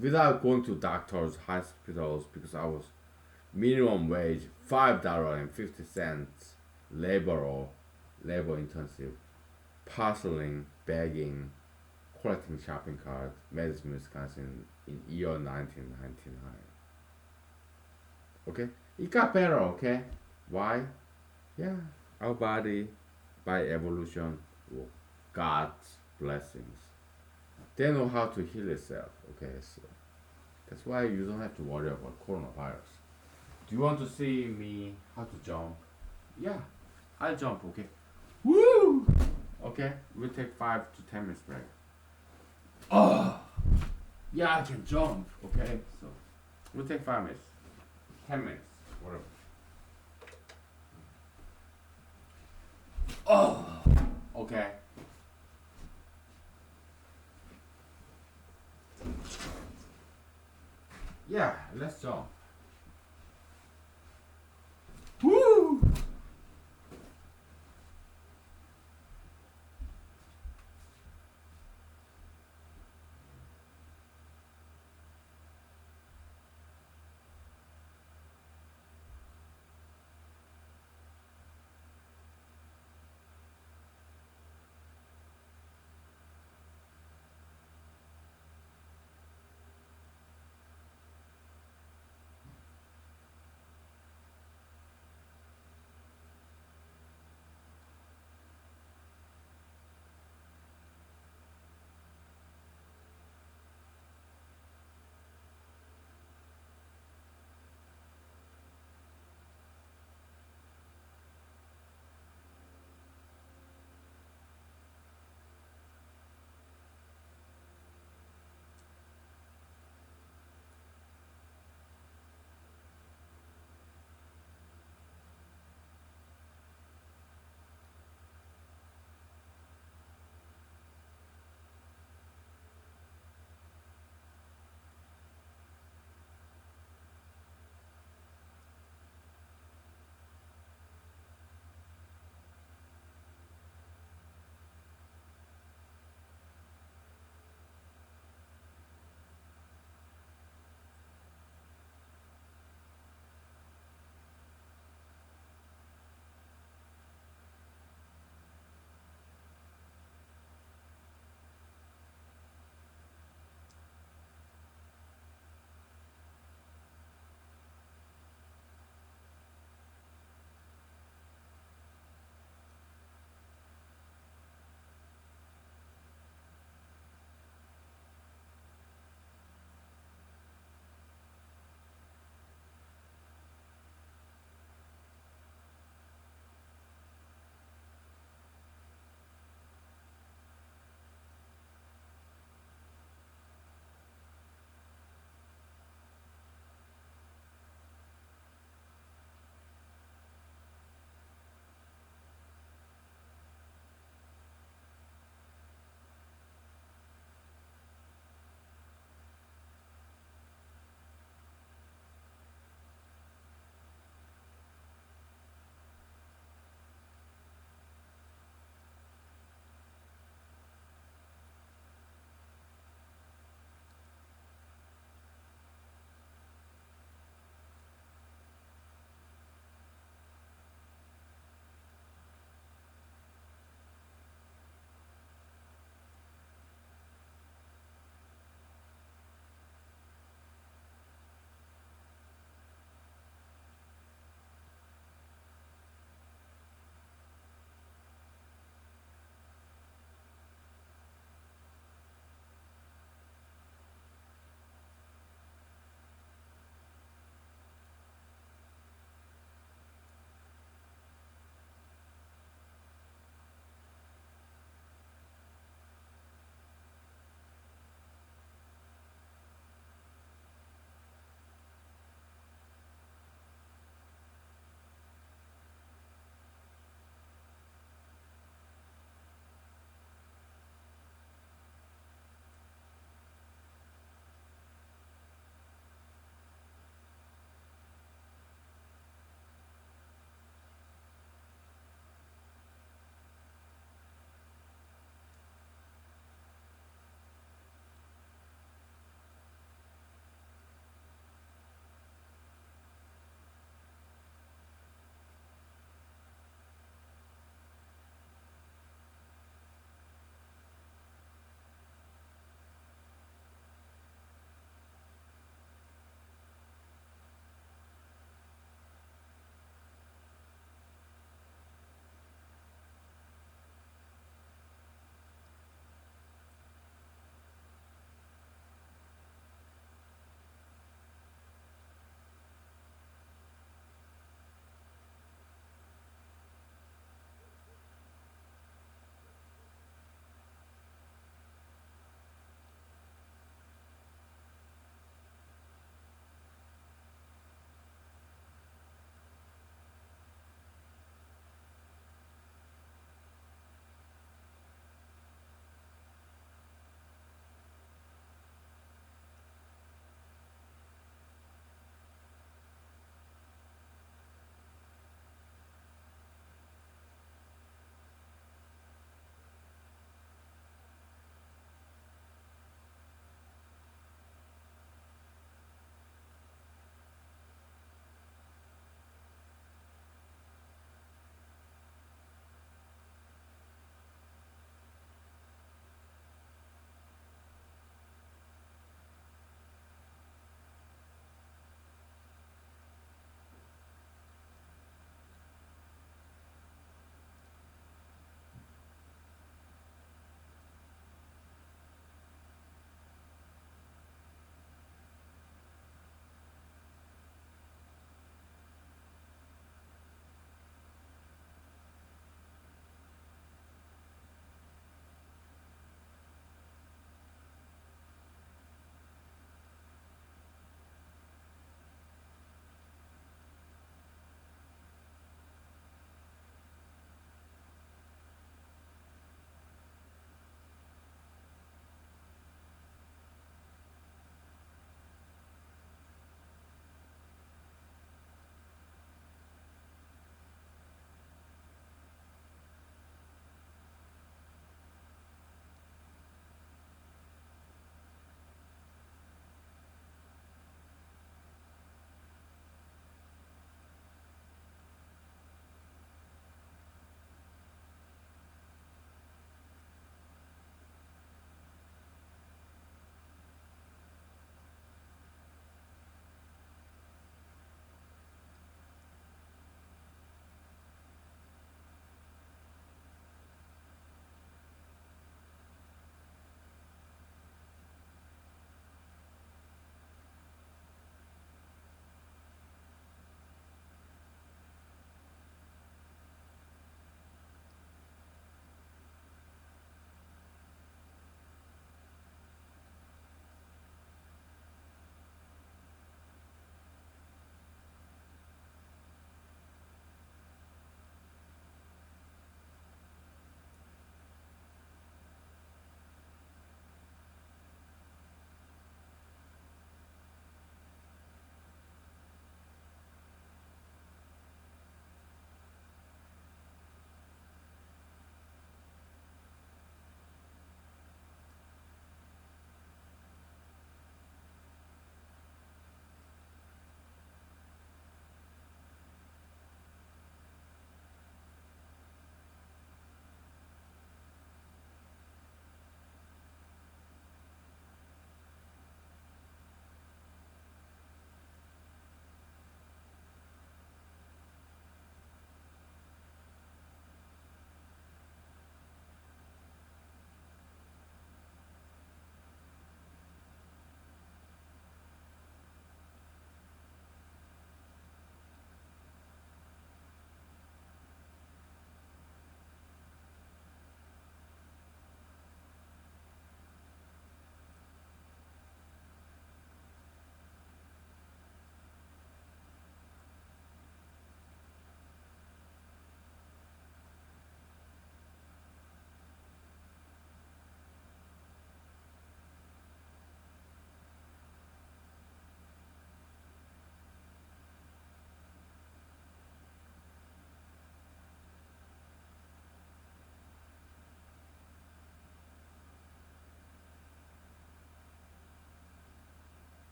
without going to doctors, hospitals, because I was minimum wage $5.50 labor or labor intensive, parceling, bagging, collecting shopping carts, Madison, Wisconsin in year 1999. Okay, it got better. Okay, why? Yeah, our body by evolution, God's blessings. They know how to heal itself. Okay, so that's why you don't have to worry about coronavirus. Do you want to see me how to jump? Yeah, I jump. Okay. Woo! Okay, we'll take 5 to 10 minutes break. Oh, yeah, I can jump. Okay, so we'll take 5 minutes, 10 minutes, whatever. Oh, okay. Yeah, let's jump. Woo!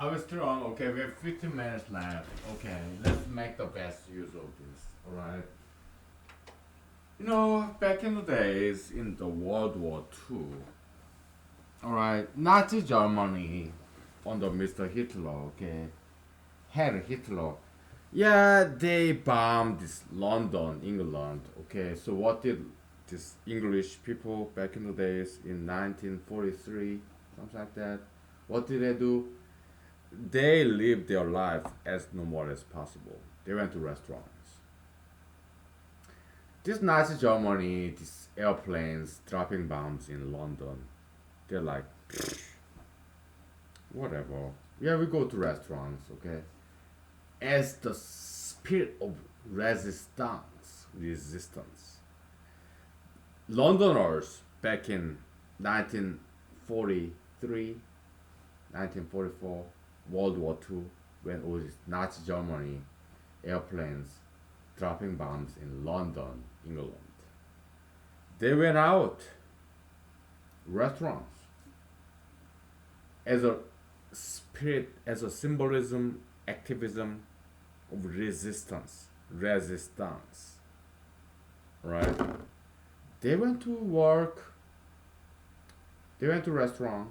Are we still on? Okay, we have 15 minutes left. Okay, let's make the best use of this. Alright. You know, back in the days in the World War II, alright, Nazi Germany under Mr. Hitler, okay, Herr Hitler, yeah, they bombed this London, England, okay, so what did these English people back in the days in 1943, something like that, what did they do? They lived their life as normal as possible. They went to restaurants. This Nazi Germany, these airplanes dropping bombs in London, they're like, whatever. Yeah, we go to restaurants, okay? As the spirit of resistance. Londoners back in 1943, 1944, World War II, when it was Nazi Germany airplanes dropping bombs in London, England. They went out restaurants as a spirit, as a symbolism, activism of resistance, right? They went to work, they went to restaurant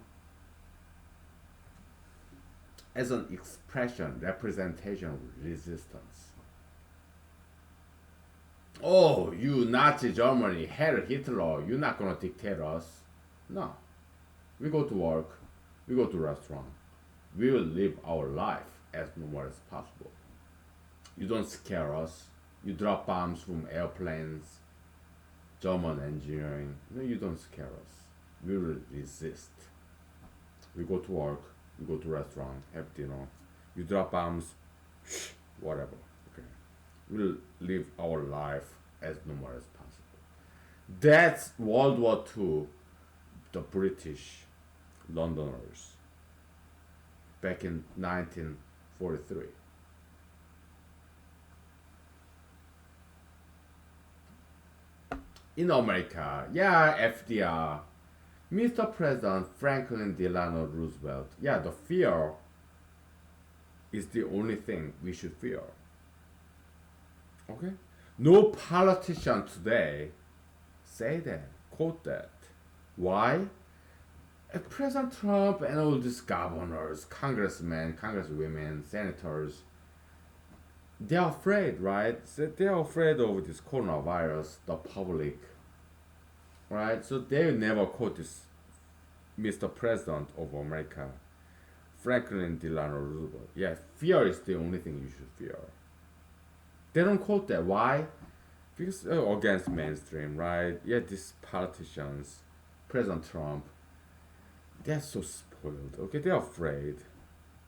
as an expression, representation of resistance. Oh, you Nazi Germany, Herr Hitler, you're not gonna dictate us. No. We go to work, we go to restaurant, we will live our life as normal as possible. You don't scare us. You drop bombs from airplanes, German engineering. No, you don't scare us. We will resist. We go to work, we go to restaurant, have dinner. You drop bombs, whatever. Okay. We'll live our life as normal as possible. That's World War II, the British Londoners back in 1943. In America, yeah, FDR, Mr. President Franklin Delano Roosevelt, yeah, the fear is the only thing we should fear. Okay? No politician today say that, quote that. Why? President Trump and all these governors, congressmen, congresswomen, senators, they're afraid, right? So they're afraid of this coronavirus, the public, right? So they never quote this Mr. President of America, Franklin Delano Roosevelt. Yeah, fear is the only thing you should fear. They don't quote that. Why? Because against mainstream, right? Yeah, these politicians, President Trump, they're so spoiled. Okay, they're afraid,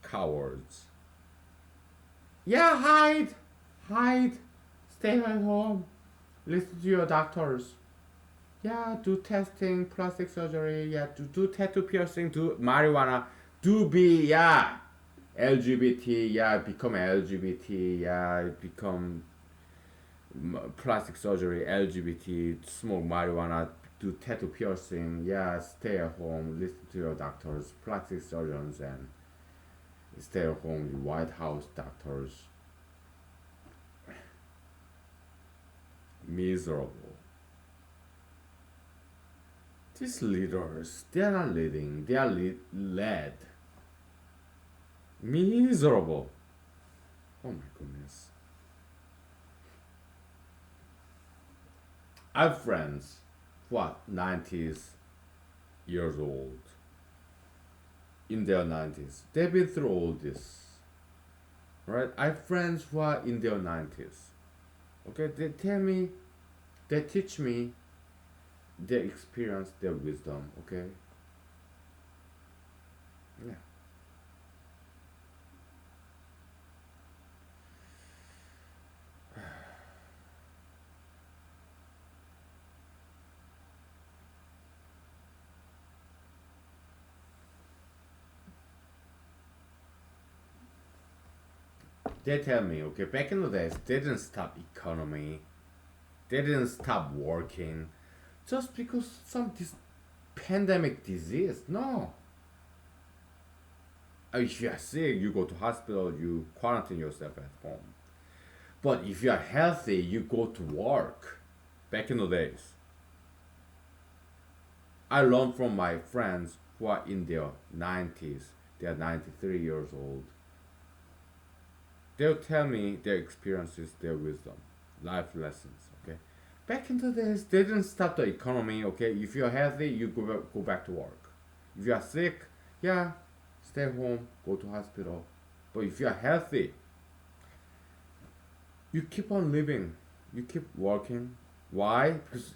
cowards. Yeah, hide, stay at home, listen to your doctors. Yeah, do testing, plastic surgery. Yeah, do tattoo piercing, do marijuana, do be yeah, LGBT. Yeah, become LGBT. Yeah, become plastic surgery, LGBT, smoke marijuana, do tattoo piercing. Yeah, stay at home, listen to your doctors, plastic surgeons, and stay at home, White House doctors. Miserable. These leaders, they are not leading, they are led. Miserable. Oh my goodness. I have friends who are 90s years old, in their 90s. They've been through all this. Right? I have friends who are in their 90s. Okay, they tell me, they teach me their experience, their wisdom. Okay? Yeah. They tell me, okay, back in the days, they didn't stop economy, they didn't stop working just because some this pandemic disease. No, If you are sick, you go to hospital, you quarantine yourself at home. But if you are healthy, you go to work. Back in the days, I learned from my friends who are in their 90s. They are 93 years old. They'll tell me their experiences, their wisdom, life lessons. Okay, back in the days, they didn't stop the economy. Okay, if you're healthy, you go back to work. If you are sick, yeah, stay home, go to hospital. But if you are healthy, you keep on living, you keep working. Why? Because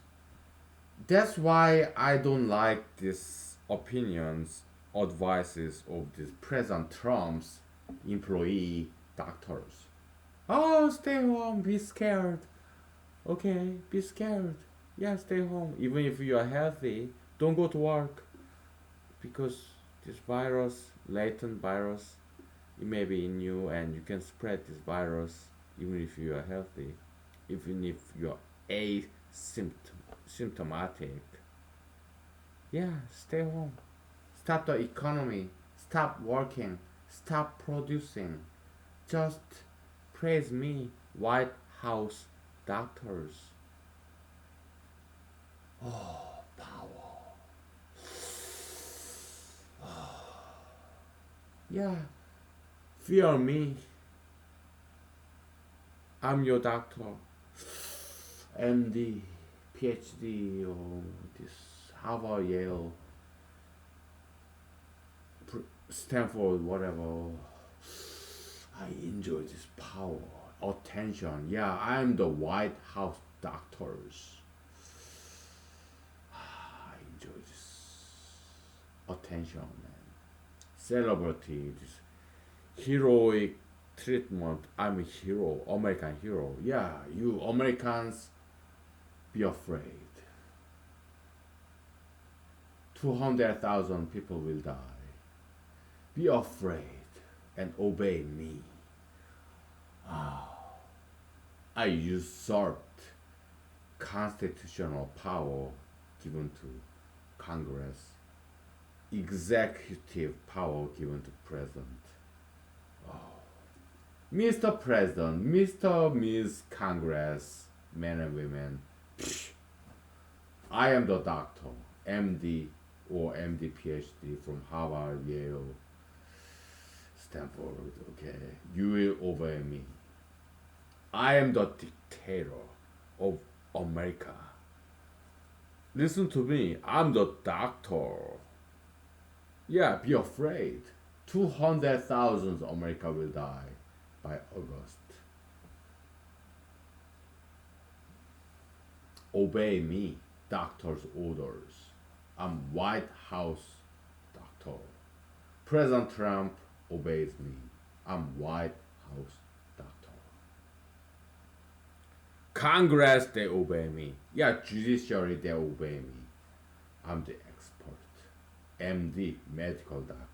that's why I don't like these opinions, advices of these present Trump's employee doctors. Oh, stay home, be scared. Okay, be scared. Yeah, stay home. Even if you are healthy, don't go to work because this virus, latent virus, it may be in you and you can spread this virus even if you are healthy, even if you are asymptomatic. Yeah, stay home. Stop the economy. Stop working. Stop producing. Just praise me, White House doctors. Oh, power. Yeah, fear me. I'm your doctor. MD, PhD, or this Harvard, Yale, Stanford, whatever. I enjoy this power, attention. Yeah, I'm the White House doctors. I enjoy this attention, man. Celebrity, this heroic treatment. I'm a hero, American hero. Yeah, you Americans, be afraid. 200,000 people will die. Be afraid and obey me. I usurped constitutional power given to Congress, executive power given to President. Mr. President, Mr. Miss Congress, men and women, I am the doctor, MD or MD PhD from Harvard, Yale, Stanford, okay? You will obey me. I am the dictator of America. Listen to me, I'm the doctor. Yeah, be afraid. 200,000 America will die by August. Obey me, doctor's orders. I'm White House doctor. President Trump obeys me. I'm White House doctor. Congress, they obey me. Yeah, judiciary, they obey me. I'm the expert. MD, medical doctor.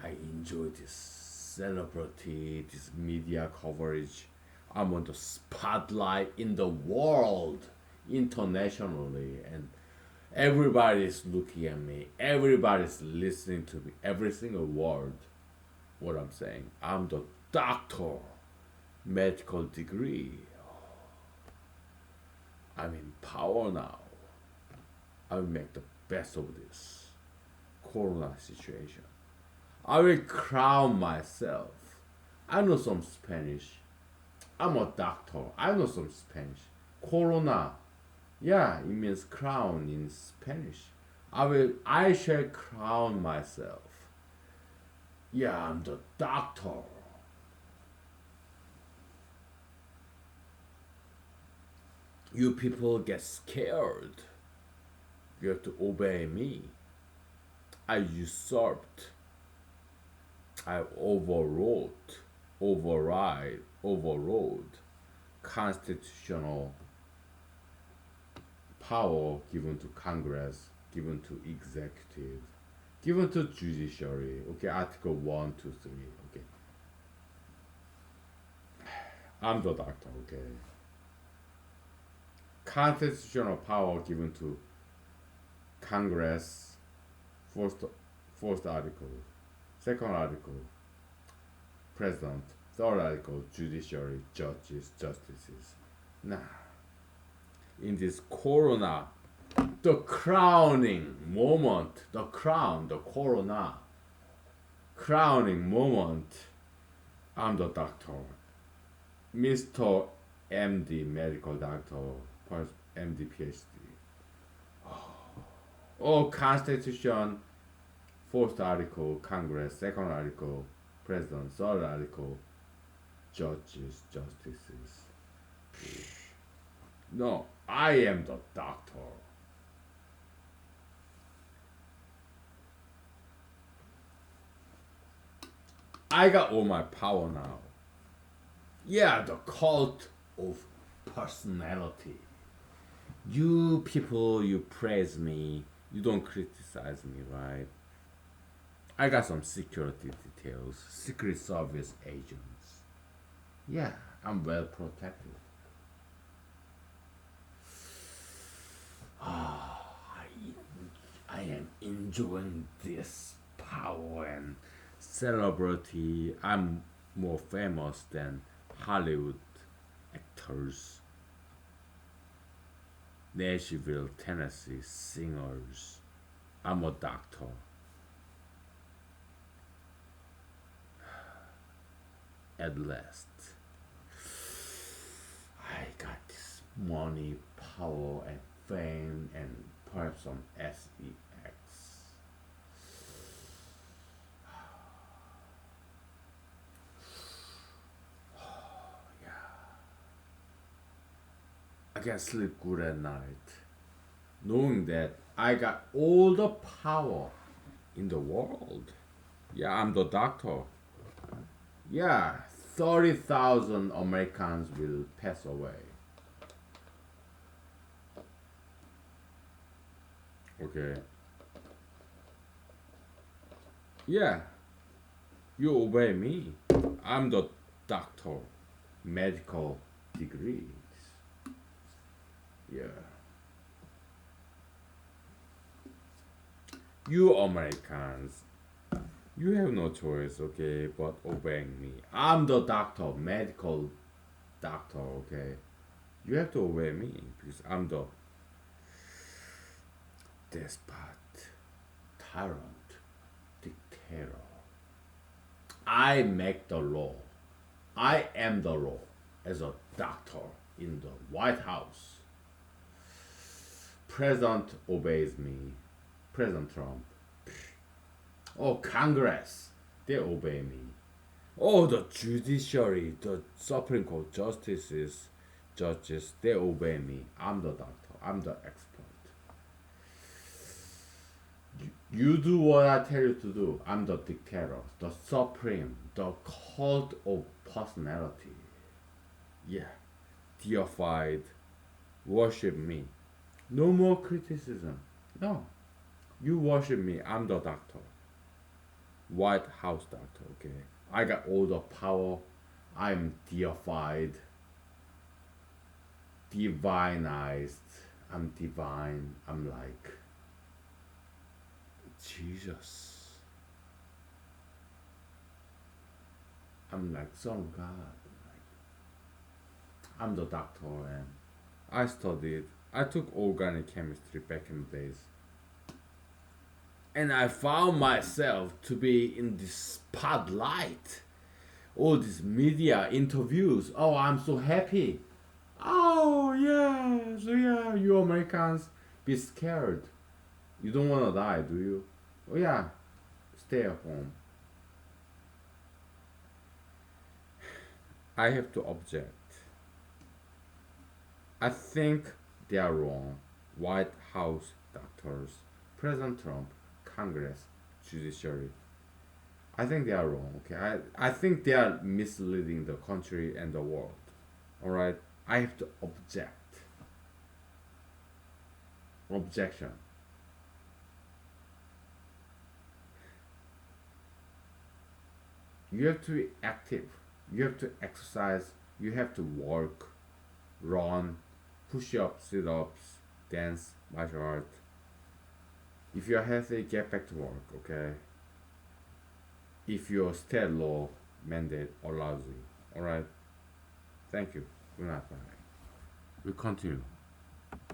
I enjoy this celebrity, this media coverage. I'm on the spotlight in the world, internationally, and everybody's looking at me. Everybody's listening to me. Every single word, what I'm saying. I'm the doctor, medical degree. I'm in power now. I will make the best of this corona situation. I will crown myself. I know some Spanish. I'm a doctor. I know some Spanish. Corona. Yeah, it means crown in Spanish. I shall crown myself. Yeah, I'm the doctor. You people get scared. You have to obey me. I usurped. I overrode constitutional power given to Congress, given to executive, given to judiciary. Okay, Article 1, 2, 3. Okay. I'm the doctor, okay. Constitutional power given to Congress, First, first article. Second article, president. Third article, judiciary, judges, justices. Now, in this corona, the crowning moment, the crown, the corona, crowning moment, I'm the doctor. Mr. MD, medical doctor, MD, PhD. Oh, Constitution, fourth article, Congress, second article, President, third article, judges, justices. No, I am the doctor. I got all my power now. Yeah, the cult of personality. You people, you praise me, you don't criticize me, right? I got some security details, Secret Service agents. Yeah, I'm well protected. I am enjoying this power and celebrity. I'm more famous than Hollywood actors, Nashville, Tennessee singers. I'm a doctor. At last, I got this money, power, and fame, and perhaps some sex. Yeah, I can sleep good at night, knowing that I got all the power in the world. Yeah, I'm the doctor. Yeah, 30,000 Americans will pass away. Okay. Yeah, you obey me. I'm the doctor, medical degrees. Yeah. You Americans, you have no choice, okay, but obeying me. I'm the doctor, medical doctor, okay? You have to obey me because I'm the despot, tyrant, dictator. I make the law. I am the law as a doctor in the White House. President obeys me. President Trump. Oh, Congress, they obey me. Oh, the judiciary, the Supreme Court justices, judges, they obey me. I'm the doctor. I'm the expert. You do what I tell you to do. I'm the dictator, the supreme, the cult of personality. Yeah, deified, worship me. No more criticism. No, you worship me. I'm the doctor. White House doctor, okay? I got all the power. I'm deified, divinized. I'm divine. I'm like Jesus. I'm like Son of God. I'm the doctor and I studied. I took organic chemistry back in the days. And I found myself to be in the spotlight. All these media interviews. Oh, I'm so happy. Oh, yeah. So, yeah, you Americans, be scared. You don't want to die, do you? Oh, yeah. Stay at home. I have to object. I think they are wrong. White House doctors, President Trump, Congress, judiciary. I think they are wrong, okay? I think they are misleading the country and the world. Alright? I have to object. Objection. You have to be active. You have to exercise. You have to work, run, push ups, sit ups, dance, martial art. If you're healthy, get back to work, okay? If your state law mandate allows you, alright? Thank you. Good night, bye. We continue.